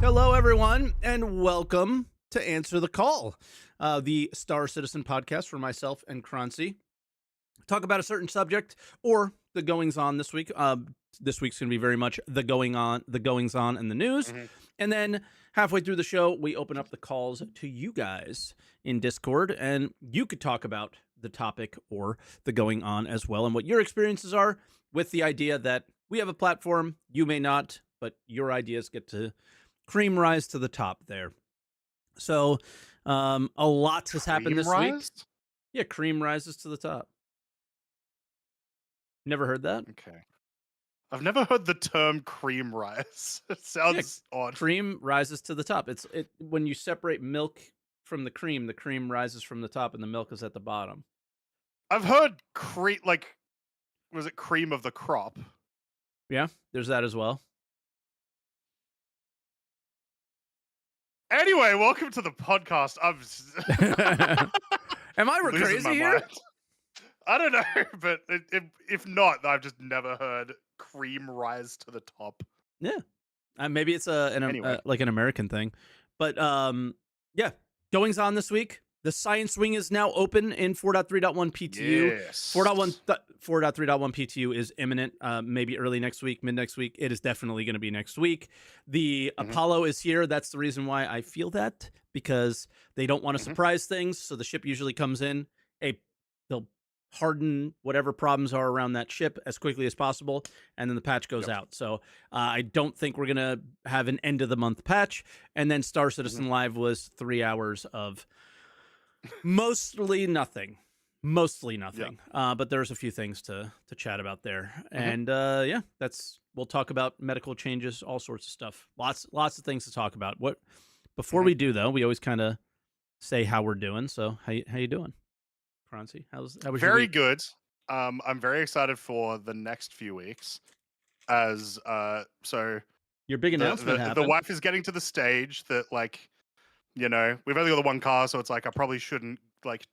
Hello, everyone, and welcome to Answer the Call, the Star Citizen podcast for myself and Croncy. Talk about a certain subject or the goings on this week. This week's going to be very much the goings on in the news. And then halfway through the show, we open up the calls to you guys in Discord, and you could talk about the topic or the going on as well and what your experiences are, with the idea that we have a platform, you may not, but your ideas get to cream rise to the top there. So a lot has happened this week. Yeah, cream rises to the top. Never heard that? Okay. I've never heard the term cream rise. It sounds odd. Cream rises to the top. It's when you separate milk from the cream rises from the top and the milk is at the bottom. I've heard was it cream of the crop? Yeah, there's that as well. Anyway, welcome to the podcast. Am I crazy here? Mind. I don't know, but if not, I've just never heard cream rise to the top. Yeah, maybe it's like an American thing, but yeah, goings on this week. The science wing is now open in 4.3.1 PTU. Yes. 4.3.1 PTU is imminent, maybe early next week, mid next week. It is definitely going to be next week. The Apollo is here. That's the reason why I feel that, because they don't want to surprise things. So the ship usually comes in. They'll harden whatever problems are around that ship as quickly as possible, and then the patch goes out. So I don't think we're going to have an end of the month patch. And then Star Citizen Live was 3 hours of mostly nothing. But there's a few things to chat about there. And yeah, we'll talk about medical changes, all sorts of stuff. Lots of things to talk about. Before we do, though, we always kind of say how we're doing. So how you doing, Croncy? How was very good. I'm very excited for the next few weeks, as so your big announcement happened. The wife is getting to the stage that, like, you know, we've only got the one car, so it's like I probably shouldn't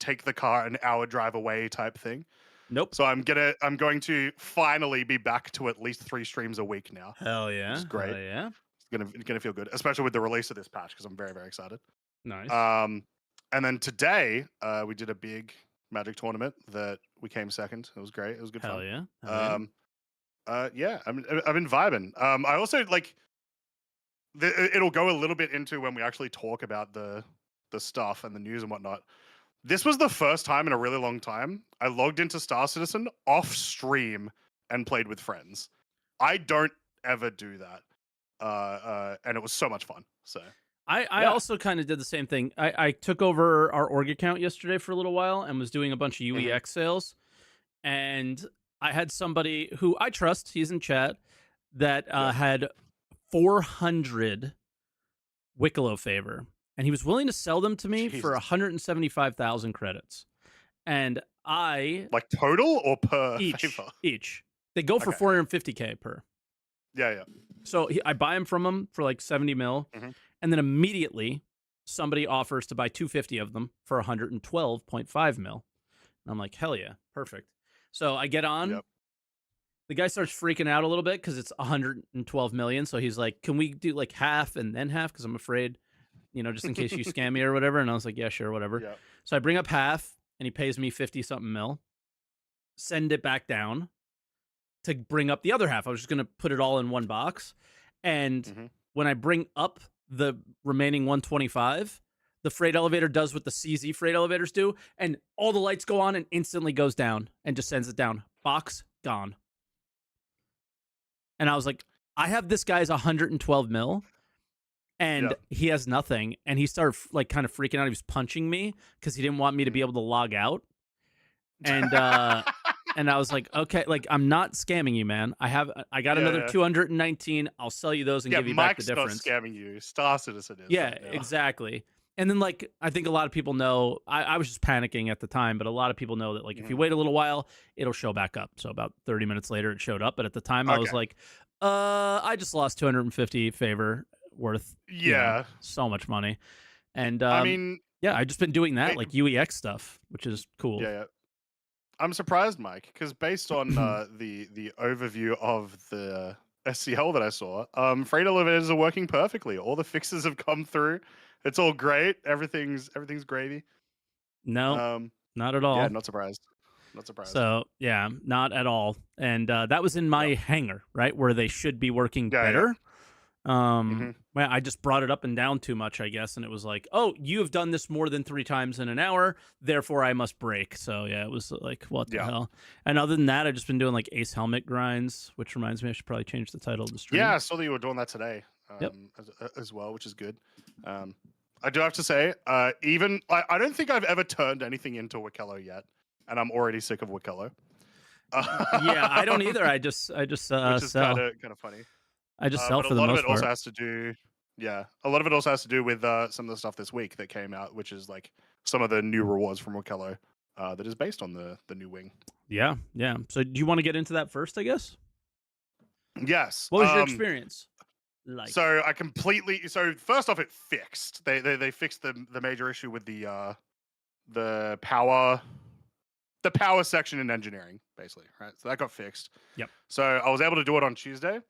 take the car an hour drive away type thing. Nope. So I'm going to finally be back to at least 3 streams a week now. Hell yeah. Which is great. Hell yeah. It's gonna feel good, especially with the release of this patch, because I'm very, very excited. Nice. And then today, we did a big Magic tournament that we came second. It was great. It was good Hell fun. Yeah. Yeah. I've been vibing. I also it'll go a little bit into when we actually talk about the stuff and the news and whatnot. This was the first time in a really long time I logged into Star Citizen off stream and played with friends. I don't ever do that. And it was so much fun. So I also kind of did the same thing. I took over our org account yesterday for a little while and was doing a bunch of UEX sales. And I had somebody who I trust, he's in chat, that had 400 Wicklow favor. And he was willing to sell them to me for 175,000 credits. And I... Like total or per favor? Each. They go for 450K per. Yeah. So I buy them from him for like 70 mil. And then immediately somebody offers to buy 250 of them for 112.5 mil. And I'm like, hell yeah, perfect. So I get on. Yep. The guy starts freaking out a little bit because it's 112 million. So he's like, can we do like half and then half? Because I'm afraid, you know, just in case you scam me or whatever. And I was like, yeah, sure, whatever. Yep. So I bring up half and he pays me 50-something mil. Send it back down to bring up the other half. I was just going to put it all in one box. And when I bring up the remaining 125, the freight elevator does what the CZ freight elevators do, and all the lights go on and instantly goes down and just sends it down. Box gone. And I was like, I have this guy's 112 mil and he has nothing. And he started like kind of freaking out. He was punching me because he didn't want me to be able to log out. And and I was like, okay, like, I'm not scamming you, man. I got another 219. I'll sell you those and give you back the difference. Mike's not scamming you. Star Citizen is. Yeah, exactly. And then, like, I think a lot of people know, I was just panicking at the time, but a lot of people know that, like, if you wait a little while, it'll show back up. So about 30 minutes later, it showed up. But at the time, I was like, I just lost 250 favor worth, so much money. And, I mean, I've just been doing that, like, UEX stuff, which is cool. Yeah. I'm surprised, Mike, because based on the overview of the SCL that I saw, freight elevators are working perfectly. All the fixes have come through. It's all great. Everything's gravy. No, Um, not at yeah, all. not surprised. Not surprised. So yeah, not at all. And that was in my Yep. hangar, right, where they should be working Yeah, yeah. better. hmm Well, I just brought it up and down too much, I guess, and it was like, oh, you have done this more than 3 times in an hour, therefore I must break. So yeah, it was like, what the Yeah. hell? And other than that, I've just been doing like Ace Helmet grinds, which reminds me I should probably change the title of the stream. Yeah, I saw that you were doing that today. Yep. As well, which is good. I do have to say, even I don't think I've ever turned anything into Wikello yet, and I'm already sick of Wikello. Yeah, I don't either. I just which is sell. kind of funny. I just sell But for a the lot of most it also part. has to do, yeah, a lot of it also has to do with some of the stuff this week that came out, which is like some of the new rewards from Wikello that is based on the new wing. Yeah, yeah. So do you want to get into that first, I guess? Yes. What was your experience like? So I completely. So first off, it fixed. They fixed the major issue with the power section in engineering, basically, right? So that got fixed. Yep. So I was able to do it on Tuesday.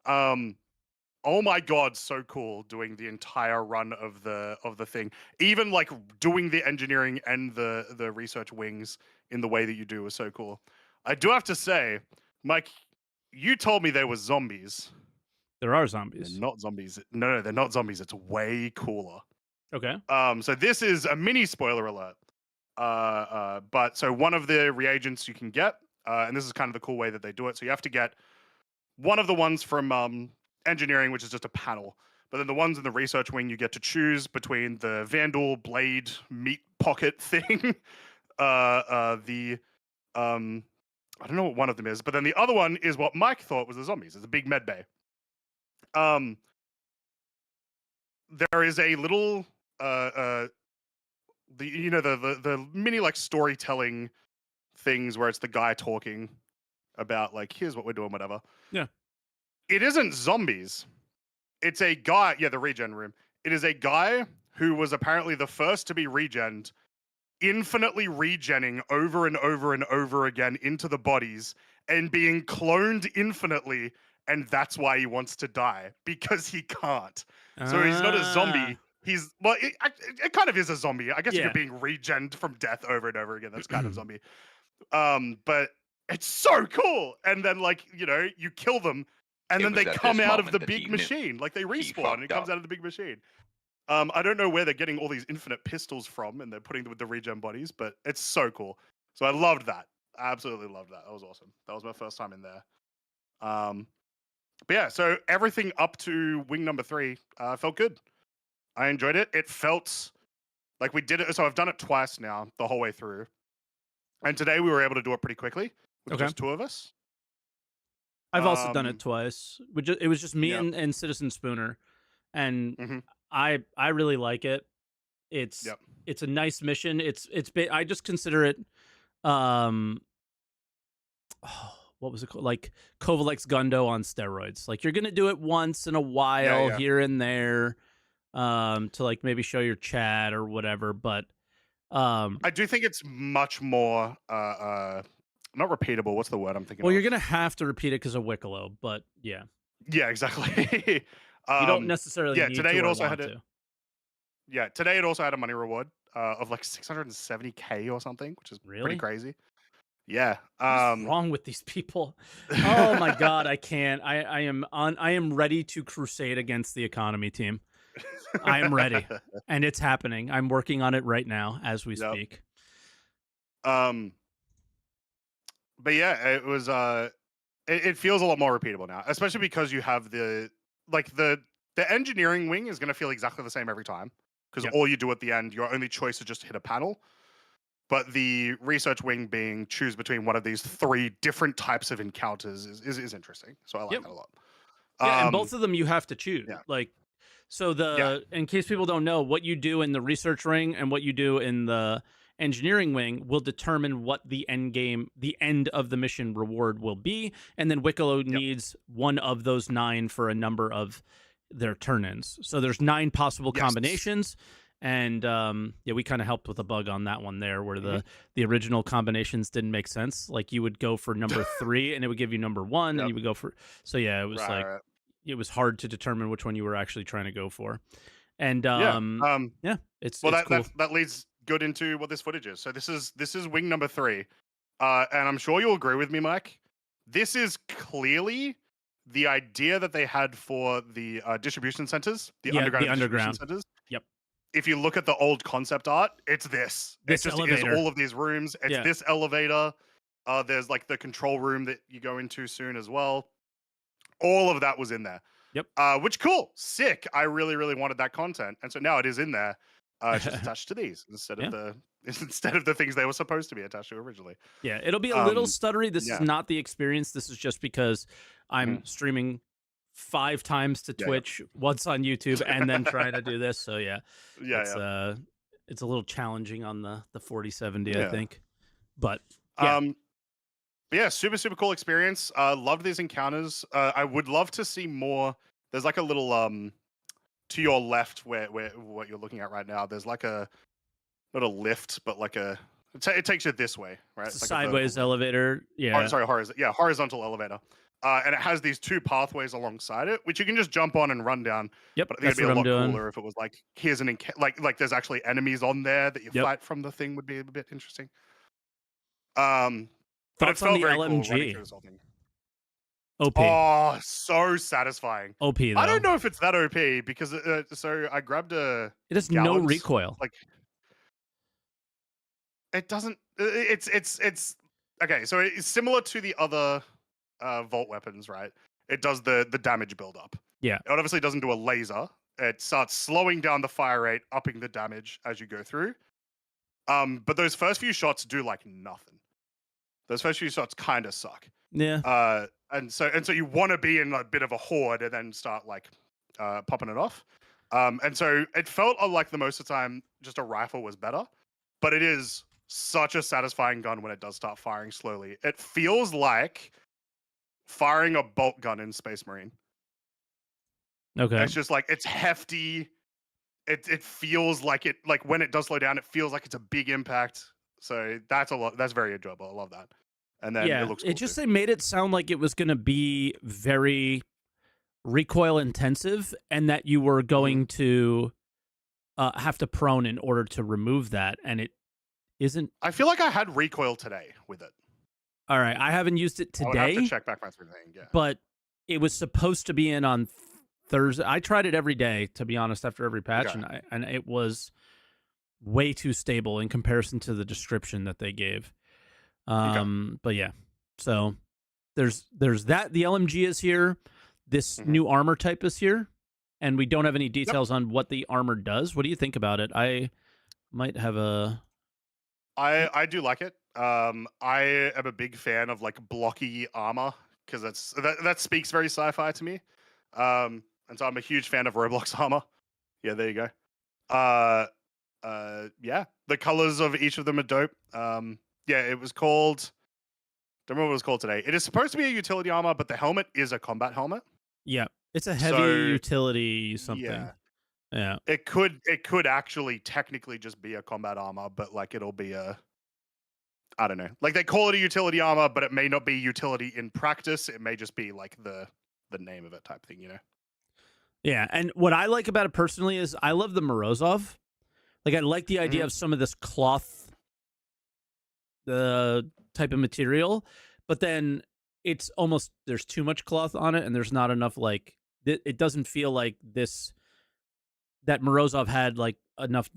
Oh my god, so cool doing the entire run of the thing. Even like doing the engineering and the research wings in the way that you do was so cool. I do have to say, Mike, you told me there were zombies. There are zombies. They're not zombies. No, they're not zombies. It's way cooler. Okay. So this is a mini spoiler alert. But so one of the reagents you can get, and this is kind of the cool way that they do it. So you have to get one of the ones from engineering, which is just a panel. But then the ones in the research wing, you get to choose between the Vandal blade meat pocket thing, I don't know what one of them is, but then the other one is what Mike thought was the zombies. It's a big med bay. There is a little the mini like storytelling things where it's the guy talking about like, here's what we're doing, whatever. Yeah. It isn't zombies. It's a guy, the regen room. It is a guy who was apparently the first to be regened, infinitely regenning over and over and over again into the bodies and being cloned infinitely, and that's why he wants to die, because he can't. So he's not a zombie. He's, well, it kind of is a zombie. I guess if you're being regened from death over and over again, that's kind of zombie. But it's so cool. And then, like, you kill them, and then they come out of the big machine. Like, they respawn, and it comes out of the big machine. I don't know where they're getting all these infinite pistols from, and they're putting them with the regen bodies, but it's so cool. So I loved that. I absolutely loved that. That was awesome. That was my first time in there. But yeah, so everything up to wing number 3 felt good. I enjoyed it. It felt like we did it. So I've done it twice now, the whole way through. And today we were able to do it pretty quickly with just 2 of us. I've also done it twice. It was just me and Citizen Spooner, and I really like it. It's a nice mission. I just consider it what was it called? Like Kovalek's Gundo on steroids. Like, you're gonna do it once in a while here and there, to like maybe show your chat or whatever. But I do think it's much more not repeatable. What's the word I'm thinking? Well, you're gonna have to repeat it because of Wicklow, but yeah. Yeah, exactly. You don't necessarily need today to it or also want had to. Yeah, today it also had a money reward of like 670k or something, which is pretty crazy. Yeah. What's wrong with these people? Oh my god, I can't. I am ready to crusade against the economy team. I am ready. And it's happening. I'm working on it right now as we speak. But yeah, it was it feels a lot more repeatable now, especially because you have the engineering wing is going to feel exactly the same every time, because all you do at the end, your only choice is just to hit a panel. But the research wing being choose between one of these 3 different types of encounters is interesting. So I like that a lot. Yeah, and both of them you have to choose. Yeah. Like, so in case people don't know, what you do in the research ring and what you do in the engineering wing will determine what the end of the mission reward will be. And then Wicklow needs one of those 9 for a number of their turn-ins. So there's 9 possible combinations. And yeah, we kind of helped with a bug on that one there, where Mhm. the original combinations didn't make sense. Like you would go for number 3, and it would give you number 1, and Yep. you would go for. So yeah, it was Right, like right. it was hard to determine which one you were actually trying to go for. And Yeah. yeah, it's Well, it's that cool. that leads good into what this footage is. So this is wing number 3. And I'm sure you'll agree with me, Mike. This is clearly the idea that they had for the distribution centers, the Yeah, underground the distribution underground. centers. Yep. If you look at the old concept art, it's this. It This just is elevator. all of these rooms. It's Yeah. this elevator. There's like the control room that you go into soon as well. All of that was in there. Yep. Which cool, sick. I really, really wanted that content, and so now it is in there, just attached to these instead of Yeah. the instead of the things they were supposed to be attached to originally. Yeah, it'll be a little stuttery. This is Yeah. not the experience. This is just because I'm Mhm. streaming 5 times to Yeah, yeah. Twitch, once on YouTube, and then trying to do this. So yeah, Yeah, yeah. it's a little challenging on the 4070, I Yeah. think. But yeah, Um, but yeah, super, super cool experience. Loved these encounters. I would love to see more. There's like a little to your left where what you're looking at right now. There's like a not a lift, but like a it takes you this way, right? it's a It's like a vertical sideways lift. elevator. Yeah. Sorry, horizontal elevator. And it has these 2 pathways alongside it, which you can just jump on and run down. Yep, But I think that's it'd what be a I'm lot doing. cooler if it was like here's an like there's actually enemies on there that you Yep. fight from. The thing would be a bit interesting. But it Thoughts on felt the very cool running LMG? through this whole thing. OP. Oh, so satisfying. OP I don't though. know if it's that OP because so I grabbed a It has no Gallons, recoil. like it doesn't. It's okay. So it's similar to the other vault weapons, right? It does the damage buildup. Yeah. It obviously doesn't do a laser. It starts slowing down the fire rate, upping the damage as you go through. But those first few shots do like nothing. Those first few shots kind of suck. Yeah. And so you want to be in a bit of a horde and then start like popping it off. And so it felt like the most of the time just a rifle was better, but it is such a satisfying gun when it does start firing slowly. It feels like firing a bolt gun in Space Marine. Okay. It's just like it's hefty. It feels like it like when it does slow down, it feels like it's a big impact. So that's a lot. That's very enjoyable. I love that. And then Yeah, it looks it cool just too. they made it sound like it was going to be very recoil intensive, and that you were Mhm. going to have to prone in order to remove that, and it isn't. I feel like I had recoil today with it. All right, I haven't used it I would have to today, check back my thing. Yeah. but it was supposed to be in on Thursday. I tried it every day, to be honest, after every patch, Okay. and it was way too stable in comparison to the description that they gave. But yeah, so there's that. The LMG is here. This Mhm. new armor type is here, and we don't have any Yep. details on what the armor does. What do you think about it? I might have a. I do like it. I am a big fan of like blocky armor because that speaks very sci-fi to me. And so I'm a huge fan of Roblox armor. Yeah, there you go. Yeah, the colors of each of them are dope. Yeah, it was called. Don't remember what it was called today. It is supposed to be a utility armor, but the helmet is a combat helmet. Yeah, it's a heavy So utility something. yeah, Yeah, it could actually technically just be a combat armor, but like it'll be a I don't know. Like they call it a utility armor, but it may not be utility in practice. It may just be like the name of it type thing, you know. yeah. And what I like about it personally is I love the Morozov. Like I like the idea Mhm. of some of this cloth, the type of material, but then it's almost there's too much cloth on it, and there's not enough like it doesn't feel like this that Morozov had like enough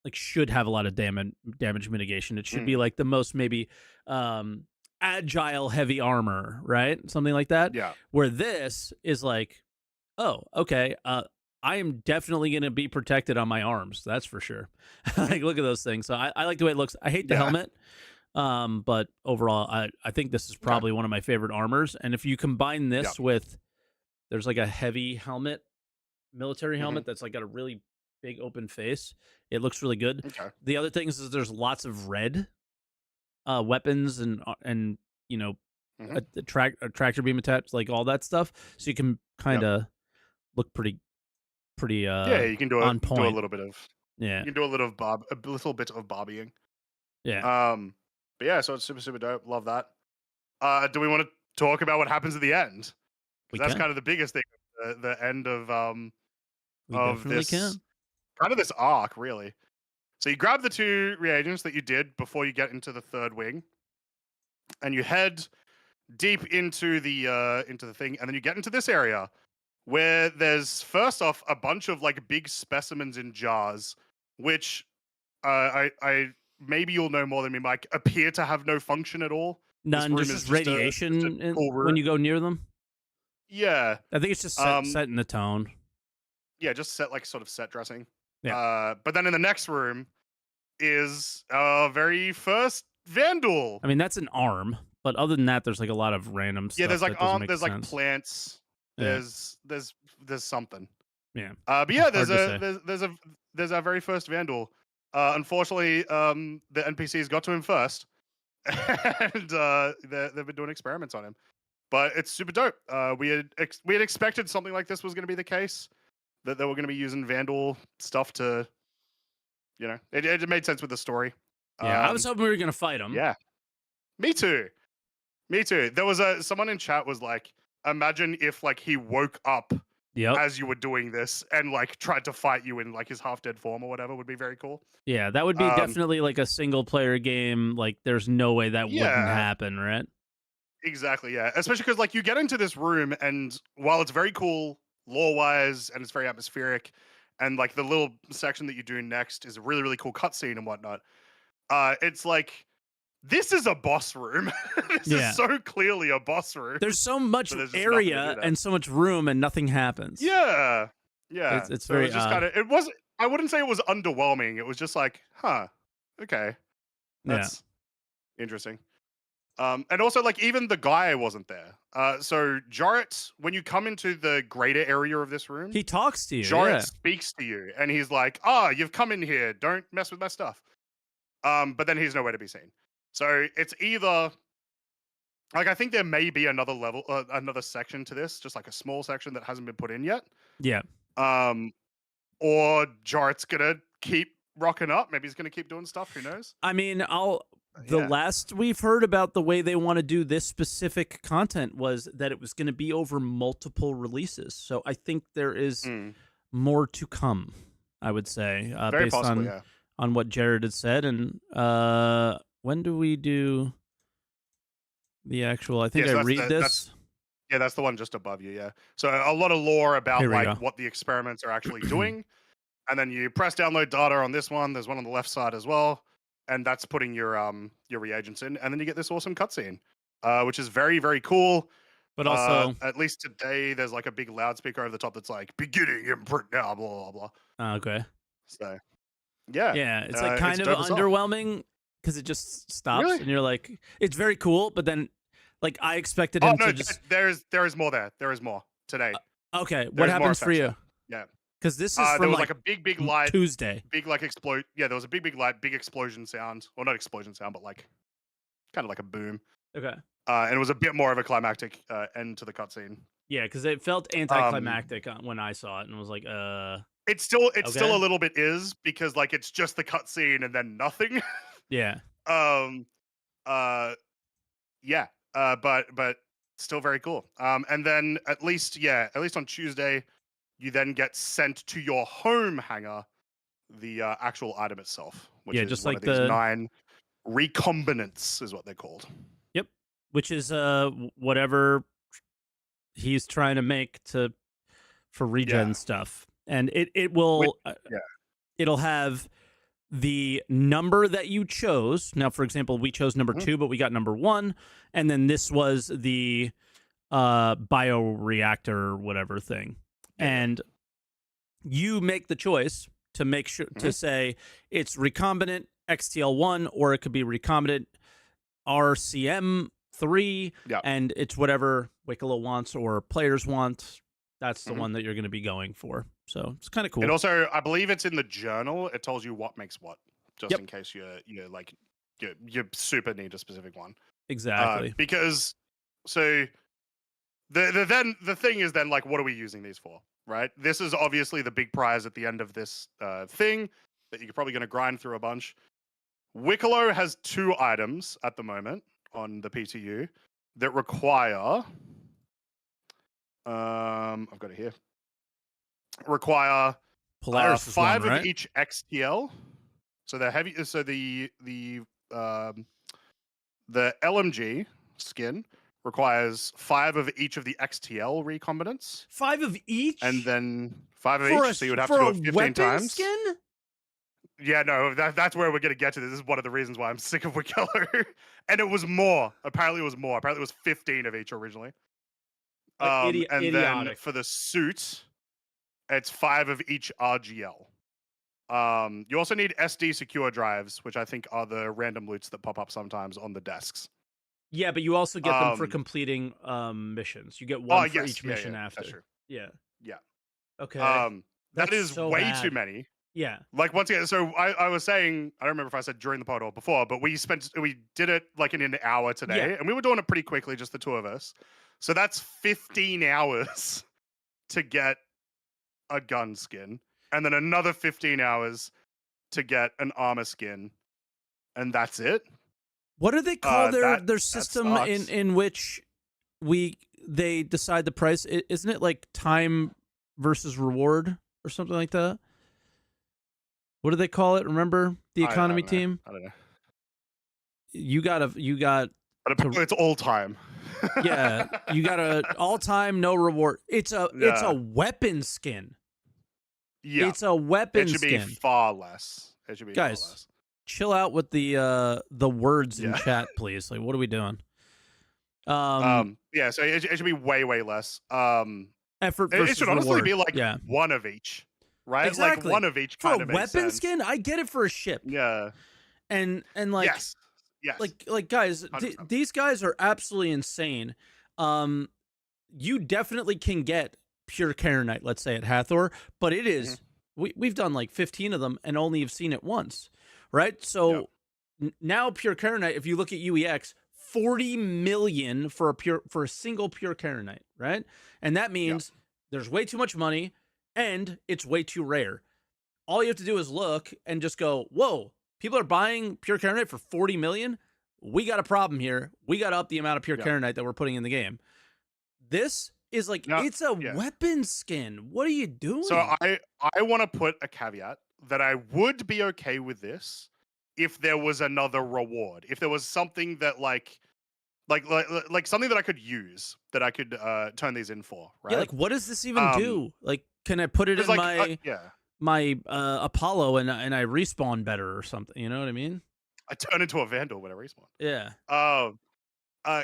like should have a lot of damage mitigation. It should be Mm. like the most maybe agile heavy armor, right? Something like that. Yeah. Where this is like, oh, okay, I am definitely going to be protected on my arms. That's for sure. Like, look at those things. So I like the way it looks. I hate the Yeah. helmet. But overall, I think this is probably one of my favorite armors. And if you combine this with, there's like a heavy helmet, military helmet that's like got a really big open face. It looks really good. Okay. The other things is there's lots of red weapons and you know a tractor beam attached, like all that stuff. So you can kind of look pretty Yeah, you can do on a point. little bit of Yeah. You can do a little bit of Barbieing. Yeah. But yeah, so it's super super dope. Love that. Do we want to talk about what happens at the end? We Because that's can. kind of the biggest thing. The end We of definitely this can. kind of this arc, really. So you grab the 2 reagents that you did before you get into the 3rd wing, and you head deep into the thing, and then you get into this area where there's first off a bunch of like big specimens in jars, which I maybe you'll know more than me, Mike, appear to have no function at all. This None, room just is as just a radiation cool when room. you go near them. Yeah. I think it's just Um, setting the tone. yeah, just sort of set dressing. Yeah. But then in the next room is our very first Vandal. I mean, that's an arm, but other than that, there's like a lot of random Yeah, stuff that doesn't make there's like sense. plants. Yeah. There's something. Yeah. But yeah, Hard to say. there's our very first Vandal. Unfortunately, the NPCs got to him first, and they've been doing experiments on him. But it's super dope. We had expected something like this was going to be the case, that they were going to be using Vandal stuff to, it made sense with the story. Yeah. I was hoping we were gonna fight them. Yeah, me too. Me too. There was someone in chat was like, imagine if like he woke up Yep. as you were doing this and like tried to fight you in like his half dead form or whatever. Would be very cool. Yeah, that would be definitely like a single player game. Like, there's no way that wouldn't Yeah, happen, right? exactly. Yeah, especially because like you get into this room, and while it's very cool lore wise and it's very atmospheric, and like the little section that you do next is a really really cool cutscene and whatnot. It's like, this is a boss room. This Yeah. is so clearly a boss room. There's so much But there's just nothing to do area there. and so much room, and nothing happens. Yeah, yeah. It's So it very was just odd. kind of, it was. I wouldn't say it was underwhelming. It was just like, huh, okay, Yeah. that's interesting. And also like even the guy wasn't there. So Jarrett, when you come into the greater area of this room, He talks to you. Jarrett Yeah. speaks to you, and he's like, "Ah, you've come in here. Don't mess with my stuff." But then he's nowhere to be seen. So it's either like, I think there may be another level, another section to this, just like a small section that hasn't been put in yet. Yeah. Um, or Jarrett's gonna keep rocking up. Maybe he's gonna keep doing stuff. Who knows? I mean, the Yeah. last we've heard about the way they want to do this specific content was that it was going to be over multiple releases. So I think there is more to come, I would say, Very based possibly, yeah. on what Jared had said. And when do we do the actual? I think Yeah, so I read this. That's the one just above you. Yeah. So a lot of lore about Here we like go. what the experiments are actually doing, and then you press download data on this one. There's one on the left side as well, and that's putting your reagents in, and then you get this awesome cutscene, which is very very cool. But also, at least today, there's like a big loudspeaker over the top that's like "beginning imprint now," blah blah blah. okay. So yeah, Yeah, it's like kind of dope as hell. underwhelming because it just stops Really? and you're like, it's very cool, but then like I expected Oh him no, to just there is more there. There is more today. okay. What There's more happens for effects you? there. Yeah. Because this is There from was like like a big light, Tuesday. big like explode. Yeah, there was a big light, big explosion sound. Well, not explosion sound, but like kind of like a boom. Okay. And it was a bit more of a climactic end to the cutscene. Yeah, because it felt anticlimactic when I saw it, and was like, It's still Okay. a little bit is because like it's just the cutscene and then nothing. yeah, Yeah. But still very cool. And then at least on Tuesday, you then get sent to your home hangar, the actual item itself, which Yeah, is just one like of these the- 9 recombinants is what they're called. yep. Which is whatever he's trying to make for regen Yeah. stuff, and it will it'll have the number that you chose. Now, for example, we chose number 2, but we got number 1, and then this was the bioreactor or whatever thing. And you make the choice to make sure to say it's recombinant XTL1, or it could be recombinant RCM3, and it's whatever Wicklow wants or players want. That's the one that you're going to be going for. So it's kind of cool. And also, I believe it's in the journal. It tells you what makes what, just in case you're like you super need a specific one. Exactly. Because so the thing is then like, what are we using these for, right? This is obviously the big prize at the end of this thing. that you're probably going to grind through a bunch. Wicklow has 2 items at the moment on the PTU that require. I've got it here. Require Polaris is 5 one, of right? each XTL. So they're heavy. So the LMG skin requires 5 of each of the XTL recombinants. 5 of each, and then 5 of for each. So you would have to do it 15 weapon times. skin. Yeah, no, that's where we're gonna get to this. This is one of the reasons why I'm sick of Wicklow. And it was more. Apparently, it was more. Apparently, it was 15 of each originally. And Idiotic. then for the suit, it's 5 of each RGL. You also need SD secure drives, which I think are the random loots that pop up sometimes on the desks. Yeah, but you also get them for completing missions. You get one for each mission after. That's true. Yeah. Yeah. Okay. That is so way bad. too many. Yeah. Like once again, so I was saying, I don't remember if I said during the pod or before, but we did it like in an hour today, and we were doing it pretty quickly, just the 2 of us. So that's 15 hours to get a gun skin, and then another 15 hours to get an armor skin, and that's it. What do they call their system in which they decide the price? Isn't it like time versus reward or something like that? What do they call it? Remember the economy team? I don't know. You got. But it's all time. Yeah, you got a all time no reward. It's a weapon skin. Yeah, it's a weapon skin. It should be far less. It should be guys. Far less. Chill out with the words in chat, please. Like, what are we doing? Yeah, so it should be way less. Effort versus it should honestly reward. be like 1 of each. Right? Exactly. Like 1 of each kind of makes sense. For a weapon skin, I get it for a ship. Yeah. And like yes. Like guys, these guys are absolutely insane. You definitely can get pure Karenite, let's say at Hathor, but it is we've done like 15 of them and only have seen it once, right? So now pure Karenite, if you look at UEX, 40 million for a single pure Karenite, right? And that means there's way too much money. And it's way too rare. All you have to do is look and just go, whoa, people are buying pure Karenite for 40 million? We got a problem here. We got to up the amount of pure Karenite that we're putting in the game. This is like, it's a weapon skin. What are you doing? So I want to put a caveat that I would be okay with this if there was another reward. If there was something that like something that I could use, that I could turn these in for, right? Yeah, like what does this even do? Like, can I put it in my Apollo and I respawn better or something? You know what I mean? I turn into a Vandal when I respawn. Yeah.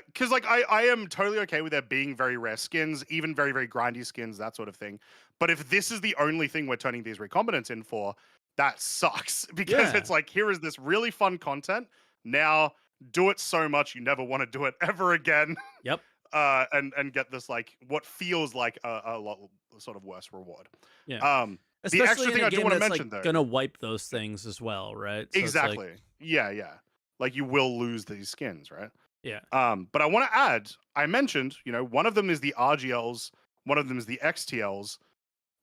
Because like I am totally okay with there being very rare skins, even very, very grindy skins, that sort of thing. But if this is the only thing we're turning these recombinants in for, that sucks. Because it's like, here is this really fun content. Now do it so much you never want to do it ever again. Yep. And get this like what feels like a lot sort of worse reward. Yeah. The extra thing I do want to mention though, gonna wipe those things as well, right? So exactly. Yeah. Like you will lose these skins, right? Yeah. But I want to add, I mentioned, one of them is the RGLs, one of them is the XTLs.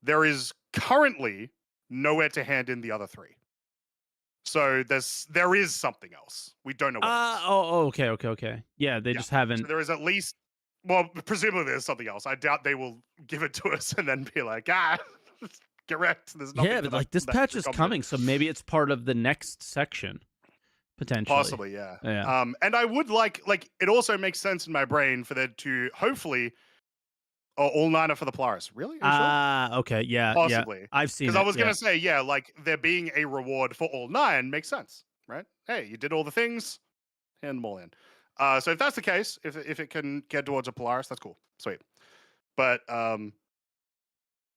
There is currently nowhere to hand in the other 3. So there is something else. We don't know what it is. Okay. Yeah, they just haven't. So there is at least, well, presumably there's something else. I doubt they will give it to us and then be like, get wrecked. There's nothing. Yeah, but like this patch is coming, so maybe it's part of the next section. Potentially. Possibly, yeah. And I would like it also makes sense in my brain for there to hopefully all-niner for the Polaris. Really? Okay, yeah. Possibly. Yeah. I've seen it. Because I was going to say, like there being a reward for all 9 makes sense, right? Hey, you did all the things, hand them all in. So if that's the case, if it can get towards a Polaris, that's cool. Sweet. But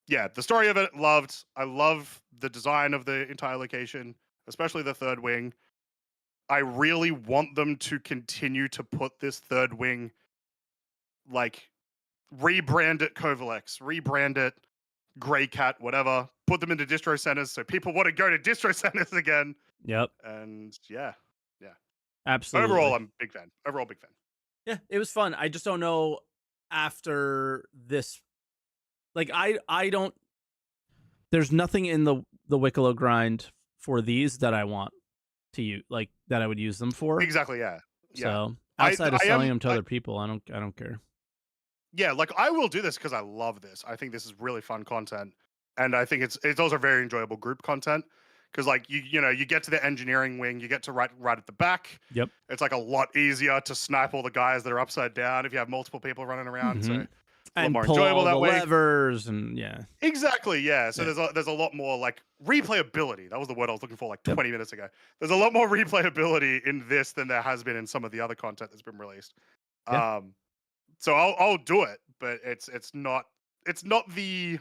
yeah, the story of it, loved. I love the design of the entire location, especially the third wing. I really want them to continue to put this third wing, like, rebrand it Kovalex, rebrand it Grey Cat, whatever. Put them into distro centers so people want to go to distro centers again. Yep. And yeah. Absolutely. Overall, I'm a big fan. Yeah, it was fun. I just don't know after this. Like, I don't. There's nothing in the Wicklow grind for these that I want to use, like that I would use them for. Exactly. Yeah. Yeah. So outside of I selling am. them to other people, I don't care. Yeah, like I will do this because I love this. I think this is really fun content, and I think it's also very enjoyable group content because like you know you get to the engineering wing, you get to right at the back. Yep. It's like a lot easier to snipe all the guys that are upside down if you have multiple people running around. So a lot And more pull enjoyable all that the way. levers and Exactly, yeah. So Yeah. there's a lot more like replayability. That was the word I was looking for like Yep. 20 minutes ago. There's a lot more replayability in this than there has been in some of the other content that's been released. Yeah. So I'll do it, but it's not the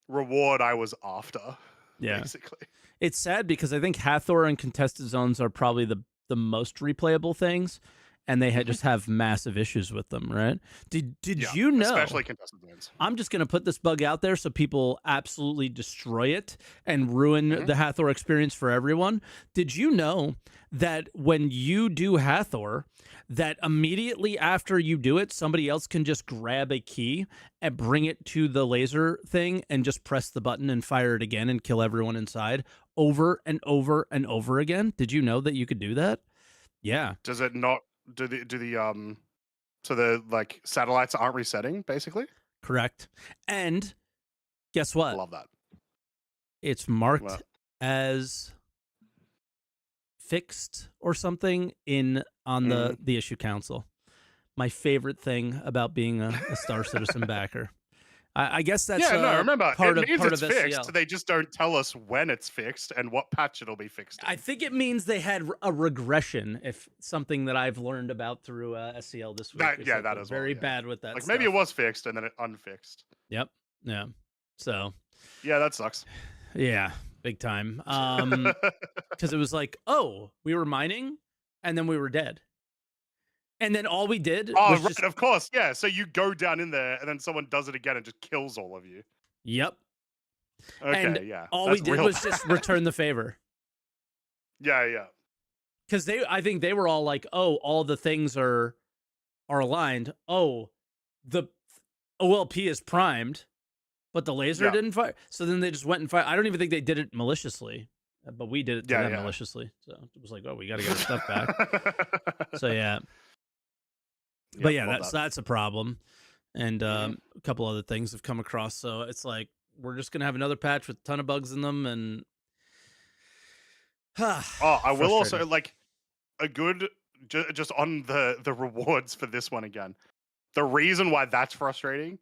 reward I was after. Yeah. Basically, It's sad because I think Hathor and contested zones are probably the most replayable things, and they just have massive issues with them, right? Did you know? especially contested zones. I'm just gonna put this bug out there so people absolutely destroy it and ruin the Hathor experience for everyone. Did you know that when you do Hathor, that immediately after you do it, somebody else can just grab a key and bring it to the laser thing and just press the button and fire it again and kill everyone inside over and over and over again? Did you know that you could do that? Yeah. Does it not? Do the so the like satellites aren't resetting basically? Correct. And guess I what? love that. It's marked What? as fixed or something on the issue council. My favorite thing about being a Star Citizen backer. I guess that's remember part it means of it's fixed. SCL. They just don't tell us when it's fixed and what patch it'll be fixed in. I think it means they had a regression, if something that I've learned about through SCL this week. That is very bad with that. Like stuff. maybe it was fixed and then it unfixed. Yep. Yeah. So. Yeah, that sucks. Yeah, big time. Because it was like, oh, we were mining, and then we were dead. And then all we did was just... of course, yeah. So you go down in there, and then someone does it again and just kills all of you. Yep. Okay, and yeah. all we did was just return the favor. Yeah. Because I think they were all like, oh, all the things are aligned. Oh, the OLP is primed, but the laser didn't fire. So then they just went and fired. I don't even think they did it maliciously, but we did it to them maliciously. So it was like, oh, we got to get our stuff back. So yeah. But yeah, that's a problem. And a couple other things have come across. So it's like, we're just going to have another patch with a ton of bugs in them. And I will also like a good, just on the rewards for this one again. The reason why that's frustrating,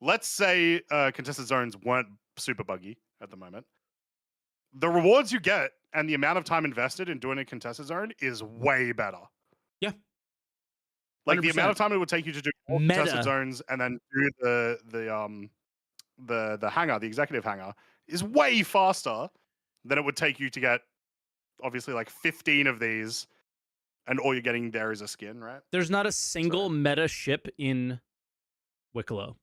let's say contested zones weren't super buggy at the moment. The rewards you get and the amount of time invested in doing a contested zone is way better. Yeah. Like 100%. the amount of time it would take you to do all contested zones and then do the hangar, the executive hangar, is way faster than it would take you to get obviously like 15 of these, and all you're getting there is a skin, right? There's not a single meta ship in Wicklow.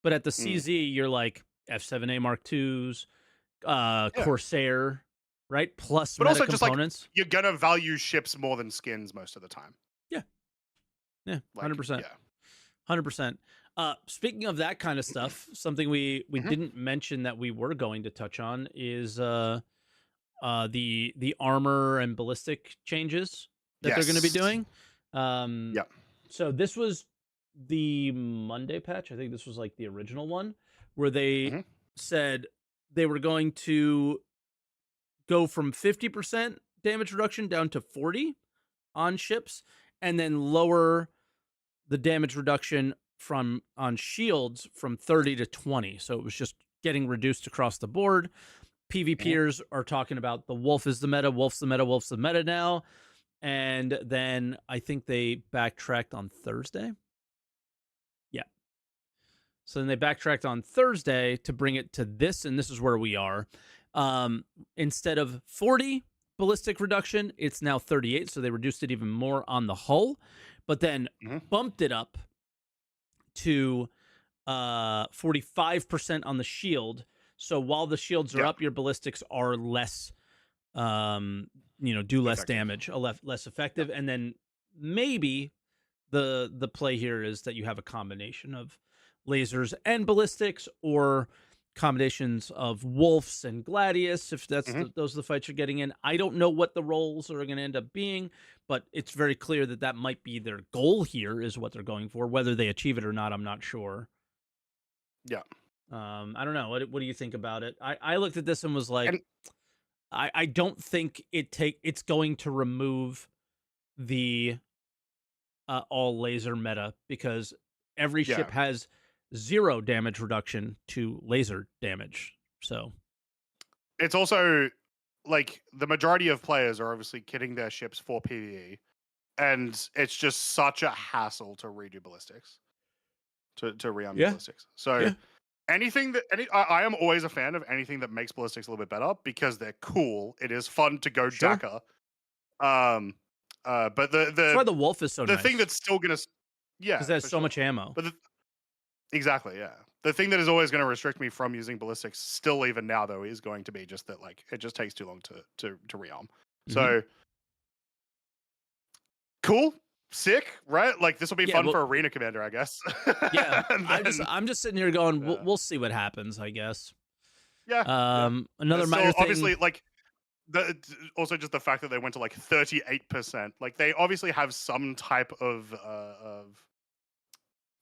But at the CZ, you're like F7A Mark IIs, Corsair, right? Plus but meta also components. Just like you're gonna value ships more than skins most of the time. Yeah, 100%. Yeah. 100%. Speaking of that kind of stuff, something we didn't mention that we were going to touch on is the armor and ballistic changes that they're going to be doing. So this was the Monday patch. I think this was like the original one where they said they were going to go from 50% damage reduction down to 40 on ships, and then lower the damage reduction on shields from 30 to 20. So it was just getting reduced across the board. PvPers are talking about the wolf is the meta, wolf's the meta, wolf's the meta now. And then I think they backtracked on Thursday. Yeah. So then they backtracked on Thursday to bring it to this, and this is where we are. Instead of 40 ballistic reduction, it's now 38. So they reduced it even more on the hull, but then bumped it up to 45% on the shield. So while the shields are up, your ballistics are less, do less damage, less effective. And then maybe the play here is that you have a combination of lasers and ballistics, or combinations of Wolves and Gladius, if that's those are the fights you're getting in. I don't know what the roles are going to end up being, but it's very clear that that might be their goal here, is what they're going for. Whether they achieve it or not, I'm not sure. Yeah. I don't know. What do you think about it? I looked at this and was like, I don't think it's going to remove the all laser meta, because every ship has 0 damage reduction to laser damage. So it's also like the majority of players are obviously kitting their ships for PvE, and it's just such a hassle to redo ballistics, to re-arm ballistics. So anything that I am always a fan of anything that makes ballistics a little bit better, because they're cool. It is fun to go Jacker. But that's why the Wolf is so the nice. thing that's still gonna because it has so much ammo. But exactly, yeah. The thing that is always going to restrict me from using ballistics, still even now though, is going to be just that like it just takes too long to rearm. So cool, sick, right? Like this will be fun for Arena Commander, I guess. Yeah, I'm just sitting here going, we'll see what happens, I guess. Yeah. Another minor thing, obviously, like also just the fact that they went to like 38%. Like they obviously have some type of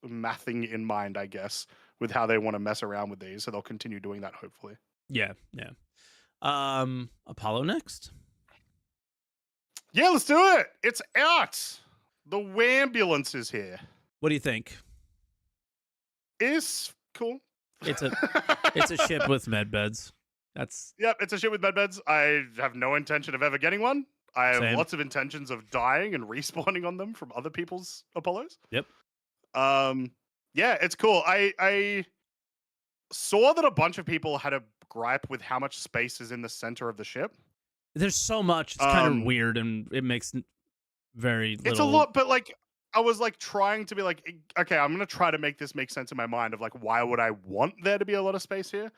mathing in mind, I guess, with how they want to mess around with these. So they'll continue doing that, hopefully. Yeah. Apollo next. Yeah, let's do it. It's out. The Wambulance is here. What do you think? It's cool. It's a ship with med beds. It's a ship with med beds. I have no intention of ever getting one. I have lots of intentions of dying and respawning on them from other people's Apollos. Yep. It's cool. I saw that a bunch of people had a gripe with how much space is in the center of the ship. There's so much. It's kind of weird, and it makes very little. It's a lot, but like I was like trying to be like, okay, I'm gonna try to make this make sense in my mind of like, why would I want there to be a lot of space here?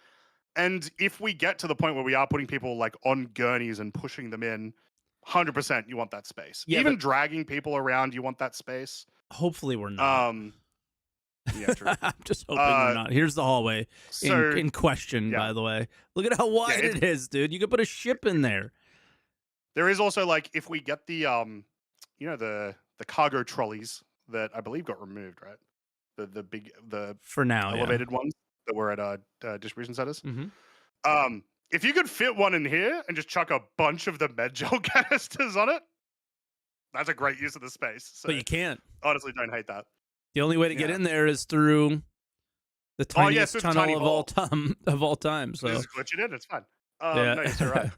And if we get to the point where we are putting people like on gurneys and pushing them in, 100% you want that space. Yeah, even dragging people around, you want that space. Hopefully we're not. Yeah, true. I'm just hoping we're not. Here's the hallway in question, by the way. Look at how wide it is, dude. You could put a ship in there. There is also like, if we get the the cargo trolleys that I believe got removed, right? The for now elevated ones that were at distribution centers. If you could fit one in here and just chuck a bunch of the med gel canisters on it, that's a great use of the space. So but you can't. Honestly, don't hate that. The only way to get in there is through the tiniest tunnel of all time. So just glitch it in. It's fine. No, you're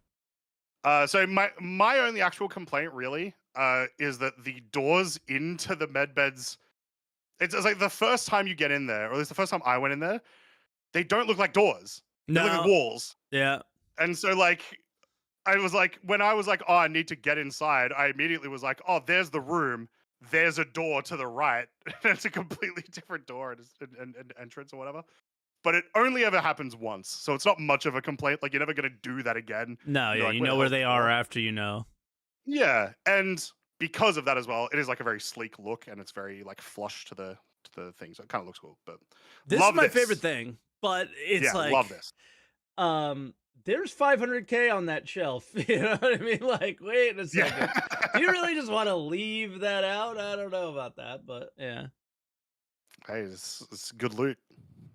right. So my only actual complaint really is that the doors into the med beds, it's like the first time you get in there, or at least the first time I went in there, they don't look like doors. They look like walls. Yeah. And so like I was like, when I was like, oh, I need to get inside, I immediately was like, oh, there's the room. There's a door to the right. It's a completely different door and entrance or whatever. But it only ever happens once. So it's not much of a complaint. Like, you're never going to do that again. No, yeah, you know where they are after you know. Yeah, and because of that as well, it is like a very sleek look, and it's very like flush to the thing. So it kind of looks cool. But this is my favorite thing. But it's like, love this. There's 500K on that shelf. You know what I mean? Like, wait a second. Do you really just want to leave that out? I don't know about that, but yeah. Hey, it's good loot.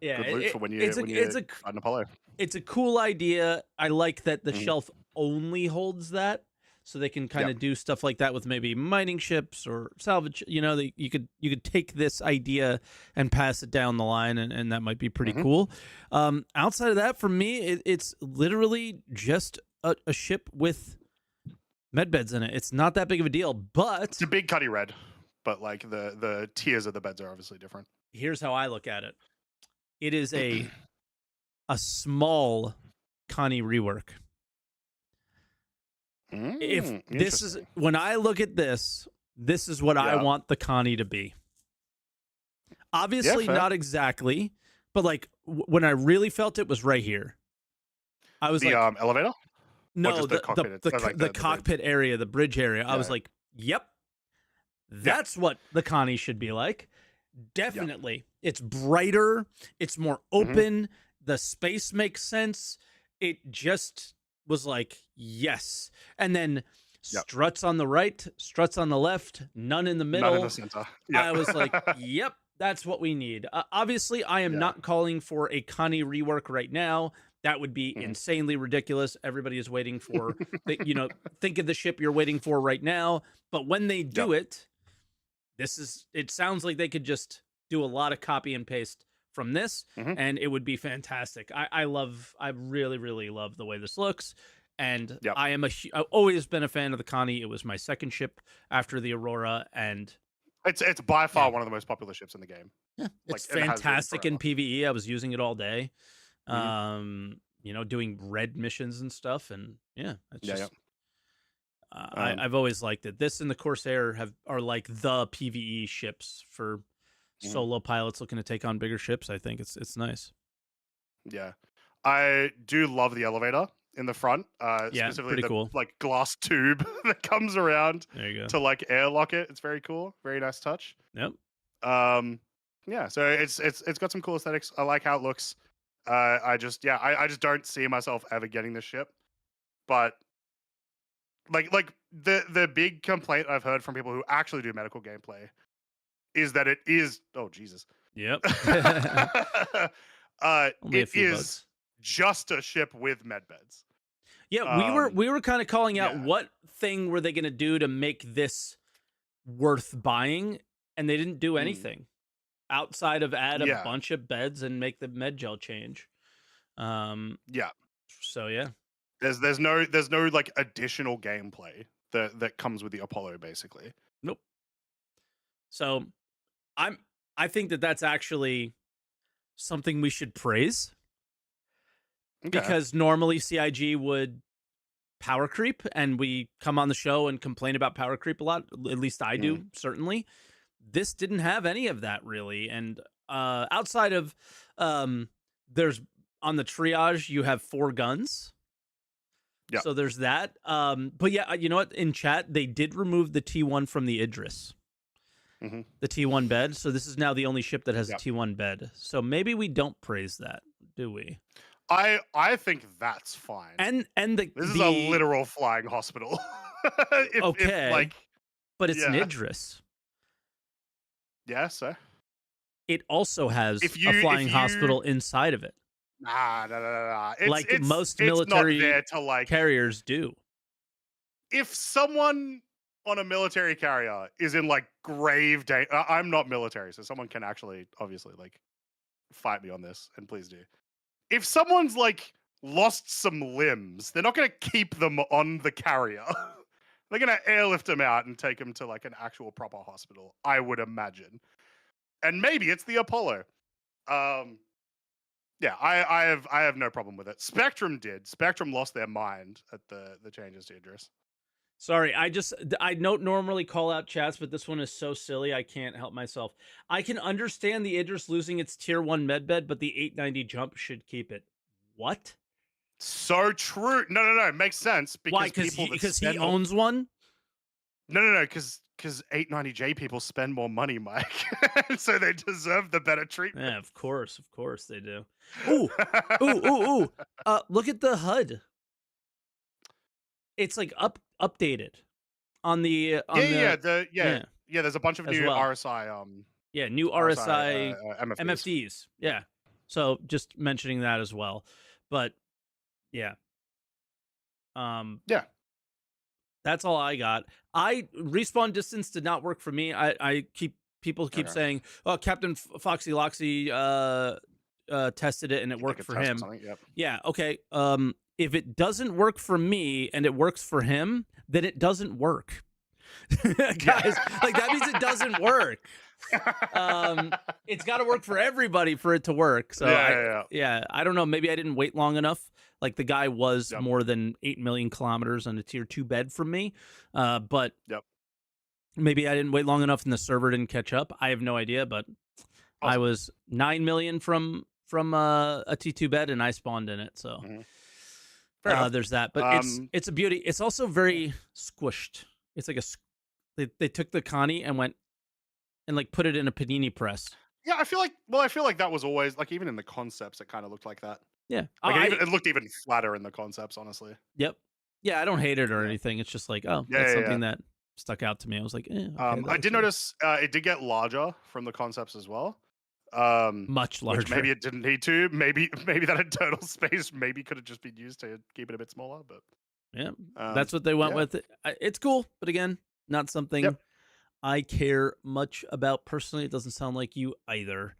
Yeah, good loot for when you find an Apollo. It's a cool idea. I like that the shelf only holds that, so they can kind of do stuff like that with maybe mining ships or salvage. You know, you could take this idea and pass it down the line, and that might be pretty cool. Outside of that, for me, it's literally just a ship with med beds in it. It's not that big of a deal, but it's a big cutty red. But like the tiers of the beds are obviously different. Here's how I look at it. It is a small Connie rework. If this is when I look at this is what I want the Connie to be. Obviously not exactly, but like when I really felt it was right here. I was like elevator? No, the cockpit area, the bridge area. I was like, yep. That's what the Connie should be like. Definitely. It's brighter, it's more open. The space makes sense. It just was like, yes. And then Yep. struts on the right, struts on the left, none in the middle. None in the center. Yep. I was like, yep, that's what we need. Obviously, I am not calling for a Connie rework right now. That would be insanely ridiculous. Everybody is waiting for, think of the ship you're waiting for right now. But when they do it, it sounds like they could just do a lot of copy and paste from this, and it would be fantastic. I really, really love the way this looks. And I've always been a fan of the Connie. It was my second ship after the Aurora, and it's by far one of the most popular ships in the game. Yeah, it's fantastic in PvE. I was using it all day, doing red missions and stuff, and I've always liked it. This and the Corsair are like the PvE ships for solo pilots looking to take on bigger ships. I think it's nice. Yeah, I do love the elevator in the front. Specifically the cool. like glass tube that comes around there you go. to like airlock it. It's very cool. Very nice touch. Yep. Yeah, so it's got some cool aesthetics. I like how it looks. I just don't see myself ever getting this ship. But like the big complaint I've heard from people who actually do medical gameplay is that it is Jesus. Yep. It is just a ship with med beds. Yeah, we were kind of calling out what thing were they going to do to make this worth buying, and they didn't do anything outside of add a bunch of beds and make the med gel change. So there's no like additional gameplay that comes with the Apollo basically. Nope. So I think that's actually something we should praise. Because normally CIG would power creep, and we come on the show and complain about power creep a lot. At least I do, certainly. This didn't have any of that, really. And outside of, there's on the triage, you have 4 guns. Yeah. So there's that. But yeah, you know what? In chat, they did remove the T1 from the Idris. The T1 bed. So this is now the only ship that has a T1 bed. So maybe we don't praise that, do we? I think that's fine. And this is a literal flying hospital. But it's an Idris. Yeah, so it also has a flying hospital inside of it. Nah. Most military carriers do. If someone on a military carrier is in like grave danger, I'm not military, so someone can actually obviously like fight me on this, and please do. If someone's like lost some limbs, they're not going to keep them on the carrier. They're going to airlift them out and take them to like an actual proper hospital, I would imagine. And maybe it's the Apollo. I have no problem with it. Spectrum did. Spectrum lost their mind at the changes to Idris. Sorry, I don't normally call out chats, but this one is so silly I can't help myself. I can understand the Idris losing its tier 1 medbed, but the 890 jump should keep it. What? So true. No. It makes sense. Why? Because he owns one? No. Because 890J people spend more money, Mike. So they deserve the better treatment. Yeah, of course they do. Ooh. Look at the HUD. It's like updated on the there's a bunch of new RSI new RSI MFDs. Yeah. So just mentioning that as well. But that's all I got. Respawn distance did not work for me. People keep saying, "Oh, Captain Foxy Loxy tested it and it worked for him." Yep. Yeah, okay. If it doesn't work for me and it works for him, then it doesn't work. Guys, like that means it doesn't work. It's got to work for everybody for it to work. So I don't know. Maybe I didn't wait long enough. Like the guy was more than 8 million kilometers on a tier 2 bed from me. But maybe I didn't wait long enough and the server didn't catch up. I have no idea, but I was 9 million from a T2 bed and I spawned in it. So there's that. But it's a beauty. It's also very squished. It's like they took the Connie and went and like put it in a panini press. Yeah, I feel like that was always like even in the concepts, it kind of looked like that. Yeah. Like it looked even flatter in the concepts, honestly. Yep. Yeah, I don't hate it or Yeah, anything. It's just like, oh, yeah, that's yeah. Yeah. something that stuck out to me. I was like, okay, that I looks did good. notice it did get larger from the concepts as well. Much Which maybe larger. it didn't need to. Maybe that internal space maybe could have just been used to keep it a bit smaller. But Yeah, um, that's what they went yeah, with. It's cool, but again, not yep, something I care much about personally. It doesn't sound like you either.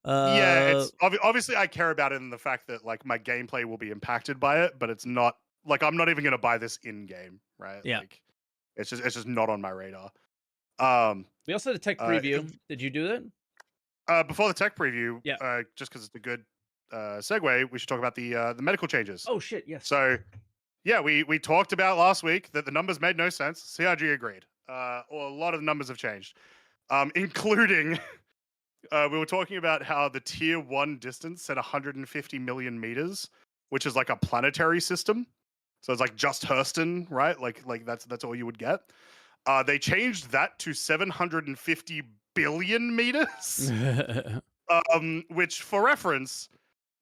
yeah. Uh, It's obviously I care about it in the fact that like my gameplay will be impacted by it, but it's not like I'm not even gonna buy this in game, right? yeah. Like it's just not on my radar. Um, We also had a tech preview. Did you do that? Before the tech preview, Yeah. just because it's a good segue, we should talk about the medical changes. Oh shit, yes. So yeah, we talked about last week that the numbers made no sense. CRG agreed. Or a lot of the numbers have changed, including we were talking about how the tier 1 distance at 150 million meters, which is like a planetary system. So it's like just Hurston, right? Like that's all you would get. They changed that to 750 billion meters, which for reference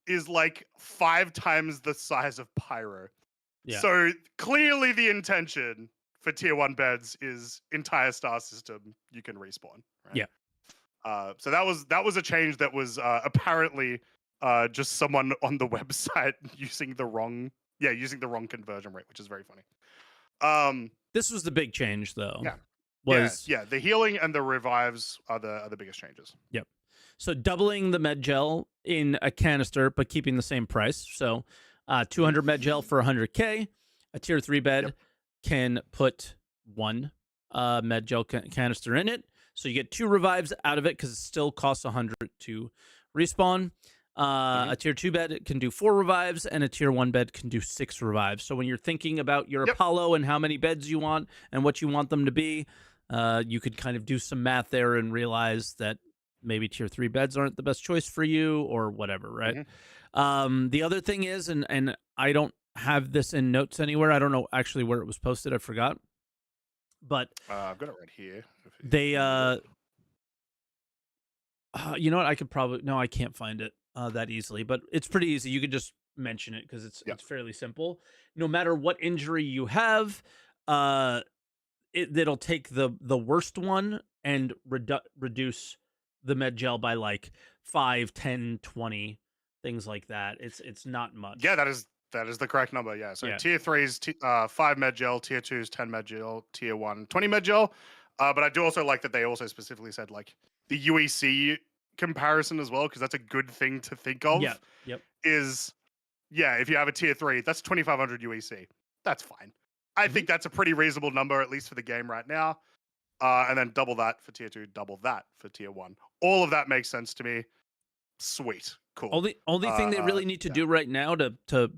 is like 5 times the size of Pyro. Yeah. So clearly the intention for tier 1 beds is entire star system you can respawn, right? Yeah. So that was a change that was apparently just someone on the website using the wrong conversion rate, which is very funny. This was the big change, though. Yeah. Was Yeah. The healing and the revives are the biggest changes. Yep. So doubling the med gel in a canister, but keeping the same price. So 200 med gel for 100K. A tier 3 bed can put one med gel canister in it. So you get 2 revives out of it because it still costs 100 to respawn. A tier 2 bed can do 4 revives, and a tier 1 bed can do 6 revives. So when you're thinking about your Apollo and how many beds you want and what you want them to be, you could kind of do some math there and realize that maybe tier 3 beds aren't the best choice for you or whatever, right? The other thing is, and I don't have this in notes anywhere. I don't know actually where it was posted. I forgot. But I've got it right here. They you know what? I could probably I can't find it that easily, but it's pretty easy. You could just mention it because it's fairly simple. No matter what injury you have, it'll take the worst one and reduce the med gel by like 5, 10, 20, things like that. It's not much. Yeah, that is the correct number. Yeah. So tier 3 is 5 med gel, tier 2 is 10 med gel, tier 1 20 med gel. But I do also like that they also specifically said like the UEC comparison as well, because that's a good thing to think of. Yeah. Yep. Is if you have a tier 3, that's 2,500 UEC. That's fine. I think that's a pretty reasonable number, at least for the game right now. And then double that for tier 2, double that for tier 1. All of that makes sense to me. Sweet. Cool. Only thing they really need to do right now to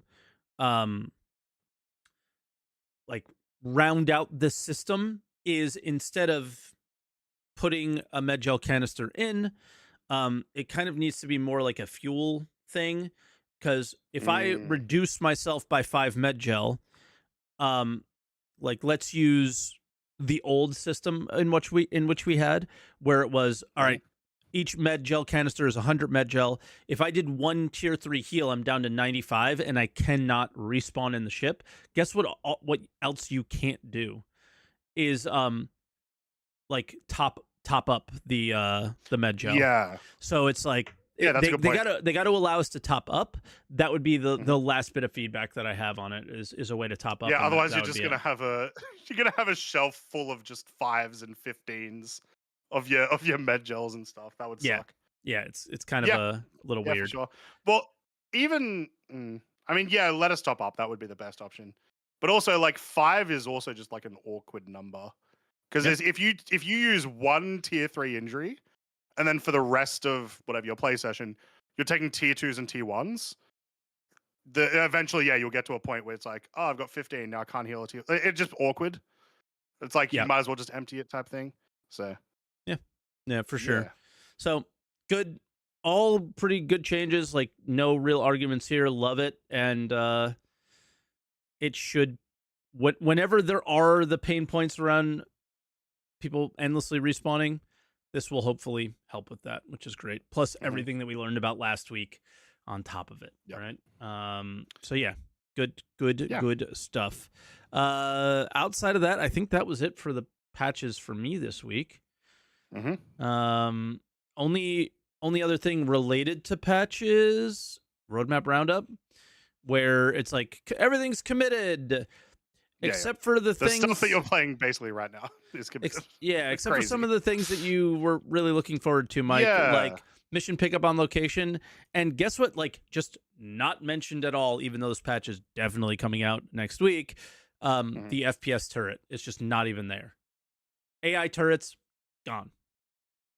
like round out this system is instead of putting a med gel canister in, it kind of needs to be more like a fuel thing. Because if I reduce myself by 5 med gel, like let's use the old system in which we had, where it was all right. Each med gel canister is 100 med gel. If I did 1 tier 3 heal, I'm down to 95, and I cannot respawn in the ship. Guess what else you can't do is like top up the med gel. Yeah. So it's like that's a good point. they gotta allow us to top up. That would be the last bit of feedback that I have on it is a way to top up. Yeah, otherwise you're just gonna have a shelf full of just 5s and 15s of your med gels and stuff. That would suck. Yeah, it's kind of a little weird. For sure. Well, even I mean, let us top up. That would be the best option. But also, like 5 is also just like an awkward number because if you use 1 tier 3 injury, and then for the rest of whatever your play session, you're taking tier 2s and tier 1s. Eventually, you'll get to a point where it's like, oh, I've got 15 now. I can't heal a tier. It's just awkward. It's like you might as well just empty it type thing. So. Yeah, for sure. Yeah. So good, all pretty good changes. Like no real arguments here. Love it, and it should. Whenever there are the pain points around people endlessly respawning, this will hopefully help with that, which is great. Plus Mhm. everything that we learned about last week on top of it. Yep. Right. So yeah, good stuff. Outside of that, I think that was it for the patches for me this week. Mhm. Only other thing related to patches, roadmap roundup, where it's like everything's committed except for the things stuff that you're playing basically right now is committed. except for some Crazy. of the things that you were really looking forward to, Mike, Yeah. like mission pickup on location. And guess what? Like, just not mentioned at all, even though this patch is definitely coming out next week. The FPS turret is just not even there. AI turrets gone.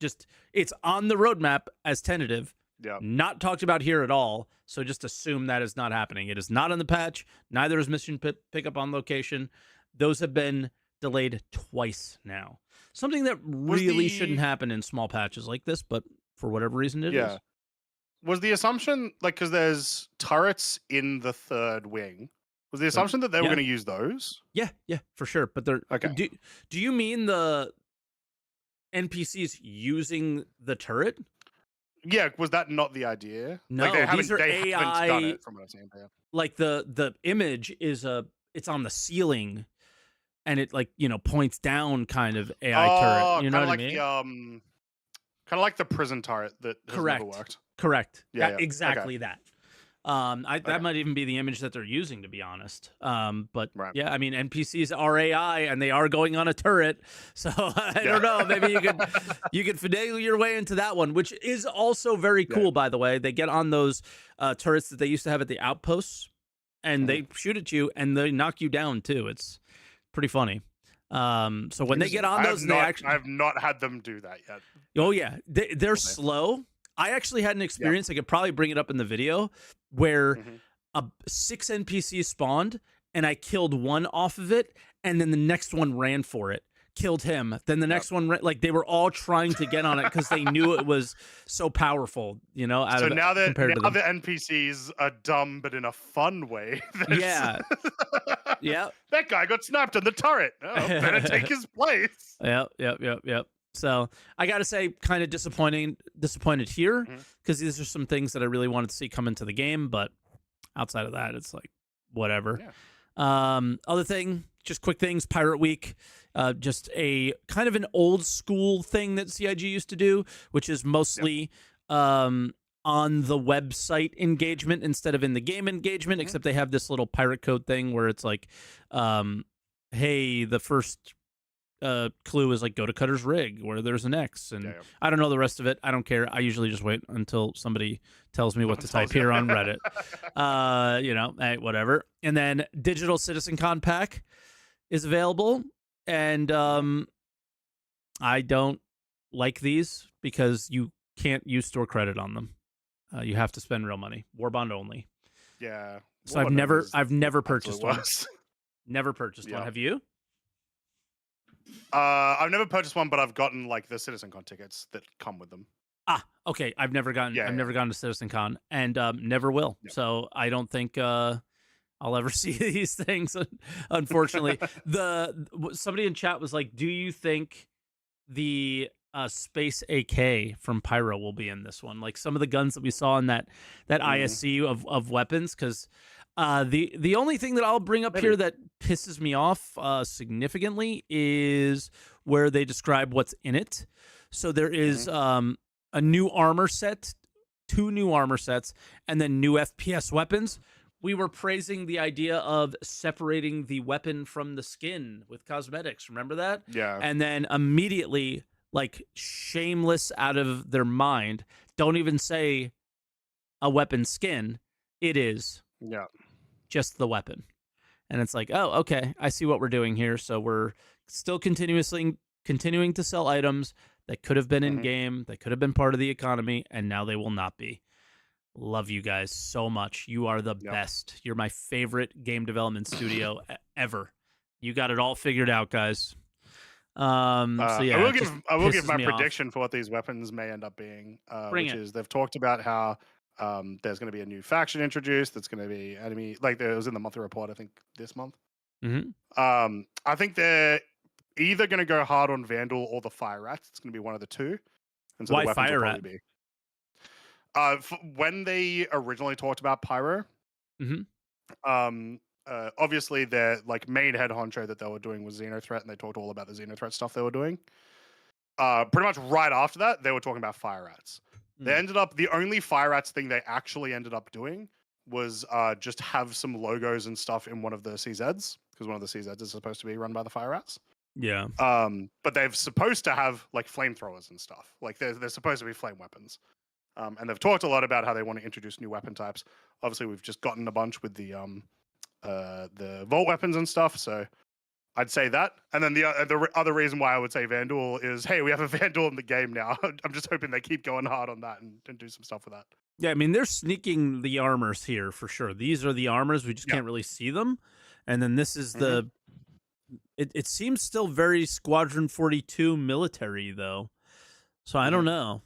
Just, it's on the roadmap as tentative, not talked about here at all. So just assume that is not happening. It is not in the patch. Neither is mission pickup on location. Those have been delayed twice now. Something that really shouldn't happen in small patches like this, but for whatever reason it is. Was the assumption, like, because there's turrets in the third wing, was the assumption that they were going to use those? Yeah, for sure. But they're okay. Do you mean the NPCs using the turret? Yeah, was that not the idea? No, like these are they AI. haven't done it from what I've seen. Like the image is it's on the ceiling, and it points down, kind of AI turret. You know what I mean? Kind of like the prison turret that has never worked. Correct. Yeah, exactly that. That might even be the image that they're using, to be honest. But yeah, I mean, NPCs are AI and they are going on a turret, so I don't know. Maybe you could finagle your way into that one, which is also very cool. By the way, they get on those turrets that they used to have at the outposts, and they shoot at you and they knock you down too. It's pretty funny. So when they get on those, I've not had them do that yet. Oh yeah, they're slow. I actually had an experience. I could probably bring it up in the video where 6 NPCs spawned and I killed one off of it, and then the next one ran for it, killed him. Then the next one like they were all trying to get on it because they knew it was so powerful. You know. So now the NPCs are dumb, but in a fun way. Yeah. That guy got snapped in the turret. Oh, better take his place. Yep. So I got to say, kind of disappointed here, because these are some things that I really wanted to see come into the game. But outside of that, it's like whatever. Other thing, just quick things. Pirate Week, just a kind of an old school thing that CIG used to do, which is mostly on the website engagement instead of in the game engagement. Except they have this little pirate code thing where it's like, hey, the first clue is like go to Cutter's Rig where there's an X, and I don't know the rest of it. I don't care. I usually just wait until somebody tells me what to type here on Reddit. Hey, whatever. And then Digital Citizen Con Pack is available, and I don't like these because you can't use store credit on them. You have to spend real money. Warbond only. Yeah. So I've never purchased one. Never purchased one. Have you? I've never purchased one, but I've gotten like the CitizenCon tickets that come with them. Okay. I've never gone to CitizenCon, and never will. So I don't think I'll ever see these things. Unfortunately, somebody in chat was like, "Do you think the Space AK from Pyro will be in this one? Like some of the guns that we saw in that ISC of weapons?" Because the only thing that I'll bring up here that pisses me off significantly is where they describe what's in it. So there is a new armor set, 2 new armor sets, and then new FPS weapons. We were praising the idea of separating the weapon from the skin with cosmetics. Remember that? Yeah. And then immediately, like shameless out of their mind, don't even say a weapon skin. It is just the weapon. And it's like, oh, okay, I see what we're doing here. So we're still continuing to sell items that could have been in game, that could have been part of the economy, and now they will not be. Love you guys so much. You are the best. You're my favorite game development studio ever. You got it all figured out, guys. So yeah, I will give my prediction for what these weapons may end up being, which is they've talked about how there's going to be a new faction introduced that's going to be enemy, like there was in the monthly report, I think this month. Mm-hmm. I think they're either going to go hard on Vandal or the Fire Rats. It's going to be one of the two. And so Why the weapons Fire will Rat? probably be. When they originally talked about Pyro, obviously their like main head honcho that they were doing was Xenothreat, and they talked all about the Xenothreat stuff they were doing. Pretty much right after that, they were talking about Fire Rats. They ended up, the only Fire Rats thing they actually ended up doing was just have some logos and stuff in one of the CZs, because one of the CZs is supposed to be run by the Fire Rats. Yeah. But they're supposed to have like flamethrowers and stuff. Like they're supposed to be flame weapons. And they've talked a lot about how they want to introduce new weapon types. Obviously, we've just gotten a bunch with the Vault weapons and stuff. So I'd say that. And then the other reason why I would say Vandal is, hey, we have a Vandal in the game now. I'm just hoping they keep going hard on that and do some stuff with that. Yeah, I mean, they're sneaking the armors here for sure. These are the armors. We just can't really see them. And then this is the... It seems still very Squadron 42 military, though. So I don't know.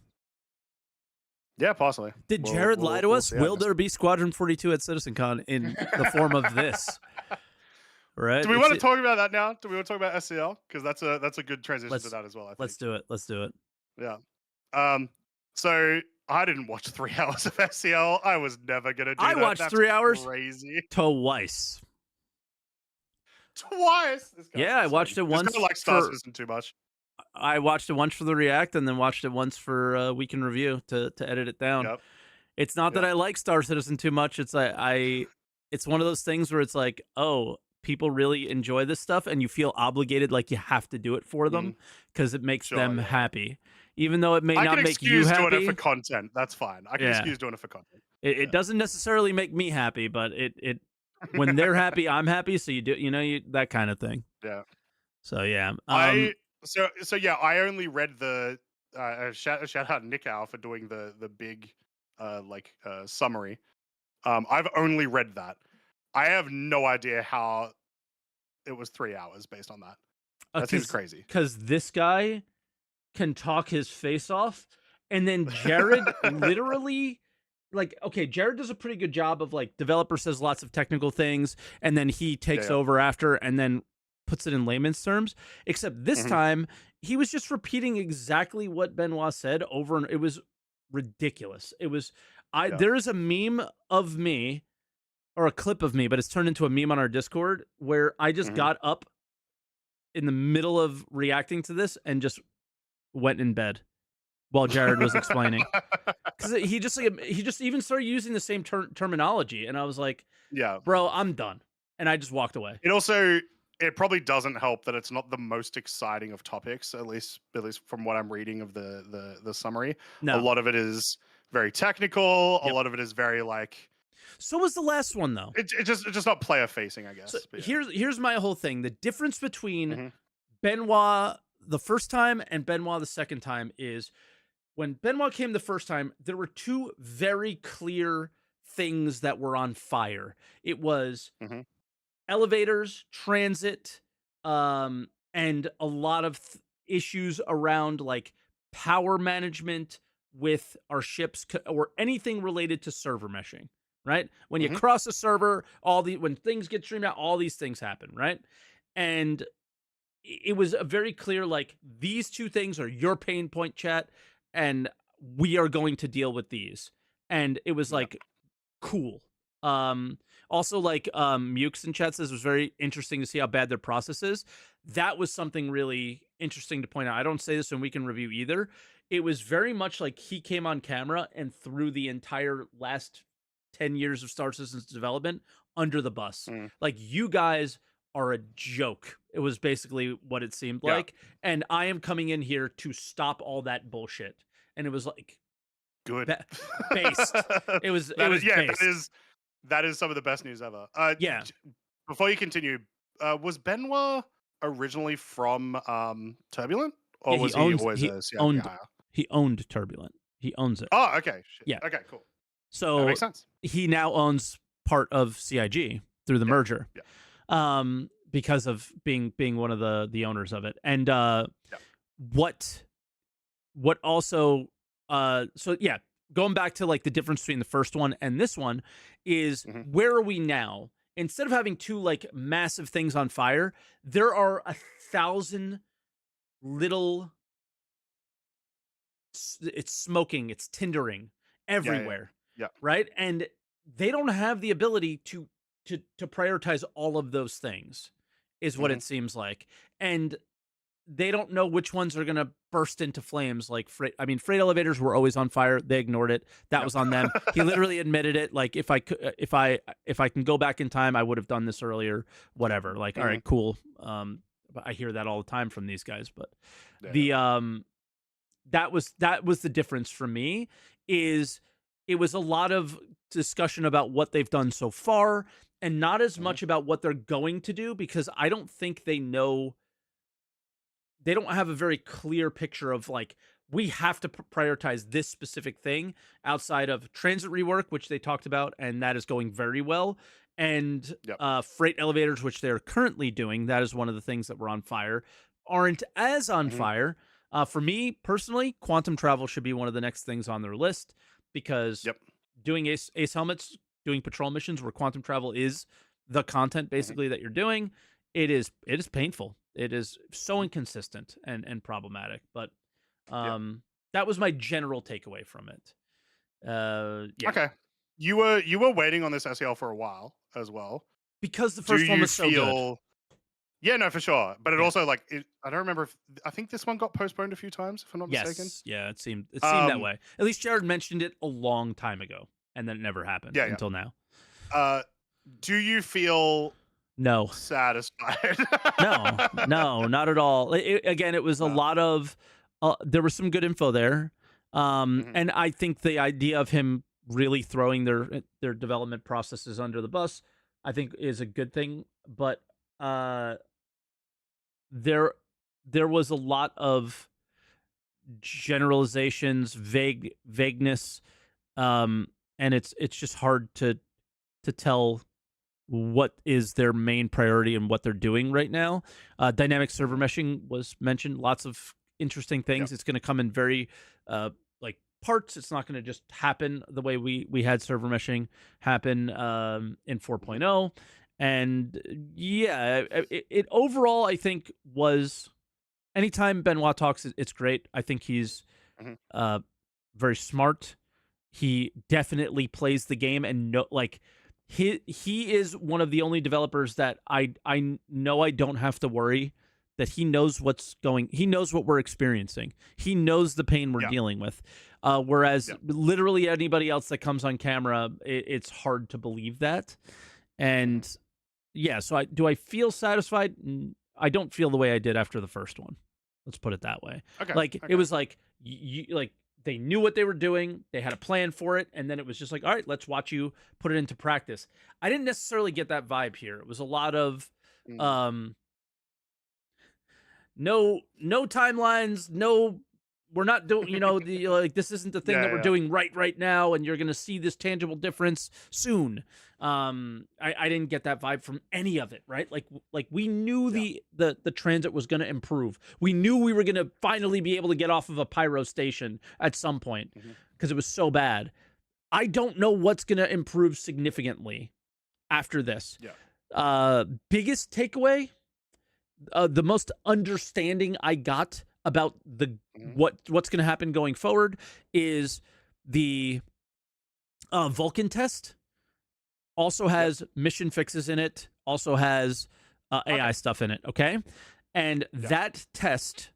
Yeah, possibly. Did Jared lie to us? Will there be Squadron 42 at CitizenCon in the form of this? Right? Do we want to talk about that now? Do we want to talk about SCL? Because that's a good transition to that as well, I think. Let's do it. Let's do it. Yeah. So I didn't watch 3 hours of SCL. I was never gonna do that. I watched 3 hours crazy. Twice. Yeah, I watched it once. I like Star Citizen too much. I watched it once for the react, and then watched it once for Week in Review to edit it down. Yep. It's not that I like Star Citizen too much. It's it's one of those things where it's like, oh, people really enjoy this stuff, and you feel obligated, like you have to do it for them because it makes them happy, even though it may not make you happy. I can excuse doing it for content. That's fine. I can excuse doing it for content. It doesn't necessarily make me happy, but it when they're happy, I'm happy. So you do, that kind of thing. Yeah. So yeah. So yeah, I only read the shout out Nick Al for doing the big summary. I've only read that. I have no idea how it was 3 hours based on that. That seems crazy. Because this guy can talk his face off, and then Jared literally, Jared does a pretty good job of developer says lots of technical things, and then he takes over after, and then puts it in layman's terms. Except this time, he was just repeating exactly what Benoit said over, and it was ridiculous. It was there is a meme of me, or a clip of me, but it's turned into a meme on our Discord, where I just got up in the middle of reacting to this and just went in bed while Jared was explaining. Because he just even started using the same terminology, and I was like, "Yeah, bro, I'm done," and I just walked away. It probably doesn't help that it's not the most exciting of topics, at least from what I'm reading of the summary. No. A lot of it is very technical. A lot of it is very So was the last one, though. It's just not player facing, I guess. So here's my whole thing. The difference between Benoit the first time and Benoit the second time is, when Benoit came the first time, there were two very clear things that were on fire. It was elevators, transit, and a lot of issues around power management with our ships, or anything related to server meshing. Right? When you cross a server, when things get streamed out, all these things happen, right? And it was a very clear, these two things are your pain point, chat, and we are going to deal with these. And it was cool. Also, Mukes in chat says it was very interesting to see how bad their process is. That was something really interesting to point out. I don't say this in Week in Review either. It was very much like he came on camera and threw the entire last 10 years of Star Citizen's development under the bus. You guys are a joke. It was basically what it seemed like. And I am coming in here to stop all that bullshit. And it was good. Based. It was based. That is some of the best news ever. Before you continue, was Benoit originally from Turbulent? Or was he always a CIG hire? He owned Turbulent. He owns it. Oh, okay. Shit. Yeah. Okay, cool. So that makes sense. He now owns part of CIG through the merger, because of being one of the owners of it. And what also going back to the difference between the first one and this one is, where are we now? instead of having two like massive things on fire, there are 1,000 little. It's smoking, it's tindering Yeah, yeah, everywhere, yeah. right? And they don't have the ability to prioritize all of those things, is what Mhm. it seems like. And they don't know which ones are going to burst into flames. Like freight elevators were always on fire. They ignored it. That Yep. was on them. He literally admitted it. Like if I could, if I can go back in time, I would have done this earlier. Whatever. Like, all Mhm. right, cool. But I hear that all the time from these guys. But Yeah, yeah. the that was the difference for me. Is it was a lot of discussion about what they've done so far, and not as Mhm. much about what they're going to do, because I don't think they know. They don't have a very clear picture of like, we have to prioritize this specific thing outside of transit rework, which they talked about, and that is going very well, and Yep. freight elevators, which they're currently doing. That is one of the things that were on fire, aren't as on Mhm. fire. For me personally, quantum travel should be one of the next things on their list, because Yep. doing ace helmets, doing patrol missions where quantum travel is the content Mhm. basically that you're doing, it is painful. It is so Mhm. inconsistent and problematic. But Yep. um, that was my general takeaway from it. Yeah, Okay. You were waiting on this SEL for a while as well. because the Do first one you was so good. feel? Yeah, no, for sure. But it Yeah. also like I don't remember if I think this one got postponed a few times, if I'm not mistaken. Yes. Yeah. It seemed that Um, way. At least Jared mentioned it a long time ago, and then it never happened yeah, yeah. until now. Uh, do you feel No. satisfied? No, no, not at all. Again, it was a No. lot of. There was some good info there, Mhm. and I think the idea of him really throwing their development processes under the bus, I think, is a good thing. But uh, there there was a lot of generalizations, vagueness, um, and it's just hard to tell what is their main priority and what they're doing right now. Dynamic server Mhm. meshing was mentioned. Lots of interesting Yep. things. It's going to come in very like parts. It's not going to just happen the way we had server meshing happen in Mhm. 4.0. And yeah, it overall I think was, anytime Benoit talks, it's great. I think he's Mhm. uh, very smart. He definitely plays the game, and like he is one of the only developers that I know I don't have to worry, that he knows he knows what we're experiencing. He knows the pain we're Yeah. dealing with. Whereas Yeah. literally anybody else that comes on camera, it's hard to believe that. Mhm. And yeah, so I feel satisfied? I don't feel the way I did after the first one. Let's put it that way. Okay. Like it Okay. was like like they knew what they were doing, they had a plan for it, and then it was just like, all right, let's watch you put it into practice. I didn't necessarily get that vibe here. It was a lot of Mm. um no timelines, no, we're not doing, the like, this isn't the thing Yeah. that we're Yeah. doing right now, and you're gonna see this tangible difference soon. I didn't get that vibe from any of it, right? Like we knew Yeah. the transit was gonna improve. We knew we were gonna finally be able to get off of a pyro station at some point, Mhm. because it was so bad. I don't know what's gonna improve significantly after this. Yeah. Biggest takeaway, the most understanding I got about the Mhm. what's going to happen going forward is the Vulcan test. Also Yep. has mission fixes in it. Also has AI Okay. stuff in it. Okay, and Yeah. that test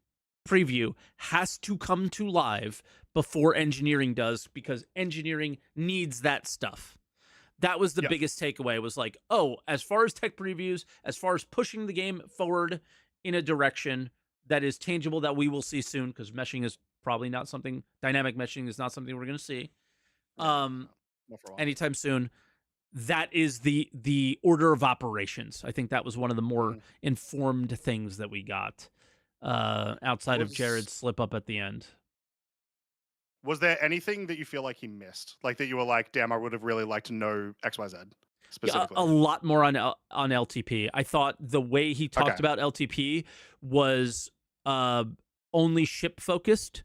preview has to come to live before engineering does, because engineering needs that stuff. That was the Yep. biggest takeaway, was like, oh, as far as tech previews, as far as pushing the game forward in a direction that is tangible, that we will see soon, because meshing is probably not something, dynamic meshing is not something we're going to see Yeah. No. No. Not for a while. anytime soon. That is the order of operations. I think that was one of the more Mhm. informed things that we got, outside of Was Jared's slip up at the end. Was there anything that you feel like he missed? Like that you were like, damn, I would have really liked to know XYZ Yeah, a specifically. lot more on LTP. I thought the way he Okay. talked about LTP was uh, only ship focused,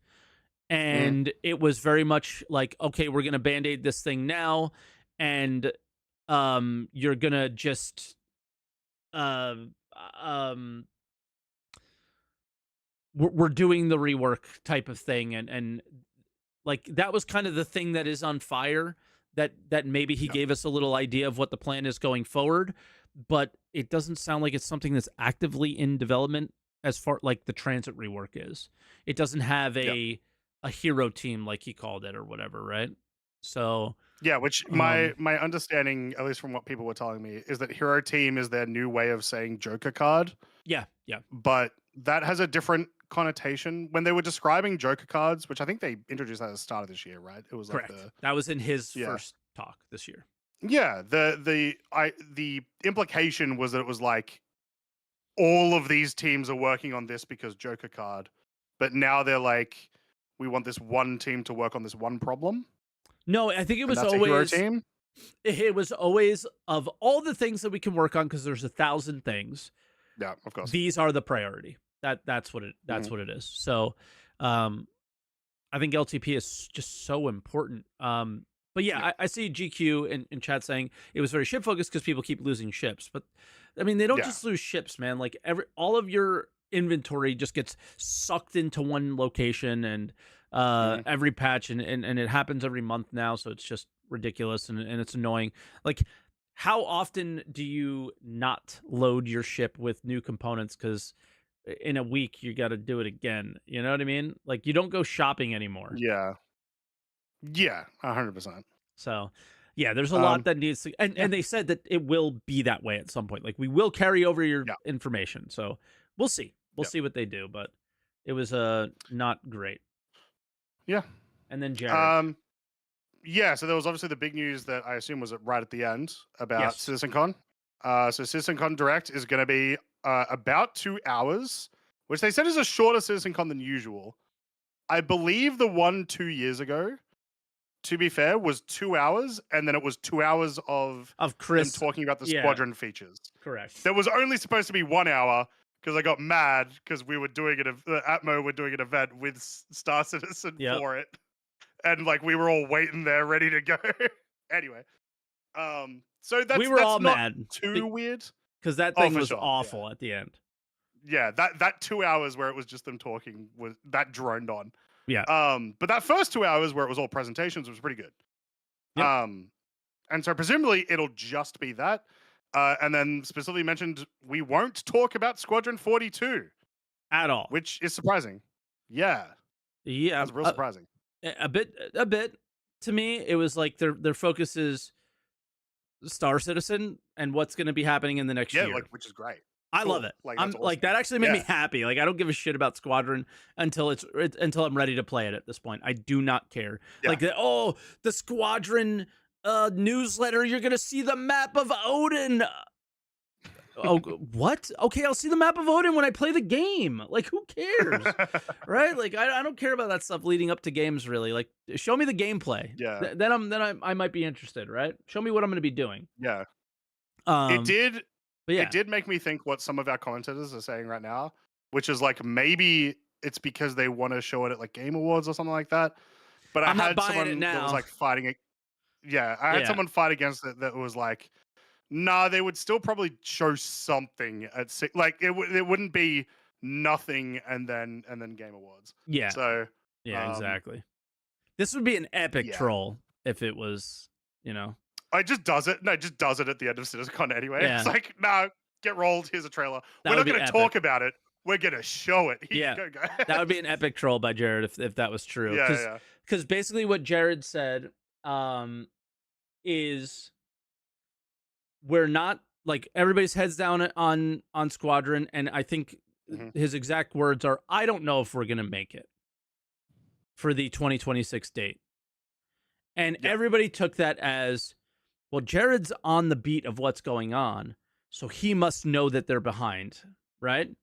Mhm. and it was very much like, okay, we're gonna band-aid this thing now, and you're gonna just uh, um, we're doing the rework type of thing, and like that was kind of the thing that is on fire. That maybe he Yeah. gave us a little idea of what the plan is going forward, but it doesn't sound like it's something that's actively in development as far like the transit rework is. It doesn't have Yeah. a hero team like he called it or whatever, right? So Yeah, which um my understanding, at least from what people were telling me, is that Hero Team is their new way of saying Joker card, yeah, yeah, but that has a different connotation. When they were describing Joker cards, which I think they introduced at the start of this year, right? It was like correct. That was in his yeah. first talk this year. Yeah, the implication was that it was like all of these teams are working on this because Joker card, but now they're like, we want this one team to work on this one problem, No, I think and that's a hero team. it was always of all the things that we can work on because there's 1,000 things. Yeah, of course. These are the priority. That's Mhm. what it is. So, um, I think LTP is just so important. But yeah, Yeah, I see GQ in chat saying it was very ship focused because people keep losing ships. But I mean, they don't yeah, just lose ships, man. Like all of your inventory just gets sucked into one location, and mhm. every patch, and it happens every month now. So it's just ridiculous, and it's annoying. Like, how often do you not load your ship with new components because in a week you got to do it again? You know what I mean? Like, you don't go shopping anymore. Yeah, yeah, 100%. So, yeah, there's a lot Um, that needs to, yeah, and they said that it will be that way at some point. Like, we will carry over your yeah, information. So we'll see. We'll yeah, see what they do, but it was not great. yeah. And then Jared. Um, yeah. So there was obviously the big news that I assume was right at the end about Yes. CitizenCon. So CitizenCon Direct is going to be about 2 hours, which they said is a shorter CitizenCon than usual. I believe the one 2 years ago, to be fair, was 2 hours, and then it was 2 hours of Of them Chris. talking about the Yeah, squadron features. correct. There was only supposed to be 1 hour because I got mad because we were doing it. Atmo were doing an event with Star Citizen Yep. for it, and like we were all waiting there, ready to go. Anyway, so We that's were all not mad too weird. because that Oh, thing for was sure. Yeah, awful at the end. yeah. That 2 hours where it was just them talking was that droned on. Yeah. But that first 2 hours where it was all presentations was pretty good. Yep. And so presumably it'll just be that. And then specifically mentioned we won't talk about Squadron 42, At all. which is surprising. Yeah, Yeah. that's real surprising. A bit. To me, it was like their focus is Star Citizen and what's going to be happening in the next Yeah, year. like which is great. I love Cool. it. Like I'm that's like awesome. that actually made me Yeah. happy. Like, I don't give a shit about Squadron until until I'm ready to play it. At this point, I do not care. Yeah. Like, the Squadron newsletter. You're gonna see the map of Odin. Oh, what? Okay, I'll see the map of Odin when I play the game. Like, who cares? Right? Like, I don't care about that stuff leading up to games, really. Like, show me the gameplay. Yeah. I might be interested, right? Show me what I'm going to be doing. Yeah. It Um, did but yeah, it did make me think what some of our commentators are saying right now, which is like maybe it's because they want to show it at like Game Awards or something like that. But I I'm not had buying it someone that was now. like fighting it. Yeah, I had Yeah, someone fight against it that was like, nah, they would still probably show something at like it wouldn't be nothing and then Game Awards. yeah, So yeah, um exactly. This would be an epic yeah. troll if it was, you know. It just does it. No, it just does it at the end of CitizenCon anyway. It's Yeah, like, nah, get rolled. Here's a trailer. that We're would not be going to epic. talk about it. We're going to show it. Here Yeah, you go, that would be guys. an epic troll by Jared if that was true. Yeah, yeah. Because basically what Jared said is we're not like everybody's heads down on Squadron, and I think Mhm. his exact words are, "I don't know if we're gonna make it for the 2026 date." And Yeah. everybody took that as, well, Jared's on the beat of what's going on, so he must know that they're behind, right?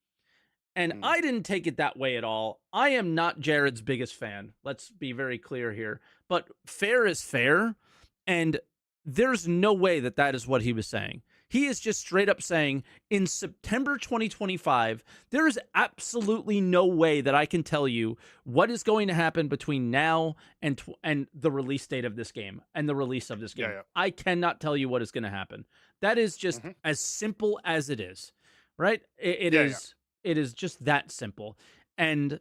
And Mm. I didn't take it that way at all. I am not Jared's biggest fan. Let's be very clear here. But fair is fair. And there's no way that that is what he was saying. He is just straight up saying in September 2025, there is absolutely no way that I can tell you what is going to happen between now and the release date of this game and the release of this game. Yeah. I cannot tell you what is going to happen. That is just as simple as it is, right? It is just that simple. And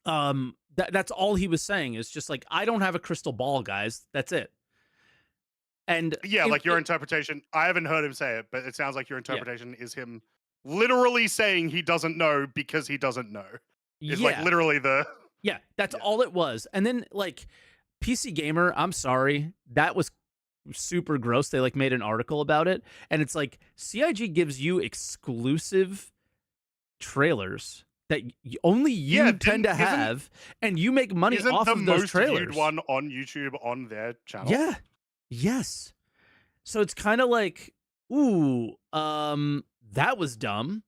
that's all he was saying is just like, I don't have a crystal ball, guys. That's it. And like your interpretation, I haven't heard him say it, but it sounds like your interpretation is him literally saying he doesn't know because he doesn't know. It's like literally the... Yeah, that's all it was. And then like PC Gamer, I'm sorry, that was super gross. They like made an article about it, and it's like CIG gives you exclusive trailers that only you tend to have, and you make money off of those trailers. Isn't the most viewed one on YouTube on their channel? Yeah. Yes. So it's kind of like, ooh, that was dumb.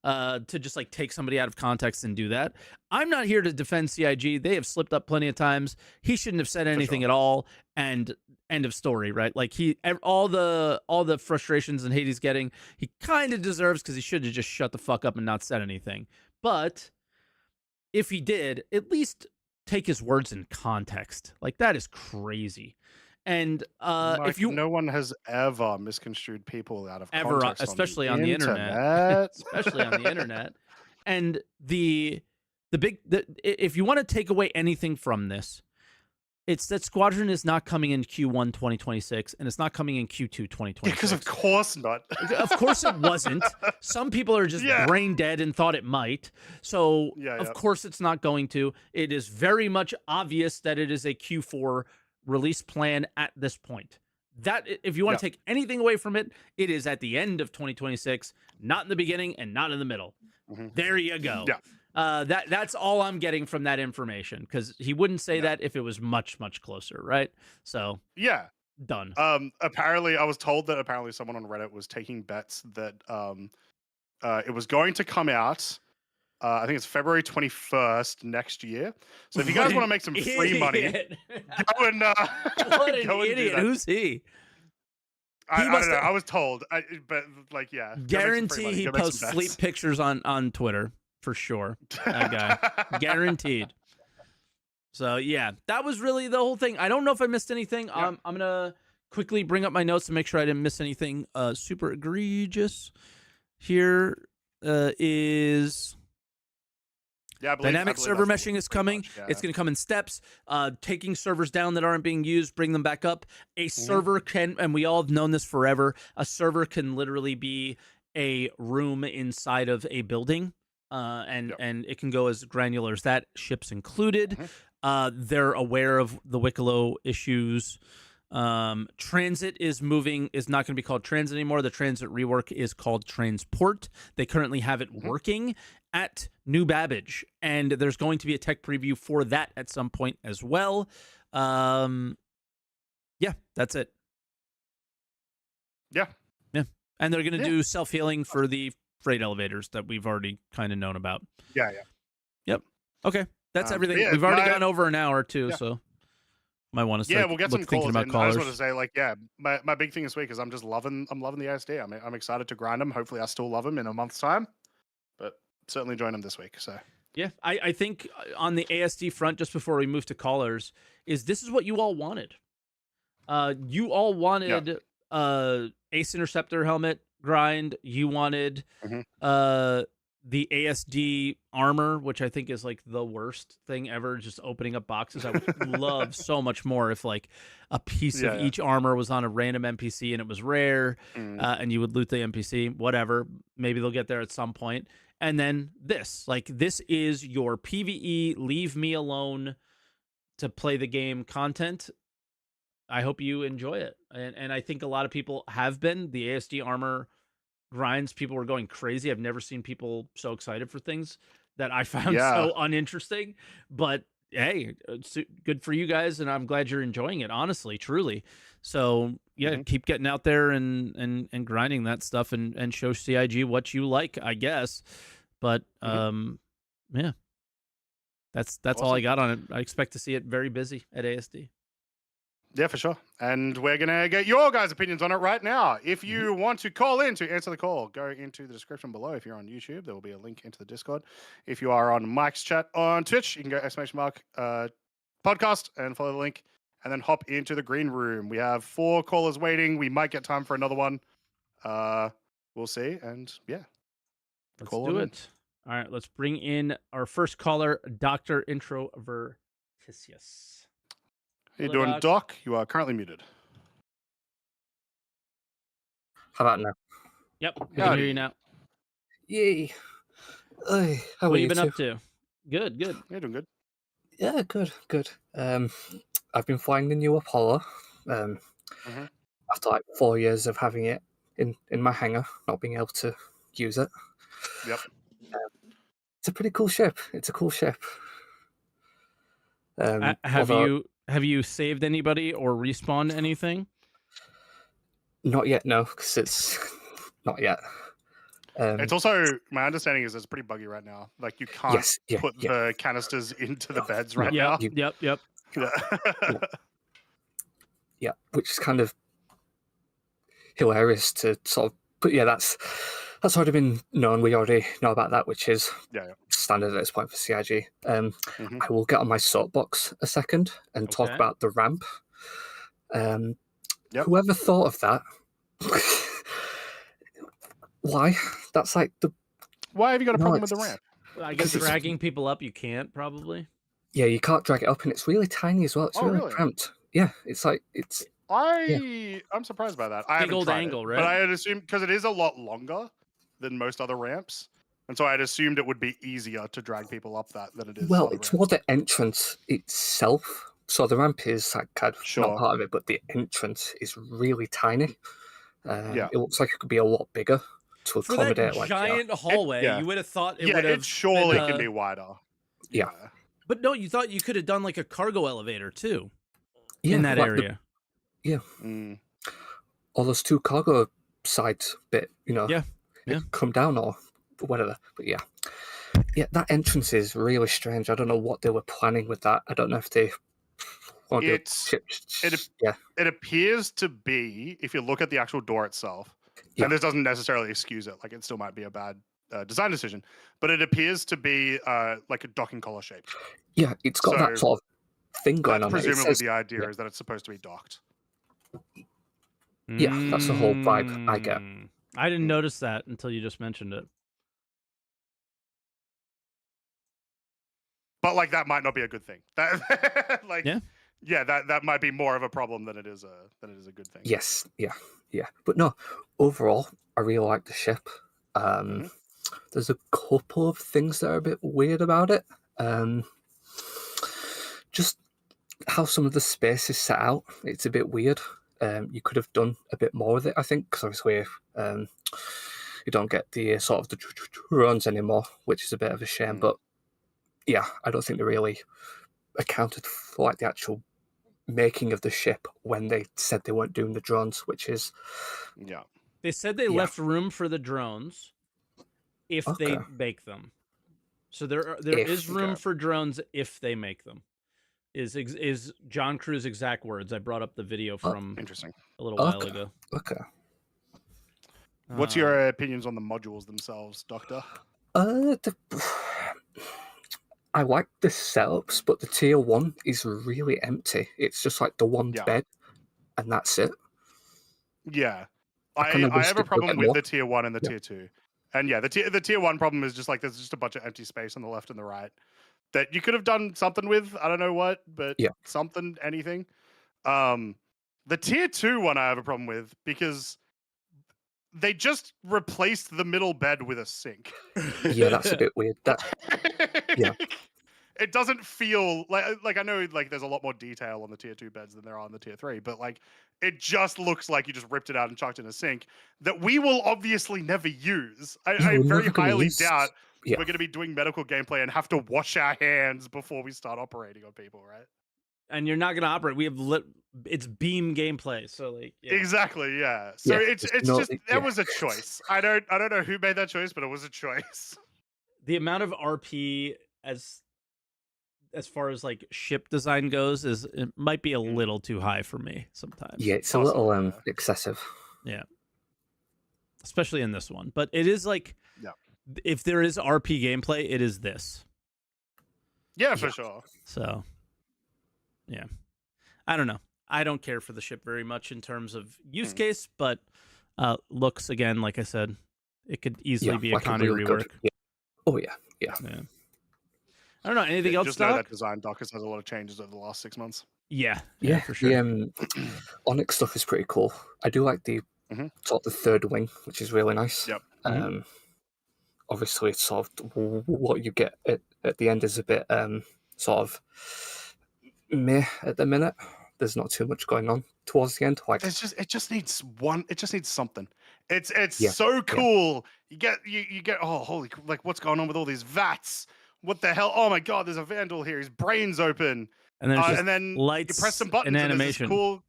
To just like take somebody out of context and do that. I'm not here to defend CIG. They have slipped up plenty of times. He shouldn't have said anything at all. And end of story, right? Like all the frustrations and hate he's getting, he kind of deserves, because he should have just shut the fuck up and not said anything. But if he did, at least take his words in context. Like, that is crazy. And Mike, no one has ever misconstrued people out of context, especially on the internet. Especially on the internet. And if you want to take away anything from this, it's that Squadron is not coming in Q1 2026, and it's not coming in Q2 2026. Because of course not. Of course it wasn't. Some people are just brain dead and thought it might. So of course it's not going to. It is very much obvious that it is a Q4 release plan at this point. That, if you want to take anything away from it, it is at the end of 2026, not in the beginning and not in the middle. There you go. That's all I'm getting from that information, because he wouldn't say that if it was much closer, right? So done. Apparently I was told that someone on Reddit was taking bets that it was going to come out, I think it's February 21st next year. So if you guys want to make some free money, go and what an idiot. Who's he? I don't know. I was told, but like, guarantee he posts sleep pictures on Twitter for sure. That guy, guaranteed. So that was really the whole thing. I don't know if I missed anything. I'm gonna quickly bring up my notes to make sure I didn't miss anything super egregious. Here is. Dynamic server meshing is coming. It's going to come in steps. Taking servers down that aren't being used, bring them back up. A server can, and we all have known this forever, a server can literally be a room inside of a building, and it can go as granular as that. Ships included. They're aware of the Wicklow issues. Transit is not going to be called transit anymore. The transit rework is called transport. They currently have it working at New Babbage, and there's going to be a tech preview for that at some point as well. That's it. And they're going to do self-healing for the freight elevators that we've already kind of known about. Yep. Okay, that's everything. We've already gone over an hour too, so might want to we'll get some callers in. I just want to say, like, my big thing this week is I'm loving the ASD. I'm excited to grind them. Hopefully I still love them in a month's time, but certainly join them this week. So I think on the ASD front, just before we move to callers, this is what you all wanted. You all wanted Ace Interceptor helmet grind. You wanted the ASD armor, which I think is like the worst thing ever, just opening up boxes. I would love so much more if like a piece of each armor was on a random NPC and it was rare, and you would loot the NPC, whatever. Maybe they'll get there at some point. And then this is your PvE, leave me alone to play the game content. I hope you enjoy it. And I think a lot of people have been. The ASD armor grinds, people were going crazy. I've never seen people so excited for things that I found so uninteresting. But hey, it's good for you guys, and I'm glad you're enjoying it, honestly, truly. So keep getting out there and grinding that stuff and show CIG what you like, I guess. But that's awesome. all I got on it. I expect to see it very busy at ASD. Yeah, for sure. And we're going to get your guys' opinions on it right now. If you want to call in to answer the call, go into the description below. If you're on YouTube, there will be a link into the Discord. If you are on Mike's chat on Twitch, you can go !podcast and follow the link and then hop into the green room. We have 4 callers waiting. We might get time for another one. We'll see. And yeah, let's do it. All right, let's bring in our first caller, Dr. Introvertsius. How you doing, Doc? You are currently muted. How about now? Yep, we can hear you now. Yay. How what have you been up to? Good. You're doing good. Yeah, good. I've been flying the new Apollo after like 4 years of having it in my hangar, not being able to use it. Yep. It's a pretty cool ship. It's a cool ship. Have you saved anybody or respawned anything? Not yet, no, because it's not yet. It's also, my understanding is it's pretty buggy right now. Like you can't put the canisters into the beds right now. Yep. Yeah, which is kind of hilarious to sort of. But yeah, that's already been known. We already know about that, which is standard at this point for CIG. I will get on my soapbox a second and talk about the ramp. Whoever thought of that? Why? That's like the. Why have you got a problem with the ramp? I guess dragging people up, you can't probably. Yeah, you can't drag it up, and it's really tiny as well. It's really cramped. Yeah, it's like it's. I'm surprised by that. I haven't old tried angle, it, right? But I had assumed because it is a lot longer than most other ramps, and so I had assumed it would be easier to drag people up that than it is. Well, it's more the entrance itself. So the ramp is like kind of not part of it, but the entrance is really tiny. It looks like it could be a lot bigger to accommodate that giant hallway. You would have thought it would have. It surely can be wider. Yeah. But no, you thought you could have done like a cargo elevator too. Yeah, in that area. Or those 2 cargo sides bit, Yeah. come down or whatever. But yeah, that entrance is really strange. I don't know what they were planning with that. I don't know if they. It appears to be, if you look at the actual door itself, and this doesn't necessarily excuse it, like it still might be a bad design decision, but it appears to be like a docking collar shape. Yeah, it's got that sort of thing going on. Presumably the idea is that it's supposed to be docked. Yeah, that's the whole vibe I get. I didn't notice that until you just mentioned it. But like that might not be a good thing. That that might be more of a problem than it is a good thing. Yes, yeah. But no, overall, I really like the ship. There's a couple of things that are a bit weird about it. Just how some of the space is set out. It's a bit weird. You could have done a bit more with it, I think, because obviously you don't get the sort of the drones anymore, which is a bit of a shame. But yeah, I don't think they really accounted for like the actual making of the ship when they said they weren't doing the drones, which is they said they left room for the drones if they make them. So there is room for drones if they make them. Is John Crew's exact words. I brought up the video from a little while ago. Okay. What's your opinions on the modules themselves, Doctor? I like the setups, but the tier 1 is really empty. It's just like the one bed, and that's it. Yeah, I have a problem with the tier 1 and the tier 2, and the tier 1 problem is just like there's just a bunch of empty space on the left and the right that you could have done something with. I don't know what, but anything. The tier 2 one I have a problem with because they just replaced the middle bed with a sink. Yeah, that's a bit weird. It doesn't feel like I know like there's a lot more detail on the tier 2 beds than there are on the tier 3, but like it just looks like you just ripped it out and chucked in a sink that we will obviously never use. I very highly doubt we're going to be doing medical gameplay and have to wash our hands before we start operating on people, right? And you're not going to operate. We have it's beam gameplay, so like exactly, yeah. So it's just there was a choice. I don't know who made that choice, but it was a choice. The amount of RP as as far as like ship design goes, is it might be a little too high for me sometimes. Yeah, it's Possibly, a little yeah. excessive. Yeah, especially in this one. But it is like, Yeah. if there is RP gameplay, it is this. Yeah, for sure. So, yeah, I don't know. I don't care for the ship very much in terms of use case, but looks, again, like I said, it could easily be a like Connie really rework. good. Yeah. Oh yeah. Yeah. I don't know. Anything else, Just know Doc? that design doc has had a lot of changes over the last 6 months. Yeah, Yeah, for sure. The Onyx stuff is pretty cool. I do like the sort of the third wing, which is really nice. Yep. Obviously, it's sort of what you get at the end is a bit sort of meh at the minute. There's not too much going on towards the end. Like It just needs one. It just needs something. It's Yeah, so yeah. cool. You get oh holy, like what's going on with all these vats? What the hell? Oh my god, there's a vandal here. His brain's open. And there's just And then lights you press some buttons and and there's this animation. cool.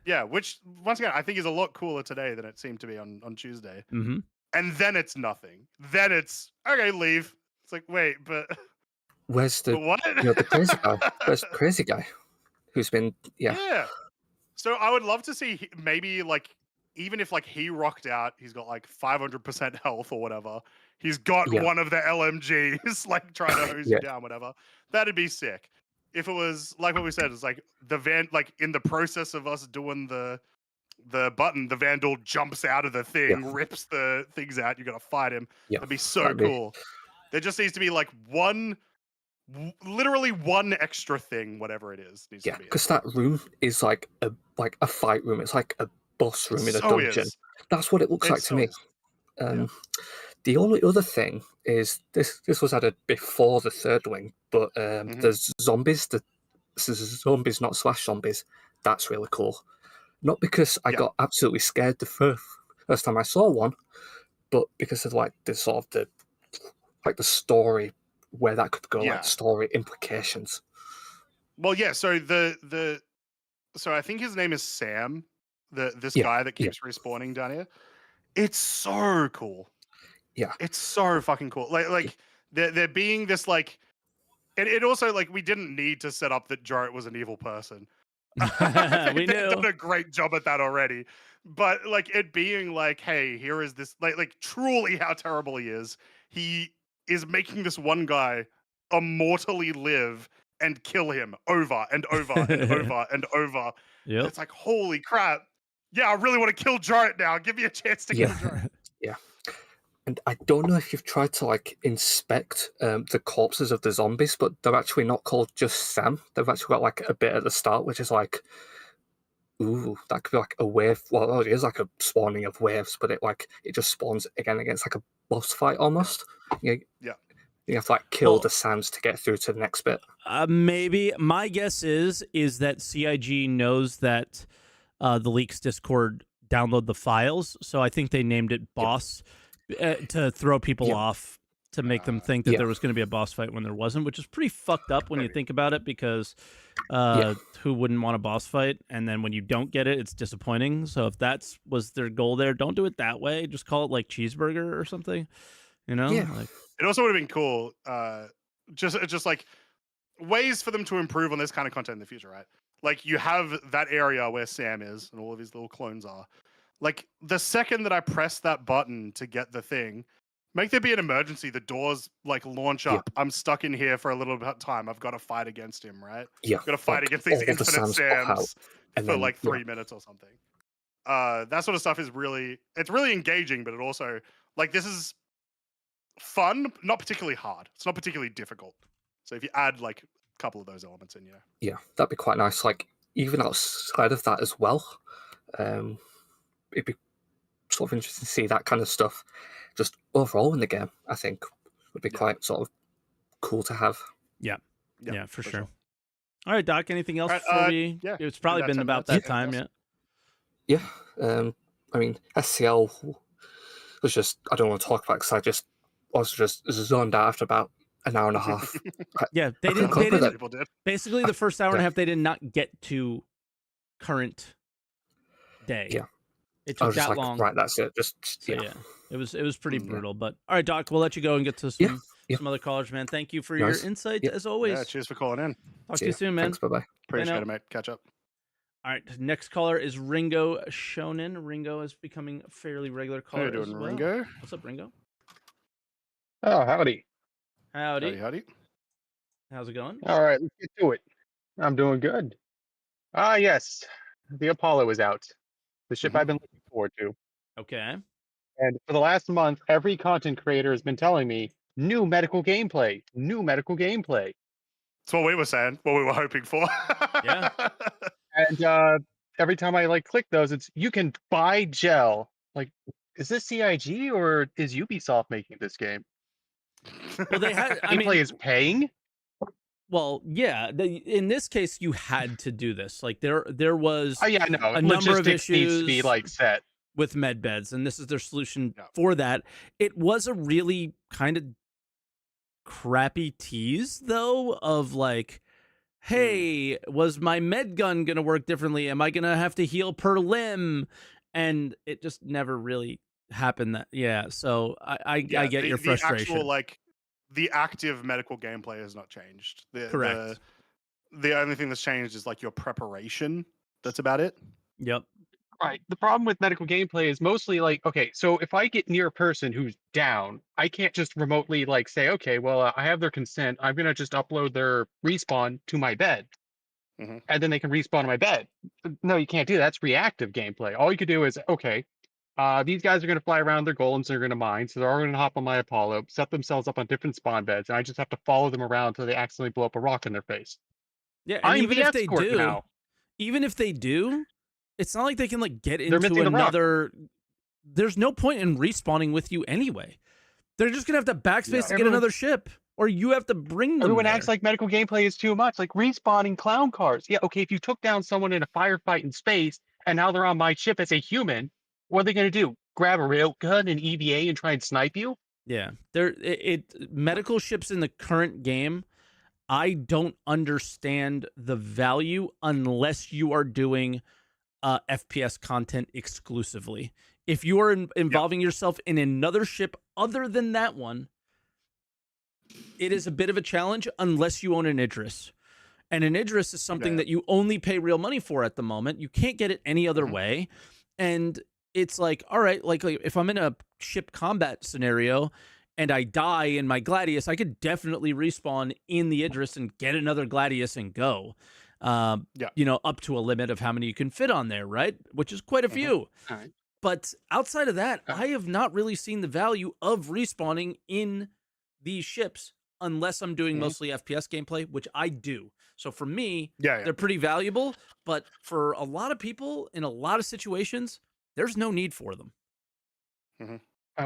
Yeah, which once again I think is a lot cooler today than it seemed to be on Tuesday. Mm-hmm. And then it's nothing. Then it's okay, leave. It's like wait, but where's the but what? the crazy guy? Where's the crazy guy who's been Yeah. So I would love to see maybe like even if like he rocked out, he's got like 500% health or whatever. He's got Yeah. one of the LMGs like trying to hose Yeah. you down, whatever. That'd be sick. If it was like what we said, it's like the van, like in the process of us doing the button, the vandal jumps out of the thing, rips the things out. You got to fight him. Yeah, That'd be so that'd be- cool. There just needs to be like literally one extra thing, whatever it is. Needs Yeah, to be because that room is like a fight room. It's like a boss room in a So dungeon. is. That's what it looks It like to so me. is. The only other thing is this was added before the third wing, but there's zombies. The zombies, not slash zombies. That's really cool. Not because I got absolutely scared the first time I saw one, but because of like the sort of the story where that could go, like story implications. Well, yeah. So so I think his name is Sam. This guy that keeps respawning down here. It's so cool. Yeah, it's so fucking cool. Like there being this like, and it also like we didn't need to set up that Jarrett was an evil person. We They've knew. done a great job at that already. But like it being like, hey, here is this like truly how terrible he is. He is making this one guy immortally live and kill him over and over and over and over. Yep. It's like, holy crap. Yeah, I really want to kill Jarrett now. Give me a chance to kill Jarrett. Yeah. And I don't know if you've tried to like inspect the corpses of the zombies, but they're actually not called just Sam. They've actually got like a bit at the start, which is like, ooh, that could be like a wave. Well, it is like a spawning of waves, but it just spawns again against like a boss fight almost. Yeah. You have to like kill the Sams to get through to the next bit. Maybe my guess is that CIG knows that the Leaks Discord download the files, so I think they named it Boss to throw people off, to make them think that there was going to be a boss fight when there wasn't, which is pretty fucked up when you think about it, because who wouldn't want a boss fight? And then when you don't get it, it's disappointing. So if that was their goal there, don't do it that way. Just call it like cheeseburger or something, you know? Yeah. Like, it also would have been cool, just like ways for them to improve on this kind of content in the future, right? Like you have that area where Sam is and all of his little clones are. Like the second that I press that button to get the thing, make there be an emergency. The doors like launch up. I'm stuck in here for a little bit of time. I've got to fight against him, right? Yeah. I've got to fight against these infinite Sams for then, like 3 minutes or something. That sort of stuff is it's really engaging, but it also like this is fun, not particularly hard. It's not particularly difficult. So if you add like a couple of those elements in, yeah, that'd be quite nice. Like even outside of that as well, it'd be sort of interesting to see that kind of stuff just overall in the game. I think would be quite sort of cool to have. Yeah, for sure. All right, Doc, anything else before we? Yeah, it's probably been about that time. Yeah. I mean, SCL was just, I don't want to talk about it because I was just zoned out after about an hour and a half. Yeah, they didn't. Basically, the first hour and a half, they did not get to current day. Yeah, it took that like, long. Right, that's it. Just so, yeah, it was pretty brutal. But all right, Doc, we'll let you go and get to some Yeah. some other callers, man. Thank you for Nice. your insight Yep. as always. Yeah, cheers for calling in. Talk to See you ya. soon, man. Thanks. Bye-bye. Appreciate now. it, mate. Catch up. All right, next caller is RingoShonen. Ringo is becoming a fairly regular How you caller as doing, well. Ringo? What's up, Ringo? Oh, howdy. Howdy. Howdy. How's it going? All right, let's get to it. I'm doing good. Ah, yes. The Apollo is out. The ship I've been looking forward to. Okay. And for the last month, every content creator has been telling me new medical gameplay, new medical gameplay. That's what we were saying, what we were hoping for. Yeah. And every time I click those, it's you can buy gel. Like, is this CIG or is Ubisoft making this game? Well, they had. I Gameplay mean, is paying. well, yeah. In this case, you had to do this. Like there was Oh yeah, no. a number of Logistics needs to be issues set. with med beds, and this is their solution Yeah. for that. It was a really kind of crappy tease, though, of like, hey, was my med gun gonna work differently? Am I gonna have to heal per limb? And it just never really happened. That so I get your frustration. The actual, the active medical gameplay has not changed. Correct. The only thing that's changed is your preparation. That's about it. Yep. Right. The problem with medical gameplay is mostly okay, so if I get near a person who's down, I can't just remotely say, okay, well, I have their consent. I'm going to just upload their respawn to my bed. Mhm. And then they can respawn in my bed. No, you can't do that. That's reactive gameplay. All you could do is, okay, these guys are going to fly around their golems, they're going to mine, so they're all going to hop on my Apollo, set themselves up on different spawn beds, and I just have to follow them around until they accidentally blow up a rock in their face. Yeah, and I'm even the if they escort do, now. it's not like they can get They're into missing the rock. another. There's no point in respawning with you anyway. They're just gonna have to backspace to get another ship, or you have to bring them. Everyone there. acts like medical gameplay is too much, like respawning clown cars. Yeah, okay, if you took down someone in a firefight in space and now they're on my ship as a human, what are they going to do? Grab a railgun and EVA and try and snipe you? Yeah, medical ships in the current game. I don't understand the value unless you are doing FPS content exclusively. If you are involving yourself in another ship other than that one, it is a bit of a challenge unless you own an Idris. And an Idris is something that you only pay real money for at the moment. You can't get it any other way. And it's all right, if I'm in a ship combat scenario and I die in my Gladius, I could definitely respawn in the Idris and get another Gladius and go. Up to a limit of how many you can fit on there, right? Which is quite a few. All right. But outside of that, I have not really seen the value of respawning in these ships unless I'm doing mostly FPS gameplay, which I do. So for me, they're pretty valuable. But for a lot of people in a lot of situations, there's no need for them.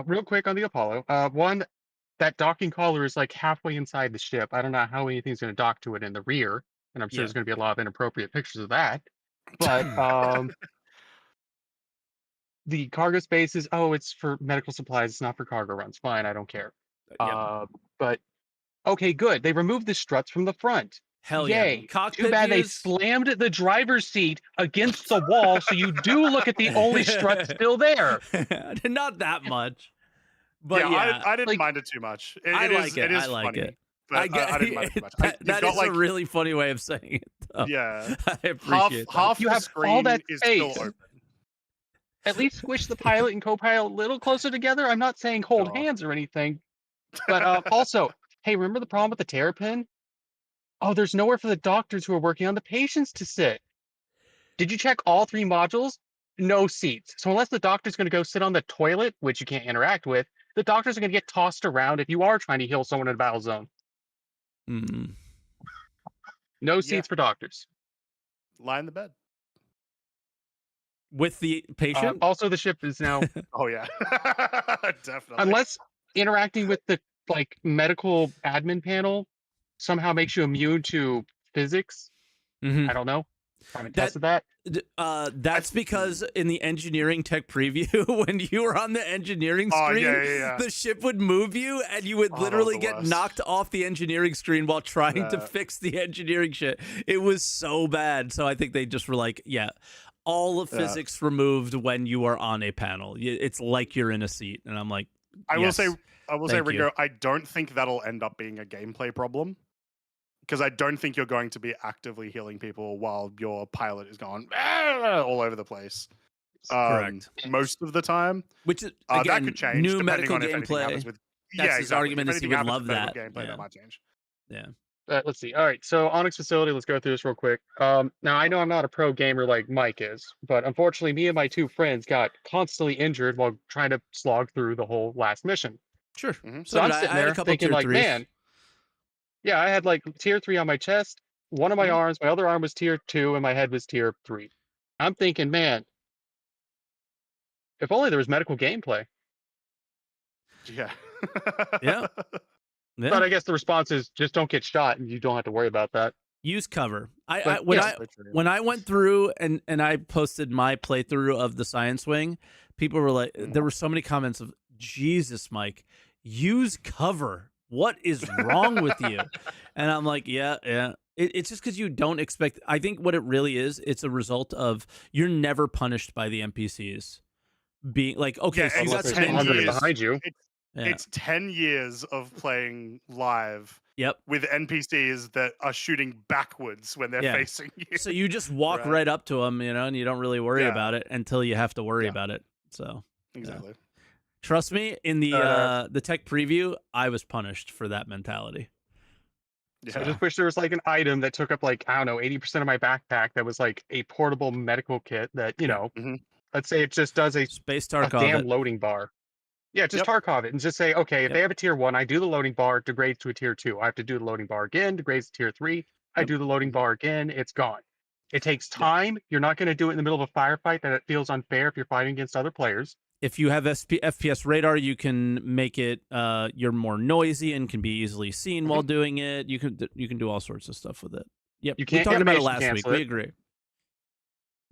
Real quick on the Apollo. One, that docking collar is halfway inside the ship. I don't know how anything's going to dock to it in the rear. And I'm sure there's going to be a lot of inappropriate pictures of that. But the cargo space is, it's for medical supplies. It's not for cargo runs. Fine, I don't care. But, okay, good. They removed the struts from the front. Hell Yay. yeah. Cockpit Too bad they views. slammed the driver's seat against the wall, so you do look at the only strut still there. Not that much. But I didn't mind it too much. I like it. I like funny, it. But I didn't mind it too much. That is a really funny way of saying it, though. Yeah. I appreciate that. Half You the have screen all that is space. still open. At least squish the pilot and co-pilot a little closer together. I'm not saying hold hands or anything. But also, hey, remember the problem with the Terrapin? Oh, there's nowhere for the doctors who are working on the patients to sit. Did you check all 3 modules? No seats. So unless the doctor's going to go sit on the toilet, which you can't interact with, the doctors are going to get tossed around if you are trying to heal someone in a battle zone. No seats for doctors. Lie in the bed. With the patient? Also, the ship is now... Oh, yeah. Definitely. Unless interacting with the medical admin panel somehow makes you immune to physics. I don't know. I haven't tested that. That's because in the engineering tech preview, when you were on the engineering screen, the ship would move you and you would literally get knocked off the engineering screen while trying to fix the engineering shit. It was so bad. So I think they just were all of physics removed when you are on a panel. It's like you're in a seat. And I'm like, I will say, Thank you. Ringo, I don't think that'll end up being a gameplay problem. Because I don't think you're going to be actively healing people while your pilot is going all over the place. Correct. Most of the time. Which is, again, that could change new depending medical on if anything gameplay. happens with... That's his argument If is he anything would happens love with medical that. gameplay, Yeah. that might change. Yeah. Let's see. All right, so Onyx Facility, let's go through this real quick. Now, I know I'm not a pro gamer like Mike is, but unfortunately, me and my two friends got constantly injured while trying to slog through the whole last mission. Sure. So I'm did I. sitting I had a there couple thinking, tier like, threes. man, yeah, I had like tier 3 on my chest, one of my arms, my other arm was tier 2, and my head was tier 3. I'm thinking, man, if only there was medical gameplay. Yeah. Yeah. But I guess the response is just don't get shot, and you don't have to worry about that. Use cover. But, When I went through and I posted my playthrough of the Science Wing, people were like, there were so many comments of, Jesus, Mike, use cover. What is wrong with you? And I'm like, yeah. It's just because you don't expect. I think what it really is, it's a result of you're never punished by the NPCs being like, okay, so you got 10 years behind you. It's 10 years of playing live with NPCs that are shooting backwards when they're facing you. So you just walk right up to them, and you don't really worry about it until you have to worry about it. So exactly. Trust me, in the tech preview, I was punished for that mentality. Yeah. So I just wish there was like an item that took up like, I don't know, 80% of my backpack that was like a portable medical kit that, let's say it just does a Space Tarkov damn loading bar. Yeah, just Tarkov it and just say, okay, if they have a tier 1, I do the loading bar, it degrades to a tier 2. I have to do the loading bar again, degrades to tier 3. I do the loading bar again, it's gone. It takes time. You're not going to do it in the middle of a firefight that it feels unfair if you're fighting against other players. If you have FPS radar, you can make it you're more noisy and can be easily seen while doing it. You can do all sorts of stuff with it. Yep. You can't we talked about it animation last week. cancel it. We agree.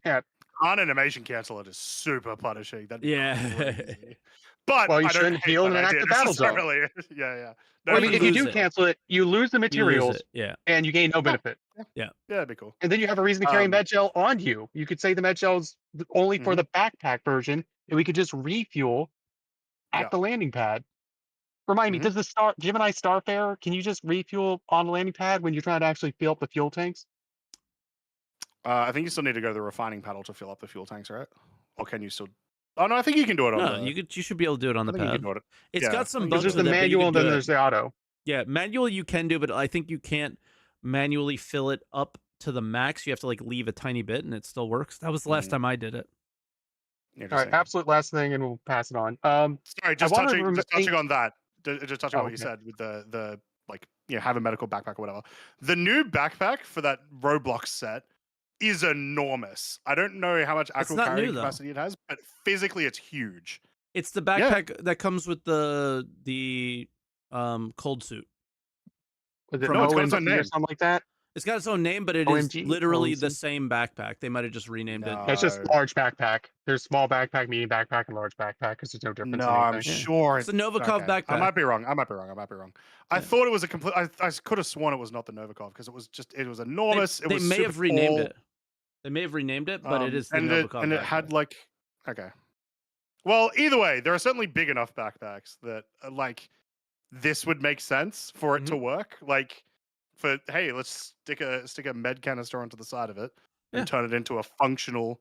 Yeah. On animation cancel it is super punishing. That'd be crazy. But well, you I don't shouldn't heal in an active battle zone. Yeah. No, I mean, if you do cancel it, you lose the materials, and you gain no benefit. Yeah, that'd be cool. And then you have a reason to carry med gel on you. You could say the med gel's only for the backpack version, and we could just refuel at the landing pad. Remind me, does the Gemini Starfarer, can you just refuel on the landing pad when you're trying to actually fill up the fuel tanks? I think you still need to go to the refining panel to fill up the fuel tanks, right? Or can you still? Oh no, I think you can do it on. You should be able to do it on the pad. It's got some bugs. There's the manual and then there's the auto. Yeah, manual you can do, but I think you can't manually fill it up to the max. You have to like leave a tiny bit, and it still works. That was the last time I did it. All right, absolute last thing, and we'll pass it on. Sorry, just touching on that. Just touching on what you said with the like, have a medical backpack or whatever. The new backpack for that Roblox set is enormous. I don't know how much actual carrying capacity it has, but physically it's huge. It's the backpack that comes with the cold suit. Was it OMG or something like that? It's got its own name, but it is literally the same backpack. They might have just renamed it. It's just large backpack. There's small backpack, medium backpack, and large backpack because there's no difference. No, I'm sure it's a Novikov backpack. I might be wrong. I thought it was a complete. I could have sworn it was not the Novikov because it was enormous. They may have renamed it. They may have renamed it, but it is the Novikov and it had like Well, either way, there are certainly big enough backpacks that like this would make sense for it to work. Like, hey, let's stick a med canister onto the side of it and turn it into a functional,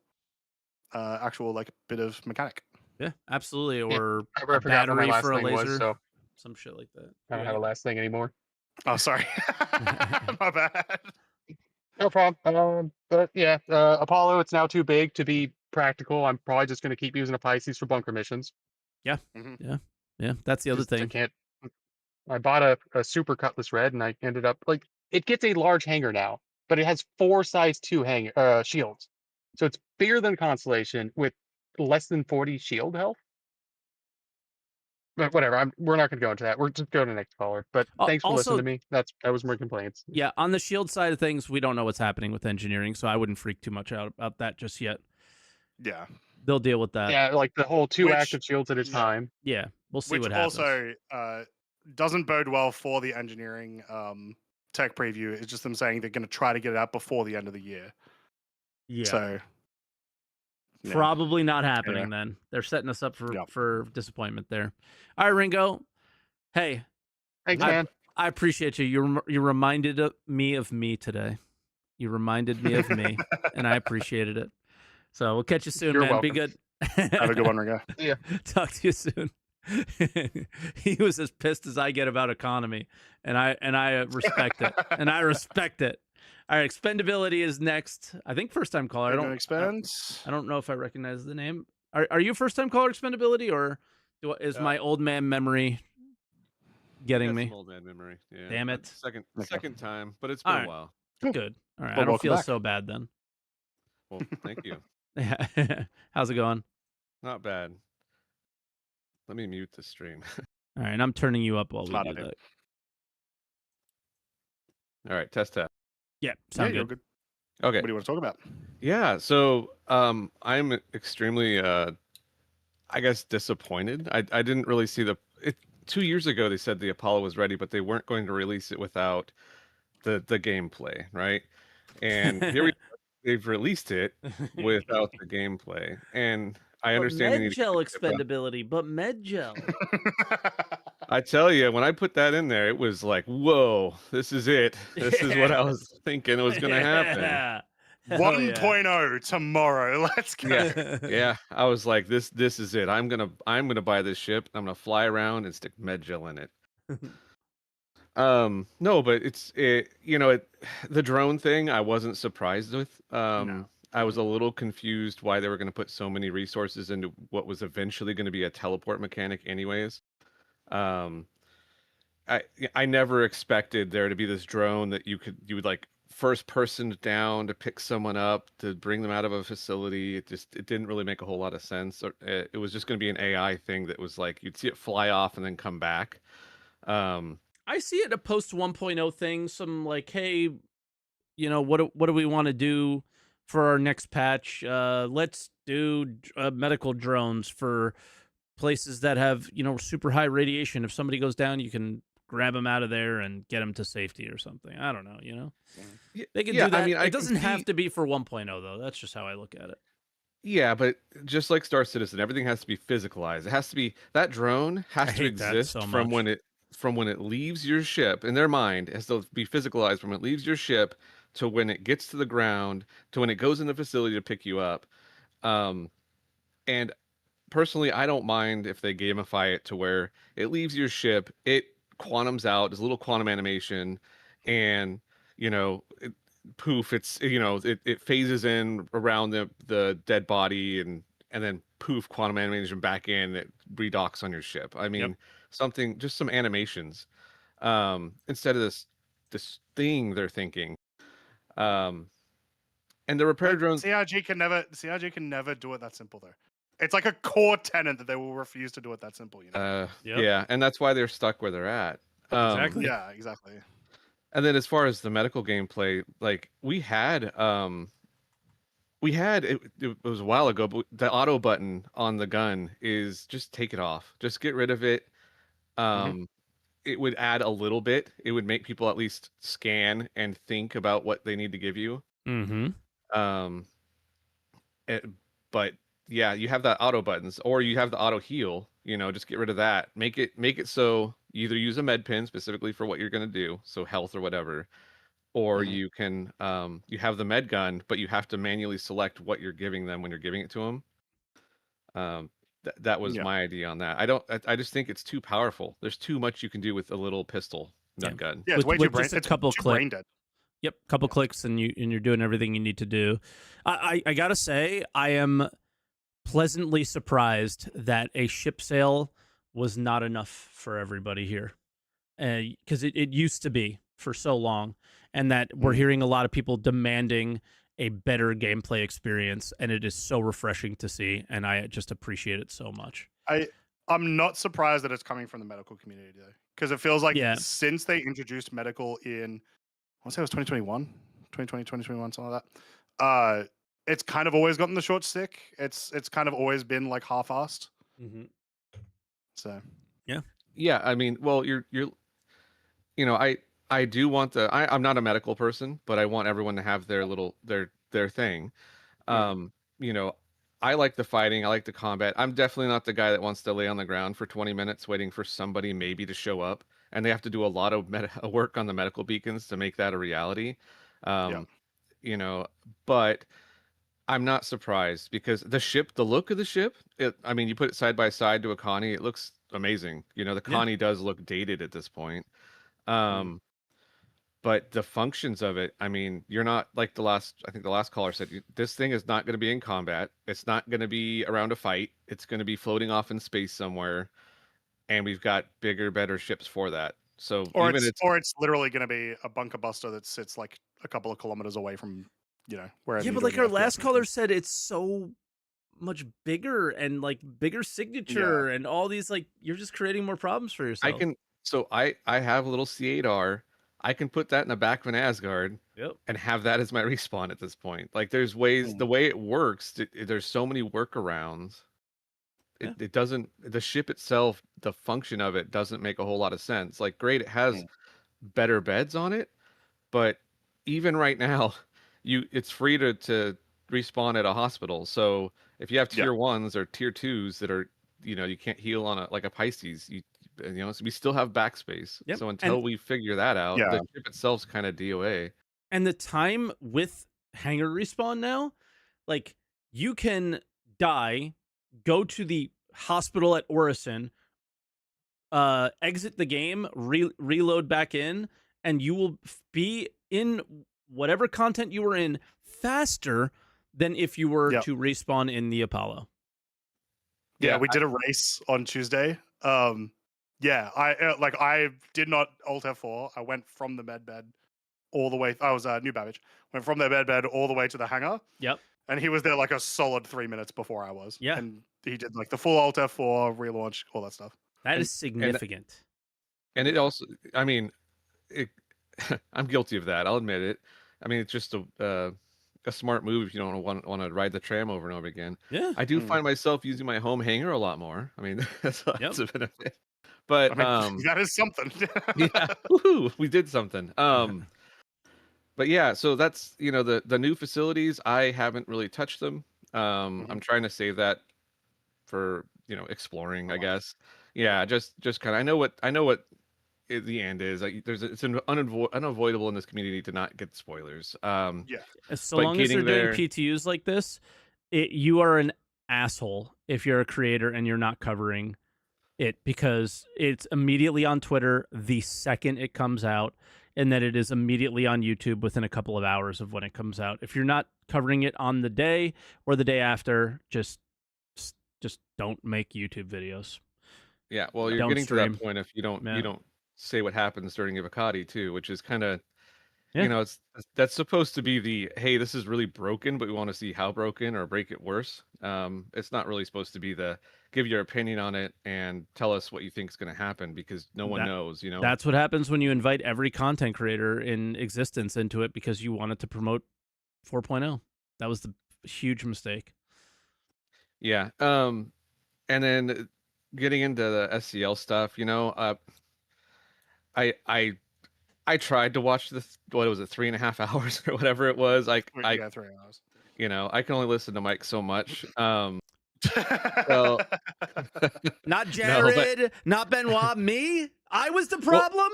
actual like bit of mechanic. Yeah, absolutely. Or a battery for a laser, some shit like that. I don't have a last thing anymore. Oh, sorry, my bad. No problem. But yeah, Apollo, it's now too big to be practical. I'm probably just going to keep using a Pisces for bunker missions. Yeah, yeah. That's the other thing. I bought a Super Cutlass Red, and I ended up like it gets a large hanger now, but it has 4 size 2 shields, so it's bigger than Constellation with less than 40 shield health. But whatever, we're not going to go into that. We're just going to the next caller. But thanks for listening to me. That was my complaints. Yeah, on the shield side of things, we don't know what's happening with engineering, so I wouldn't freak too much out about that just yet. Yeah, they'll deal with that. Yeah, like the whole 2 active shields at a time. Yeah, we'll see what happens. Which also doesn't bode well for the engineering tech preview. It's just them saying they're going to try to get it out before the end of the year. Yeah. So Yeah. Probably not happening then. They're setting us up for disappointment there. All right, Ringo. Hey, Thanks, man. I appreciate you. You reminded me of me today. You reminded me of me, and I appreciated it. So we'll catch you soon, You're man. welcome. Be good. Have a good one, Ringo. Yeah. Talk to you soon. He was as pissed as I get about economy, and I respect it. And I respect it. All right, Expendability is next. I think first time caller. I don't know if I recognize the name. Are you first time caller, Expendability, or is my old man memory getting me? Old man memory. Yeah. Damn it. Second time, but it's been a while. Good. All right. Well, I don't welcome feel back. so bad then. Well, thank you. Yeah. How's it going? Not bad. Let me mute the stream. All right, I'm turning you up while we Smart do idea. that. All right, test. Yeah, sound you're good. Okay. What do you want to talk about? Yeah, so I'm extremely I guess disappointed. I didn't really see 2 years ago they said the Apollo was ready, but they weren't going to release it without the gameplay, right? And here they've released it without the gameplay. And I understand they need to Medgel expendability, but Medgel. I tell you, when I put that in there, it was like, whoa, this is it. This is what I was thinking it was going to happen. Yeah. 1.0 tomorrow. Let's go. Yeah. I was like, this is it. I'm gonna buy this ship. I'm gonna fly around and stick Medgel in it. No, but the drone thing I wasn't surprised with. No. I was a little confused why they were going to put so many resources into what was eventually going to be a teleport mechanic anyways. I never expected there to be this drone that you would like first person down to pick someone up to bring them out of a facility. It didn't really make a whole lot of sense. It was just going to be an AI thing that was like you'd see it fly off and then come back. I see it a post 1.0 thing. Some like, hey, what do we want to do for our next patch? Let's do medical drones for places that have super high radiation. If somebody goes down, you can grab them out of there and get them to safety or something. I don't know. They can do that. I mean, it doesn't have to be for 1.0 though. That's just how I look at it. Yeah, but just like Star Citizen, everything has to be physicalized. It has to be that drone has to exist from when it leaves your ship. In their mind, it has to be physicalized from when it leaves your ship to when it gets to the ground to when it goes in the facility to pick you up. And personally, I don't mind if they gamify it to where it leaves your ship, it quantums out, there's a little quantum animation, and poof, it phases in around the dead body, and then poof, quantum animation back in, it redocks on your ship. I mean, just some animations, instead of this thing they're thinking. And the repair drones. CRG can never do it that simple though. It's like a core tenet that they will refuse to do it that simple. Yeah, and that's why they're stuck where they're at. Exactly. Yeah, exactly. And then as far as the medical gameplay, like it was a while ago, but the auto button on the gun is just take it off. Just get rid of it. It would add a little bit. It would make people at least scan and think about what they need to give you. But yeah, you have that auto buttons, or you have the auto heal. Just get rid of that. Make it so you either use a med pin specifically for what you're going to do, so health or whatever, or you can you have the med gun, but you have to manually select what you're giving them when you're giving it to them. That was my idea on that. I just think it's too powerful. There's too much you can do with a little pistol gun. Yeah, it's way too brain. Just a couple brain dead. Yep, couple clicks and you're doing everything you need to do. I gotta say, I am pleasantly surprised that a ship sale was not enough for everybody here, because it used to be for so long, and that we're hearing a lot of people demanding a better gameplay experience, and it is so refreshing to see, and I just appreciate it so much. I'm not surprised that it's coming from the medical community though, because it feels like since they introduced medical in, I want to say it was 2021, 2021, something like that. It's kind of always gotten the short stick. It's kind of always been like half-assed. So yeah. I mean, well, I do want I'm not a medical person, but I want everyone to have their thing. I like the fighting. I like the combat. I'm definitely not the guy that wants to lay on the ground for 20 minutes waiting for somebody maybe to show up. And they have to do a lot of work on the medical beacons to make that a reality. Yeah. You know, but I'm not surprised because the look of the ship, I mean, you put it side by side to a Connie, it looks amazing. You know, the Connie does look dated at this point. But the functions of it, I mean, you're not like I think the last caller said, this thing is not going to be in combat. It's not going to be around a fight. It's going to be floating off in space somewhere. And we've got bigger, better ships for that. So or it's literally going to be a bunker buster that sits like a couple of kilometers away from, wherever. Yeah, but like our last caller said, it's so much bigger and like bigger signature and all these, like, you're just creating more problems for yourself. I have a little C8R. I can put that in the back of an Asgard and have that as my respawn at this point. Like, there's ways, the way it works, there's so many workarounds. It doesn't, the ship itself, the function of it doesn't make a whole lot of sense. Like, great, it has better beds on it, but even right now, it's free to respawn at a hospital. So if you have tier 1s or tier 2s that are, you can't heal on like a Pisces, so we still have backspace. So until we figure that out, the ship itself's kind of DOA. And the time with hangar respawn now, like, you can die, go to the hospital at Orison, exit the game, reload back in, and you will be in whatever content you were in faster than if you were to respawn in the Apollo. Yeah, we did a race on Tuesday. I did not alt F4. I went from the med bed all the way. I was New Babbage. Went from the med bed all the way to the hangar. Yep. And he was there like a solid 3 minutes before I was. Yeah. And he did like the full alt F4 relaunch, all that stuff. That is significant. And it also, I mean, I'm guilty of that. I'll admit it. I mean, it's just a smart move if you don't want to ride the tram over and over again. Yeah. I do find myself using my home hangar a lot more. I mean, that's a benefit. But that is something. Yeah, woohoo, we did something. But yeah, so that's, the new facilities, I haven't really touched them. I'm trying to save that for, exploring, I guess. Yeah, just kind of, I know what the end is. Like, it's unavoidable in this community to not get spoilers. So long as they're doing PTUs like this, you are an asshole if you're a creator and you're not covering it, because it's immediately on Twitter the second it comes out, and then it is immediately on YouTube within a couple of hours of when it comes out. If you're not covering it on the day or the day after, just don't make YouTube videos. Yeah, well, you're getting to that point if you don't say what happens during Ivocati too, which is kind of, that's supposed to be the, hey, this is really broken, but we want to see how broken or break it worse. It's not really supposed to be the give your opinion on it and tell us what you think is going to happen, because no one knows, That's what happens when you invite every content creator in existence into it because you wanted to promote 4.0. That was the huge mistake. Yeah. And then getting into the SCL stuff, I tried to watch this, what was it, 3.5 hours or whatever it was. 3 hours. I can only listen to Mike so much. Not Jared, not Benoit, me. I was the problem.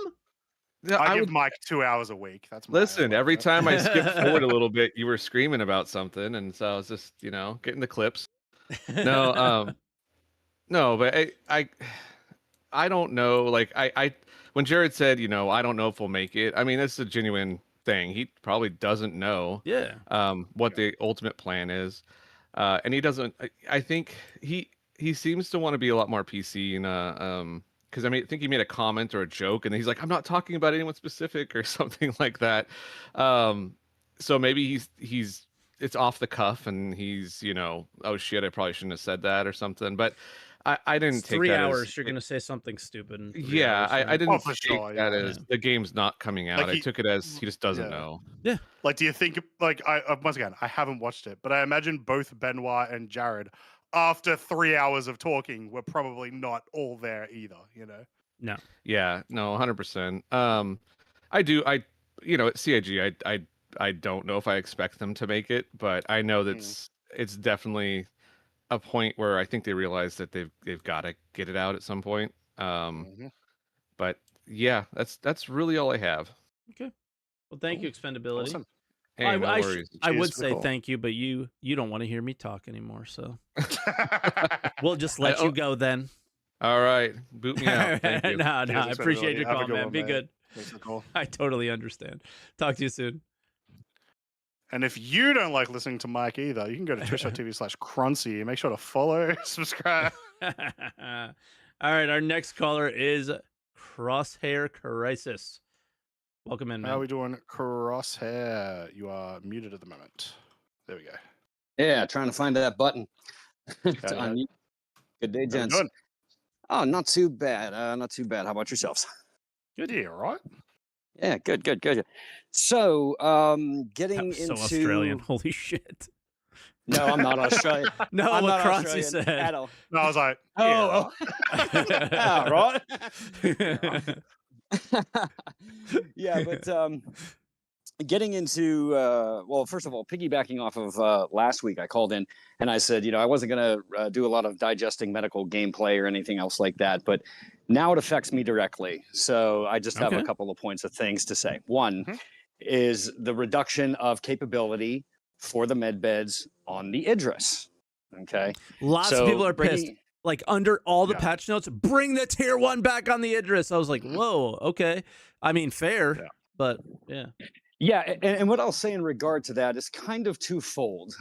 I give Mike 2 hours a week. That's my listen. Every time I skip forward a little bit, you were screaming about something, and so I was just, getting the clips. No, but I don't know. Like, when Jared said, I don't know if we'll make it, I mean, that's a genuine thing. He probably doesn't know what the ultimate plan is. And he doesn't, I think he seems to want to be a lot more PC, and because I think he made a comment or a joke, and he's like, I'm not talking about anyone specific or something like that. So maybe he's it's off the cuff, and he's, oh shit, I probably shouldn't have said that or something. But I didn't take 3 that hours. as, you're gonna say something stupid. Yeah, I didn't take that as the game's not coming out. Like I took it as he just doesn't know. Yeah. Like, do you think, like, once again, I haven't watched it, but I imagine both Benoit and Jared, after 3 hours of talking, were probably not all there either, No. Yeah, no, 100%. At CIG, I don't know if I expect them to make it, but I know that's it's definitely a point where I think they realize that they've got to get it out at some point. But yeah, that's really all I have. Okay. Well, thank you, Expendability. Awesome. Hey, no worries. I would say thank you, but you don't want to hear me talk anymore, so we'll just let you go then. All right, boot me out. Thank you. No, I appreciate your call, man. Be good. Thanks for the call. I totally understand. Talk to you soon. And if you don't like listening to Mike either, you can go to twitch.tv/Croncy. Make sure to follow, subscribe. All right, our next caller is CrosshairCrisis. Welcome in, man. How are we doing, Crosshair? You are muted at the moment. There we go. Yeah, trying to find that button. Good day, gents. Oh, not too bad. Not too bad. How about yourselves? Good here, right? Yeah, good. So, getting into so Australian. Holy shit. No, I'm not Australian. No, I'm what not Croncy Australian said. at all. No, I was like, right. Yeah, but getting into well, first of all, piggybacking off of last week, I called in and I said, I wasn't going to do a lot of digesting medical gameplay or anything else like that, but now it affects me directly. So I just have a couple of points of things to say. One is the reduction of capability for the med beds on the Idris. Okay, lots of people are pissed. Like under all the patch notes, bring the tier 1 back on the Idris. I was like, whoa, okay. I mean, fair, but yeah. Yeah, and what I'll say in regard to that is kind of twofold.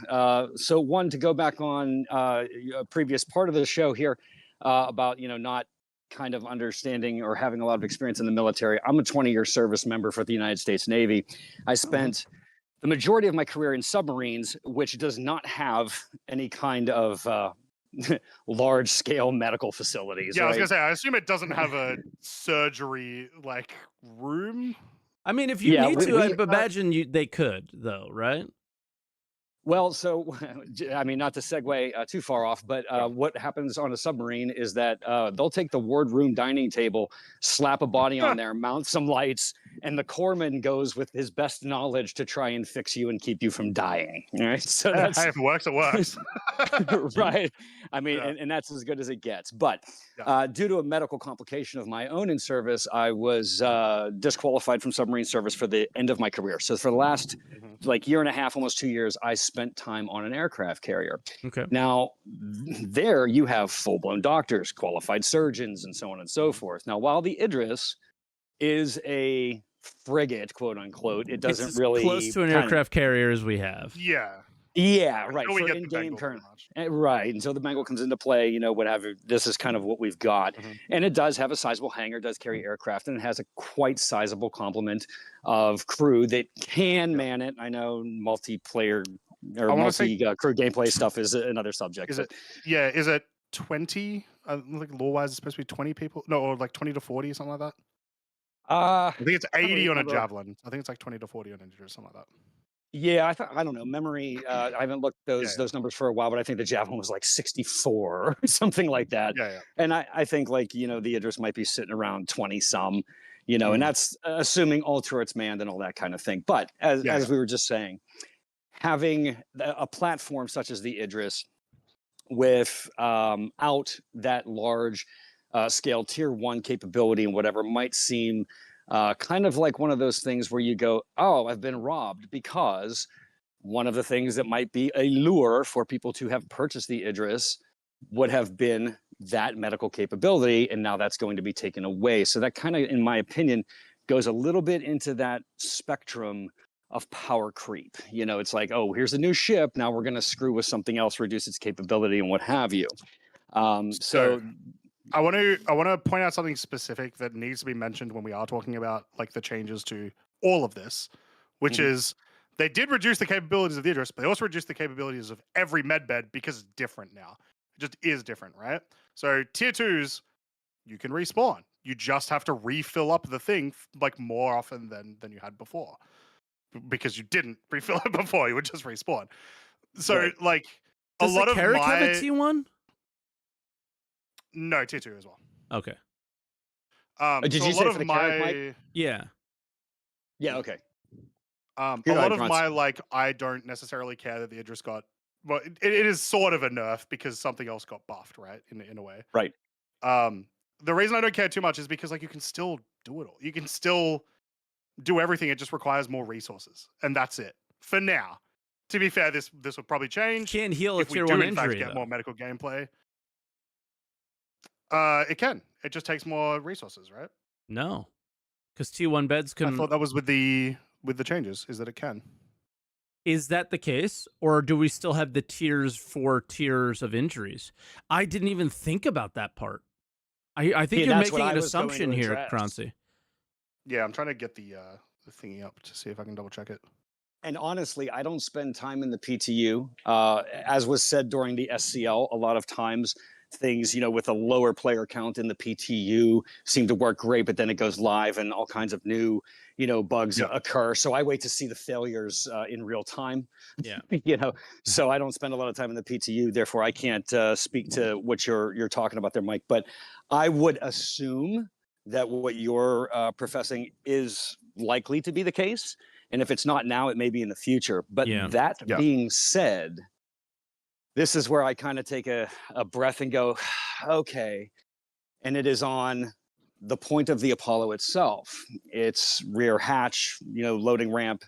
So one, to go back on a previous part of the show here about, not kind of understanding or having a lot of experience in the military. I'm a 20-year service member for the United States Navy. I spent the majority of my career in submarines, which does not have any kind of large-scale medical facilities. Yeah, right? I was gonna say, I assume it doesn't have a surgery room. I mean, if you need to, I imagine they could, though, right? Well, so, I mean, not to segue too far off, but what happens on a submarine is that they'll take the wardroom dining table, slap a body on there, mount some lights, and the corpsman goes with his best knowledge to try and fix you and keep you from dying. Right? So that's if it works, it works. Right. I mean, and that's as good as it gets. But due to a medical complication of my own in service, I was disqualified from submarine service for the end of my career. So for the last year and a half, almost 2 years, I spent time on an aircraft carrier. Okay. Now, there you have full-blown doctors, qualified surgeons, and so on and so forth. Now, while the Idris is a frigate, quote unquote, it doesn't it's really close to an aircraft carrier as we have. Yeah, right. For in-game current, right. Until the Bengal comes into play, whatever. This is kind of what we've got, and it does have a sizable hangar, does carry aircraft, and it has a quite sizable complement of crew that can man it. I know multiplayer or multi-crew gameplay stuff is another subject. Is it 20? Like lore-wise, it's supposed to be 20 people. No, or like 20 to 40 or something like that. I think it's 80 on a javelin. I think it's like 20 to 40 on an Idris or something like that. Yeah, I don't know. Memory, I haven't looked those numbers for a while, but I think the Javelin was like 64 or something like that. Yeah. And I think the Idris might be sitting around 20 some, and that's assuming all turrets manned and all that kind of thing. But as we were just saying, having a platform such as the Idris with out that large scale tier 1 capability and whatever might seem kind of like one of those things where you go, oh, I've been robbed, because one of the things that might be a lure for people to have purchased the Idris would have been that medical capability, and now that's going to be taken away. So that kind of, in my opinion, goes a little bit into that spectrum of power creep. It's like, oh, here's a new ship, now we're going to screw with something else, reduce its capability and what have you. So I want to point out something specific that needs to be mentioned when we are talking about the changes to all of this, which is they did reduce the capabilities of the Idris, but they also reduced the capabilities of every medbed because it's different now. It just is different, right? So tier 2s, you can respawn. You just have to refill up the thing more often than you had before, because you didn't refill it before. You would just respawn. So a lot of Carrick have a T1? No, tier 2 as well. Okay. Did you say for the Carrick, Mike? Yeah. Yeah, okay. A lot of my I don't necessarily care that the Idris got well, it is sort of a nerf because something else got buffed, right? In a way. Right. The reason I don't care too much is because like you can still do it all. You can still do everything. It just requires more resources, and that's it for now. To be fair, this will probably change. Can't heal a if we tier do 1 in injury, fact get though. more medical gameplay. It can. It just takes more resources, right? No, because T1 beds can. I thought that was with the changes. Is that it can? Is that the case, or do we still have the tiers for tiers of injuries? I didn't even think about that part. I think you're making an assumption here, Croncy. Yeah, I'm trying to get the thingy up to see if I can double check it. And honestly, I don't spend time in the PTU. As was said during the SCL, a lot of times things, with a lower player count in the PTU seem to work great, but then it goes live and all kinds of new, bugs occur. So I wait to see the failures in real time. Yeah. So I don't spend a lot of time in the PTU. Therefore, I can't speak to what you're talking about there, Mike. But I would assume that what you're professing is likely to be the case. And if it's not now, it may be in the future. But that being said, this is where I kind of take a breath and go, okay. And it is on the point of the Apollo itself. Its rear hatch, loading ramp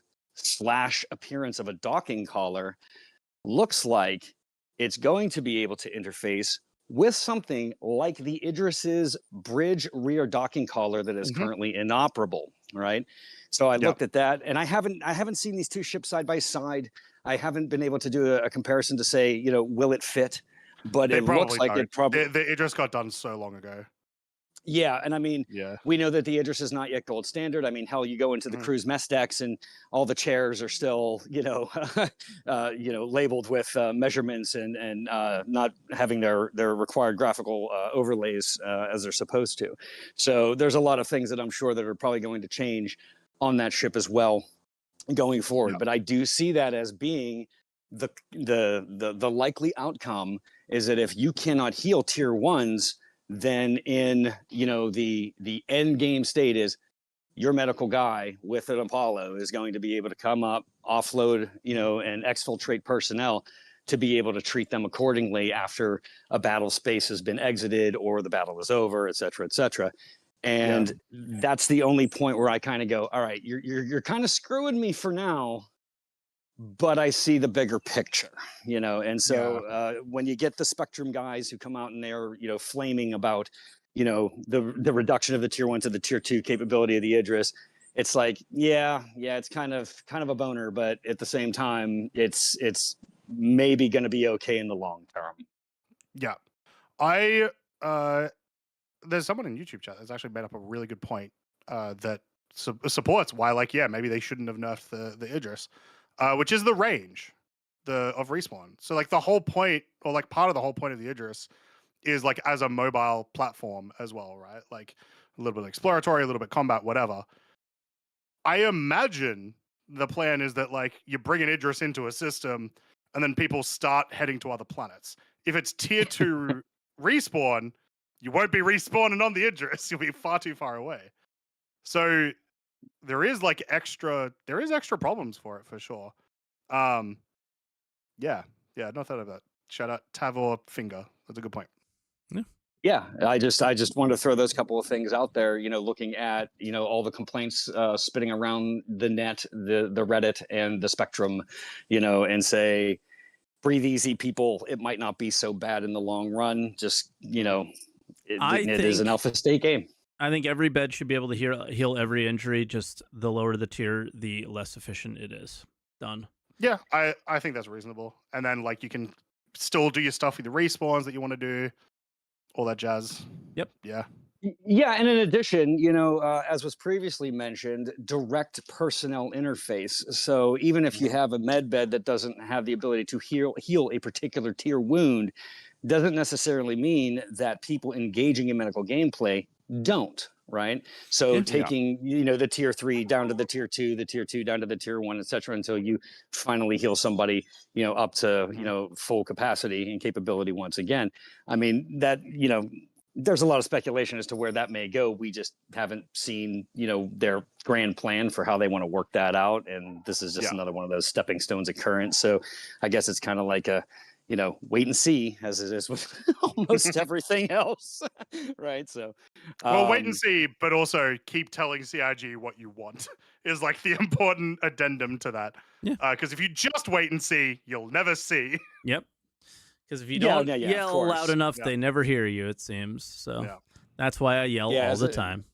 / appearance of a docking collar looks like it's going to be able to interface with something like the Idris's bridge rear docking collar that is currently inoperable, right? So I looked at that, and I haven't seen these two ships side by side. I haven't been able to do a comparison to say, will it fit? But it looks like it probably. The Idris got done so long ago. Yeah, and I mean, we know that the Idris is not yet gold standard. I mean, hell, you go into the cruise mess decks, and all the chairs are still, labeled with measurements and not having their required graphical overlays as they're supposed to. So there's a lot of things that I'm sure that are probably going to change on that ship as well going forward. But I do see that as being the likely outcome is that if you cannot heal tier 1s, then in the end game state is your medical guy with an Apollo is going to be able to come up, offload, and exfiltrate personnel to be able to treat them accordingly after a battle space has been exited or the battle is over, et cetera, et cetera. And that's the only point where I kind of go, all right, you're kind of screwing me for now, but I see the bigger picture, and so when you get the Spectrum guys who come out and they're, flaming about, the reduction of the tier 1 to the tier 2 capability of the Idris, it's like, it's kind of a boner, but at the same time, it's maybe going to be okay in the long term. Yeah, there's someone in YouTube chat that's actually made up a really good point that supports why, maybe they shouldn't have nerfed the Idris. Which is the range of respawn. So like the whole point, or like part of the whole point of the Idris is like as a mobile platform as well, right? Like a little bit exploratory, a little bit combat, whatever. I imagine the plan is that like you bring an Idris into a system and then people start heading to other planets. If it's tier 2 respawn, you won't be respawning on the Idris. You'll be far too far away. So there is extra problems for it for sure. Not thought of that. Shout out Tavor Finger. That's a good point. Yeah, I just wanted to throw those couple of things out there, looking at, all the complaints spitting around the net, the Reddit and the Spectrum, and say, breathe easy, people. It might not be so bad in the long run. Just, it is an alpha state game. I think every bed should be able to heal every injury. Just the lower the tier, the less efficient it is. Done. Yeah, I think that's reasonable. And then you can still do your stuff with the respawns that you want to do, all that jazz. Yep. Yeah. Yeah, and in addition, as was previously mentioned, direct personnel interface. So even if you have a med bed that doesn't have the ability to heal a particular tier wound, doesn't necessarily mean that people engaging in medical gameplay don't, right? So taking, the tier 3 down to the tier 2, the tier 2 down to the tier 1, et cetera, until you finally heal somebody, up to, full capacity and capability once again. I mean, that, there's a lot of speculation as to where that may go. We just haven't seen, their grand plan for how they want to work that out. And this is just another one of those stepping stones occurrence. So I guess it's kind of like a, wait and see, as it is with almost everything else. Right. So, well, wait and see, but also keep telling CIG what you want is like the important addendum to that. Yeah. Because if you just wait and see, you'll never see. Yep. Because if you don't yell loud enough, they never hear you, it seems. So that's why I yell all the time.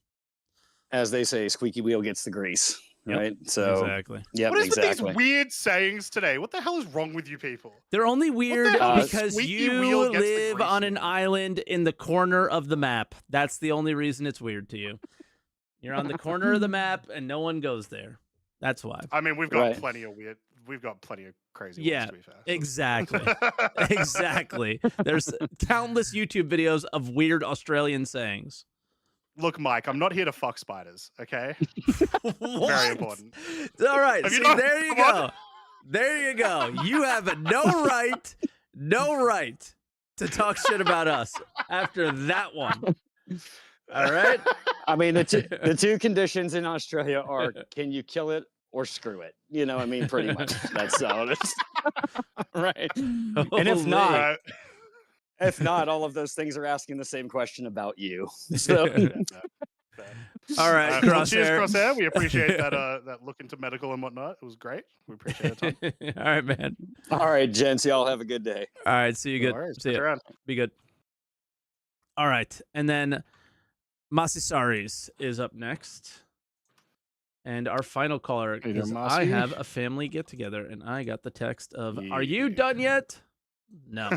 As they say, squeaky wheel gets the grease. Yep. Right. So exactly. Yeah. What is with these weird sayings today? What the hell is wrong with you people? They're only weird because you live on an island in the corner of the map. That's the only reason it's weird to you. You're on the corner of the map and no one goes there. That's why. I mean, we've got plenty of weird. We've got plenty of crazy ones, to be fair. Exactly. Exactly. There's countless YouTube videos of weird Australian sayings. Look, Mike, I'm not here to fuck spiders, okay? Very important. All right. See, there you go. There you go. You have no right to talk shit about us after that one. All right? I mean, the two conditions in Australia are, can you kill it or screw it? Pretty much. That's all it is. Right. And if not, all of those things are asking the same question about you. So. All right, well, cheers, Crosshair. We appreciate that look into medical and whatnot. It was great. We appreciate it. All right, man. All right, gents. Y'all have a good day. All right, see you good. See you. Be good. All right, and then Masisaries is up next. And our final caller is I have a family get-together, and I got the text of, are you done yet? No.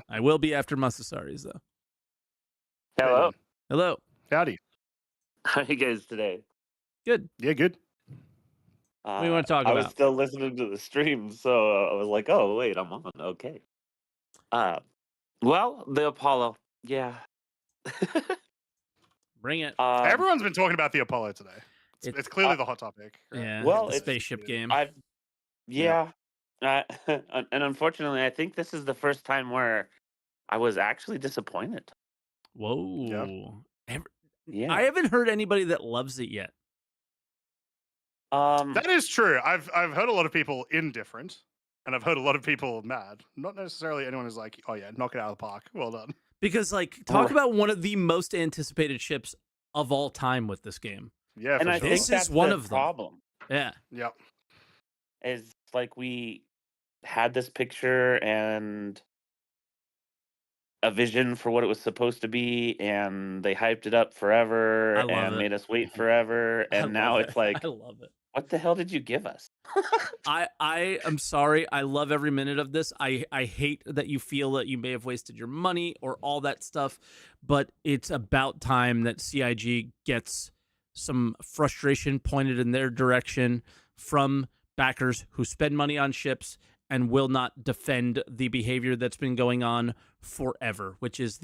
I will be after Masisaries, though. Hello. Hello. Howdy. How are you guys today? Good. Yeah, good. What do you want to talk about? I was still listening to the stream, so I was like, oh, wait, I'm on. Okay. Well, the Apollo. Yeah. Bring it. Everyone's been talking about the Apollo today. It's clearly the hot topic. Right? Yeah. Well, it's spaceship game. And unfortunately, I think this is the first time where I was actually disappointed. Whoa. Yeah. I haven't heard anybody that loves it yet. That is true. I've heard a lot of people indifferent, and I've heard a lot of people mad. Not necessarily anyone who's like, oh yeah, knock it out of the park. Well done. Because talk about one of the most anticipated ships of all time with this game. Yeah, and I think this that's is one the of problem. Them. Yeah. Yep. Is like we had this picture and a vision for what it was supposed to be, and they hyped it up forever and made us wait forever, and now it's like, I love it. What the hell did you give us? I am sorry. I love every minute of this. I hate that you feel that you may have wasted your money or all that stuff, but it's about time that CIG gets some frustration pointed in their direction from backers who spend money on ships and will not defend the behavior that's been going on forever, which is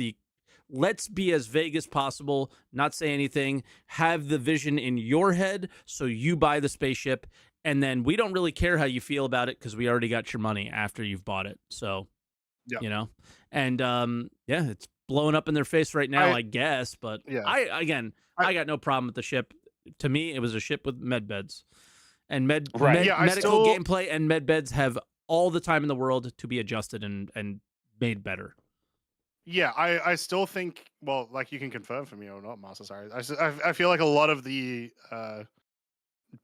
let's be as vague as possible, not say anything, have the vision in your head so you buy the spaceship, and then we don't really care how you feel about it because we already got your money after you've bought it. So, and it's blowing up in their face right now, I guess, but I got no problem with the ship. To me, it was a ship with med beds. And medical gameplay and med beds have all the time in the world to be adjusted and made better. Yeah, I still think, well, like you can confirm for me or not, Masisaries. I feel like a lot of the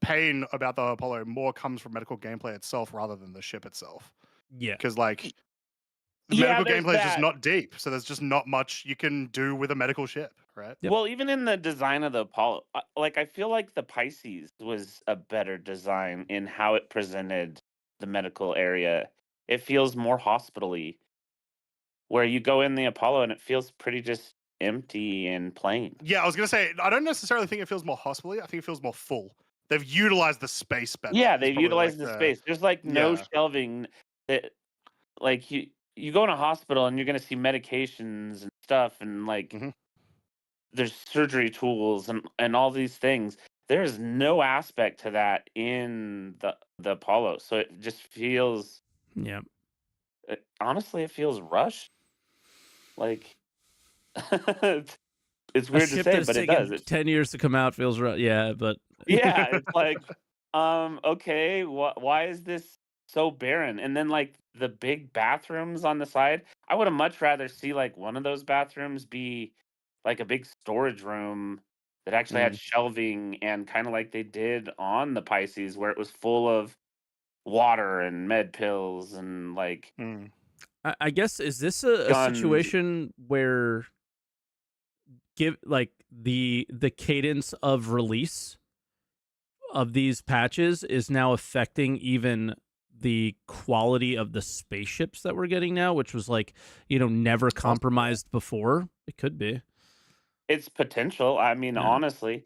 pain about the Apollo more comes from medical gameplay itself rather than the ship itself. Yeah. Because medical gameplay is just not deep, so there's just not much you can do with a medical ship, right? Yep. Well, even in the design of the Apollo, I feel like the Pisces was a better design in how it presented the medical area. It feels more hospital-y, where you go in the Apollo and it feels pretty just empty and plain. Yeah, I was going to say, I don't necessarily think it feels more hospital-y. I think it feels more full. They've utilized the space better. Yeah, they've utilized the space. There's no shelving. That you go in a hospital and you're going to see medications and stuff and there's surgery tools and all these things. There's no aspect to that in the Apollo. So it just feels... Yeah. Honestly, it feels rushed. It's A weird to ship say, that's but it taken does. 10 years to come out feels right. Yeah, but Yeah, it's like, okay, why is this so barren? And then like the big bathrooms on the side, I would have much rather see like one of those bathrooms be like a big storage room that actually had shelving and kind of like they did on the Pisces, where it was full of water and med pills and like I guess is this a guns. situation where give like the cadence of release of these patches is now affecting even the quality of the spaceships that we're getting now, which was like, never compromised before? It could be. It's potential. I mean, Yeah. honestly,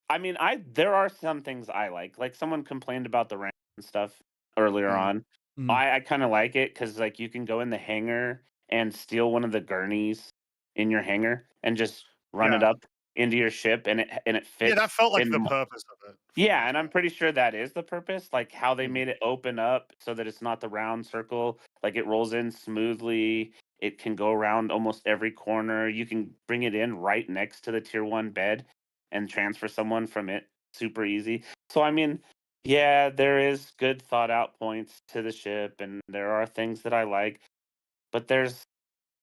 I mean, there are some things I like. Like someone complained about the ramp and stuff earlier on. I kind of like it because like you can go in the hangar and steal one of the gurneys in your hangar and just run it up into your ship, and it fits. Yeah, that felt like the purpose of it. Yeah, and I'm pretty sure that is the purpose, like how they made it open up so that it's not the round circle. Like it rolls in smoothly. It can go around almost every corner. You can bring it in right next to the tier 1 bed and transfer someone from it super easy. So I mean, yeah, there is good thought out points to the ship and there are things that I like, but there's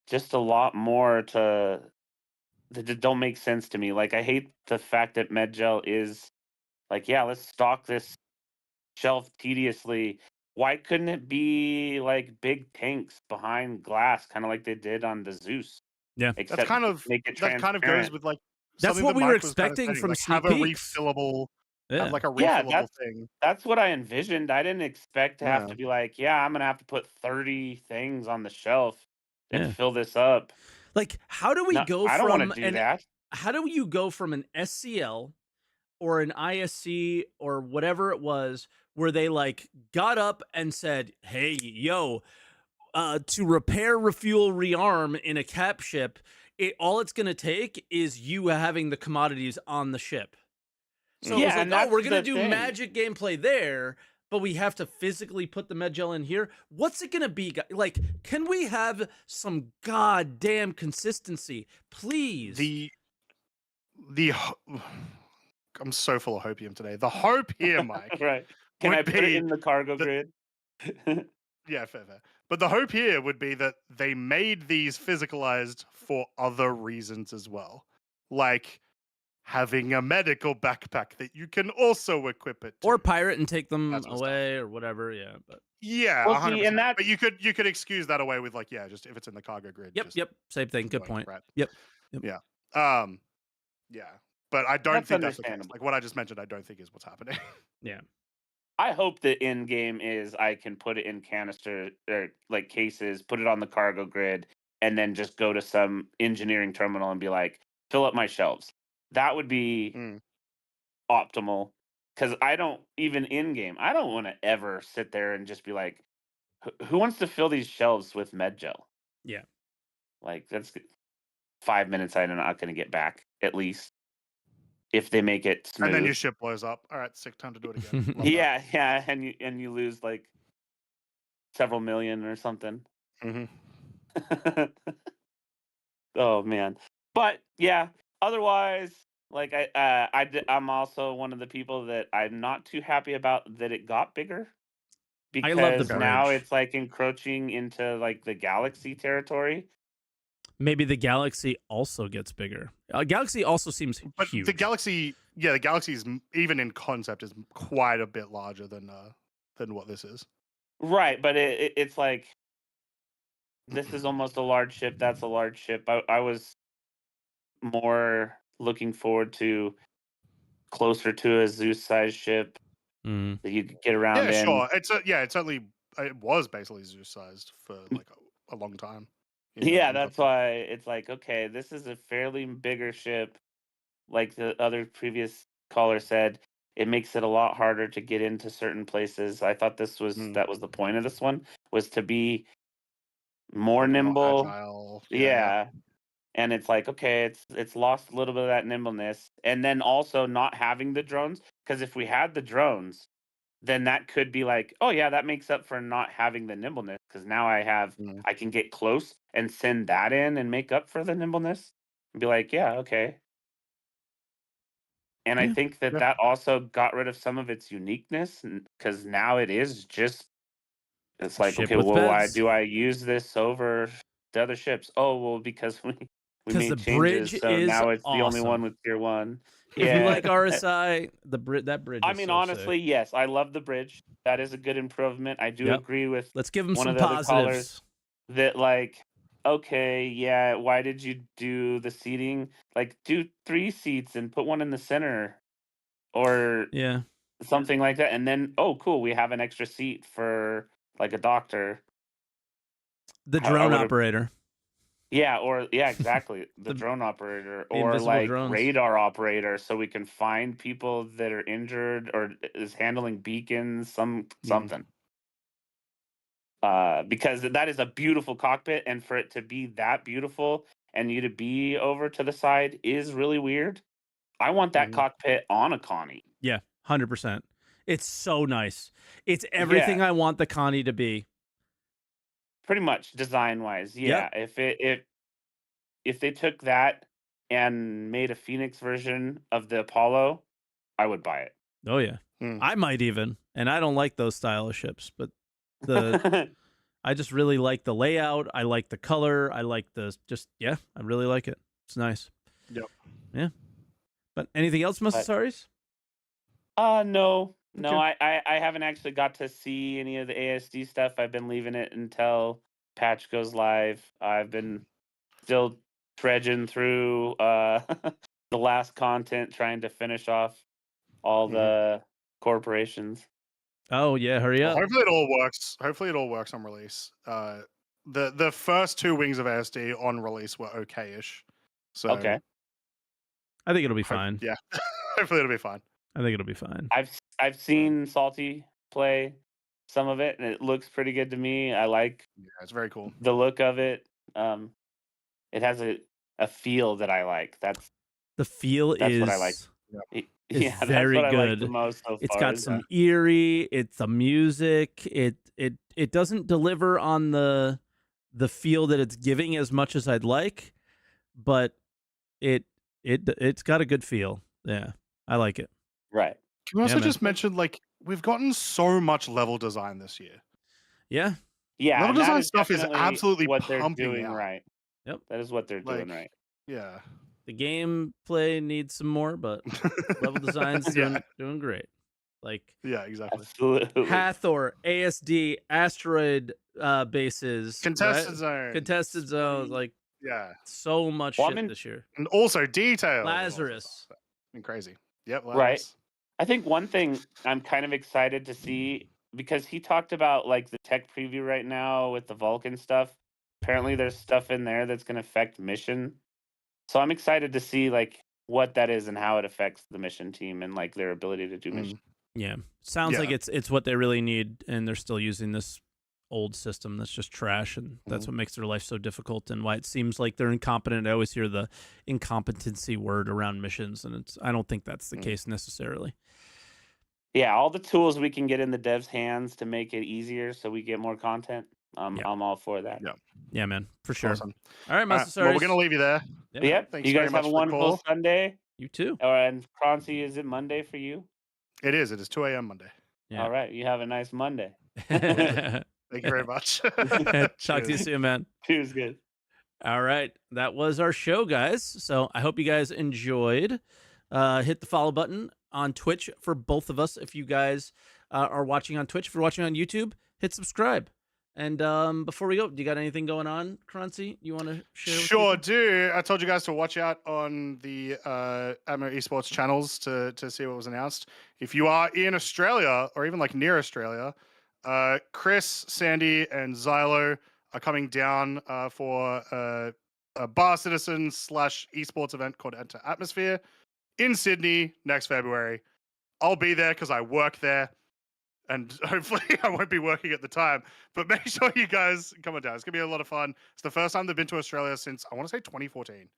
just a lot more that don't make sense to me. Like I hate the fact that Medgel is like, yeah, let's stock this shelf tediously. Why couldn't it be like big tanks behind glass, kind of like they did on the Zeus? Yeah, except that's kind of make it that kind of goes with like that's something what that we were Mike was kind of expecting saying, from like sneak have a peeks. refillable, have like a Yeah, refillable thing. that's what I envisioned. I didn't expect to have Yeah. to be like, yeah, I'm gonna have to put 30 things on the shelf and Yeah. fill this up. Like, how do we No, go I don't want from to do that. how do you go from an SCL or an ISC or whatever it was where they like got up and said, "Hey, yo, to repair, refuel, rearm in a cap ship, all it's going to take is you having the commodities on the ship." So it was like, "Oh, we're going to do magic gameplay there, but we have to physically put the Medgel in here." What's it going to be? Like, can we have some goddamn consistency, please? I'm so full of hopium today. The hope here, Mike. Right. Can I put it in the cargo grid? Yeah, fair. But the hope here would be that they made these physicalized for other reasons as well. Like having a medical backpack that you can also equip it to. Or pirate and take them away or whatever, yeah. But yeah, well, 100%. See, and but you could excuse that away with like, yeah, just if it's in the cargo grid. Yep, same thing. Good point. Right. Yep. Yeah. Yeah. But I don't think that's the case. Like what I just mentioned, I don't think is what's happening. Yeah. I hope the end game is I can put it in canister or like cases, put it on the cargo grid, and then just go to some engineering terminal and be like, fill up my shelves. That would be optimal. Because I don't, even in game, I don't want to ever sit there and just be like, who wants to fill these shelves with Medgel? Yeah. Like, that's 5 minutes I'm not going to get back, at least. If they make it smooth. And then your ship blows up. All right, sick, time to do it again. yeah, and you lose like several million or something. Oh man, but yeah. Otherwise, like I'm also one of the people that I'm not too happy about that it got bigger because I love the now bridge. it's like encroaching into like the galaxy territory. Maybe the galaxy also gets bigger. Galaxy also seems huge. The galaxy, the galaxy is even in concept is quite a bit larger than what this is. Right, but it's like this is almost a large ship. That's a large ship. I was more looking forward to closer to a Zeus-sized ship that you could get around in. Sure. It was basically Zeus-sized for like a long time. Yeah, that's why it's like, okay, this is a fairly bigger ship. Like the other previous caller said, it makes it a lot harder to get into certain places. I thought that was the point of this one, was to be more nimble. More agile. Yeah. And it's like, okay, it's lost a little bit of that nimbleness. And then also not having the drones, because if we had the drones, then that could be like, oh yeah, that makes up for not having the nimbleness, because now I can get close and send that in and make up for the nimbleness. and be like, yeah, okay. And I think that also got rid of some of its uniqueness, because now it's like, Ship okay, with well, why beds. do I use this over the other ships? Oh, well, because we made the changes, bridge so is now it's the only one awesome. with tier 1. If you like RSI, that bridge. I is mean, so honestly, sick. yes, I love the bridge. That is a good improvement. I do agree with Let's give them one some of the other positives. callers that, like, okay, yeah, why did you do the seating? Like, do 3 seats and put one in the center, or something like that. And then, oh, cool, we have an extra seat for like a doctor. The drone operator. Yeah, exactly. The drone operator, or like drones. radar operator, so we can find people that are injured or is handling beacons, something. Because that is a beautiful cockpit, and for it to be that beautiful and you to be over to the side is really weird. I want that cockpit on a Connie. Yeah, 100%. It's so nice. It's everything I want the Connie to be. Pretty much design-wise, yeah. If they took that and made a Phoenix version of the Apollo, I would buy it. Oh yeah, I might even. And I don't like those style of ships, but I just really like the layout. I like the color. I like I really like it. It's nice. Yep. Yeah. But anything else, Masisaries? No. No, I haven't actually got to see any of the ASD stuff. I've been leaving it until patch goes live. I've been still trudging through the last content, trying to finish off all the corporations. Oh yeah, hurry up. Hopefully it all works. Hopefully it all works on release. The first 2 wings of ASD on release were okay-ish. So okay. I think it'll be fine. Yeah. Hopefully it'll be fine. I think it'll be fine. I've seen Salty play some of it, and it looks pretty good to me. I like it's very cool. The look of it. It has a feel that I like. That's what I like. It's very good. I like the most so it's far, got some eerie. It's the music. It doesn't deliver on the feel that it's giving as much as I'd like, but it's got a good feel. Yeah, I like it. Right. Can we also just mention, like, we've gotten so much level design this year. Yeah. Yeah. Level design stuff is absolutely what they're pumping doing out. right. Yep. That is what they're doing right. Yeah. The gameplay needs some more, but level design's doing great. Like, yeah, exactly. Absolutely. Hathor, ASD, asteroid bases, contested zones, contested zones, like so much shit this year, and also detail. Lazarus, been crazy. Yep, Lazarus. Right. I think one thing I'm kind of excited to see, because he talked about like the tech preview right now with the Vulcan stuff. Apparently, there's stuff in there that's going to affect mission. So I'm excited to see like what that is and how it affects the mission team and like their ability to do mission. Yeah, sounds like it's what they really need, and they're still using this old system that's just trash, and that's what makes their life so difficult, and why it seems like they're incompetent. I always hear the incompetency word around missions, and I don't think that's the case necessarily. Yeah, all the tools we can get in the devs' hands to make it easier so we get more content. I'm all for that. Yeah, man, for sure. Awesome. All right, Masisaries. Well, we're gonna leave you there. Yep. Thanks you guys very much have a wonderful Sunday. You too. And Croncy, is it Monday for you? It is. It is 2 a.m. Monday. All right. You have a nice Monday. Thank you very much. Talk to you soon, man. Cheers, good. All right. That was our show, guys. So I hope you guys enjoyed. Hit the follow button on Twitch for both of us. If you guys are watching on Twitch, if you're watching on YouTube, hit subscribe. And before we go, do you got anything going on, Croncy? You want to share? Sure do. I told you guys to watch out on the Atmo Esports channels to see what was announced. If you are in Australia or even like near Australia, Chris, Sandy, and Xylo are coming down for a Bar Citizen / esports event called Enter Atmosphere in Sydney next February. I'll be there because I work there. And hopefully I won't be working at the time, but make sure you guys come on down. It's going to be a lot of fun. It's the first time they've been to Australia since, I want to say 2014.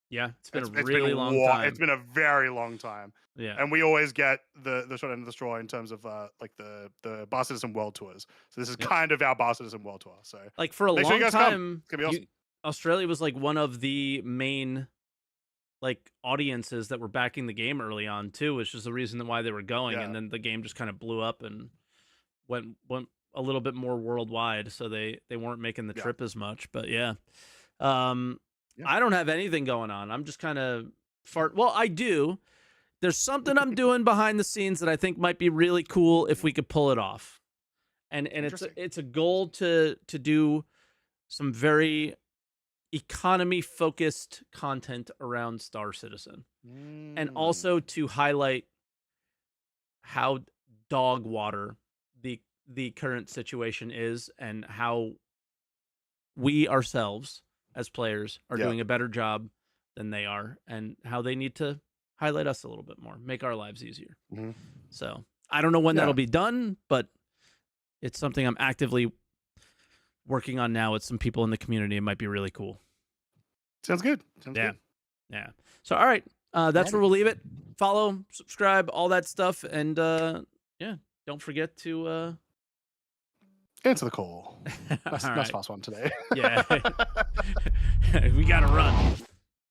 Yeah, it's been a really long time. It's been a very long time. Yeah. And we always get the short end of the straw in terms of like the Bar Citizen World Tours. So this is kind of our Bar Citizen World Tour. So like for a long time, it's gonna be awesome. Australia was like one of the main like audiences that were backing the game early on too, which is the reason why they were going. And then the game just kind of blew up and went a little bit more worldwide, so they weren't making the trip as much. But I don't have anything going on. I'm just kind of well, I do. There's something I'm doing behind the scenes that I think might be really cool if we could pull it off. And it's a goal to do some very economy focused content around Star Citizen. And also to highlight how dog water the current situation is, and how we ourselves as players are doing a better job than they are, and how they need to highlight us a little bit more, make our lives easier. So I don't know when that'll be done, but it's something I'm actively working on now with some people in the community. It might be really cool. Sounds good. Good. Yeah. So, all right. That's where we'll leave it. Follow, subscribe, all that stuff. And don't forget to answer the call. That's the fast one today. Yeah. We got to run.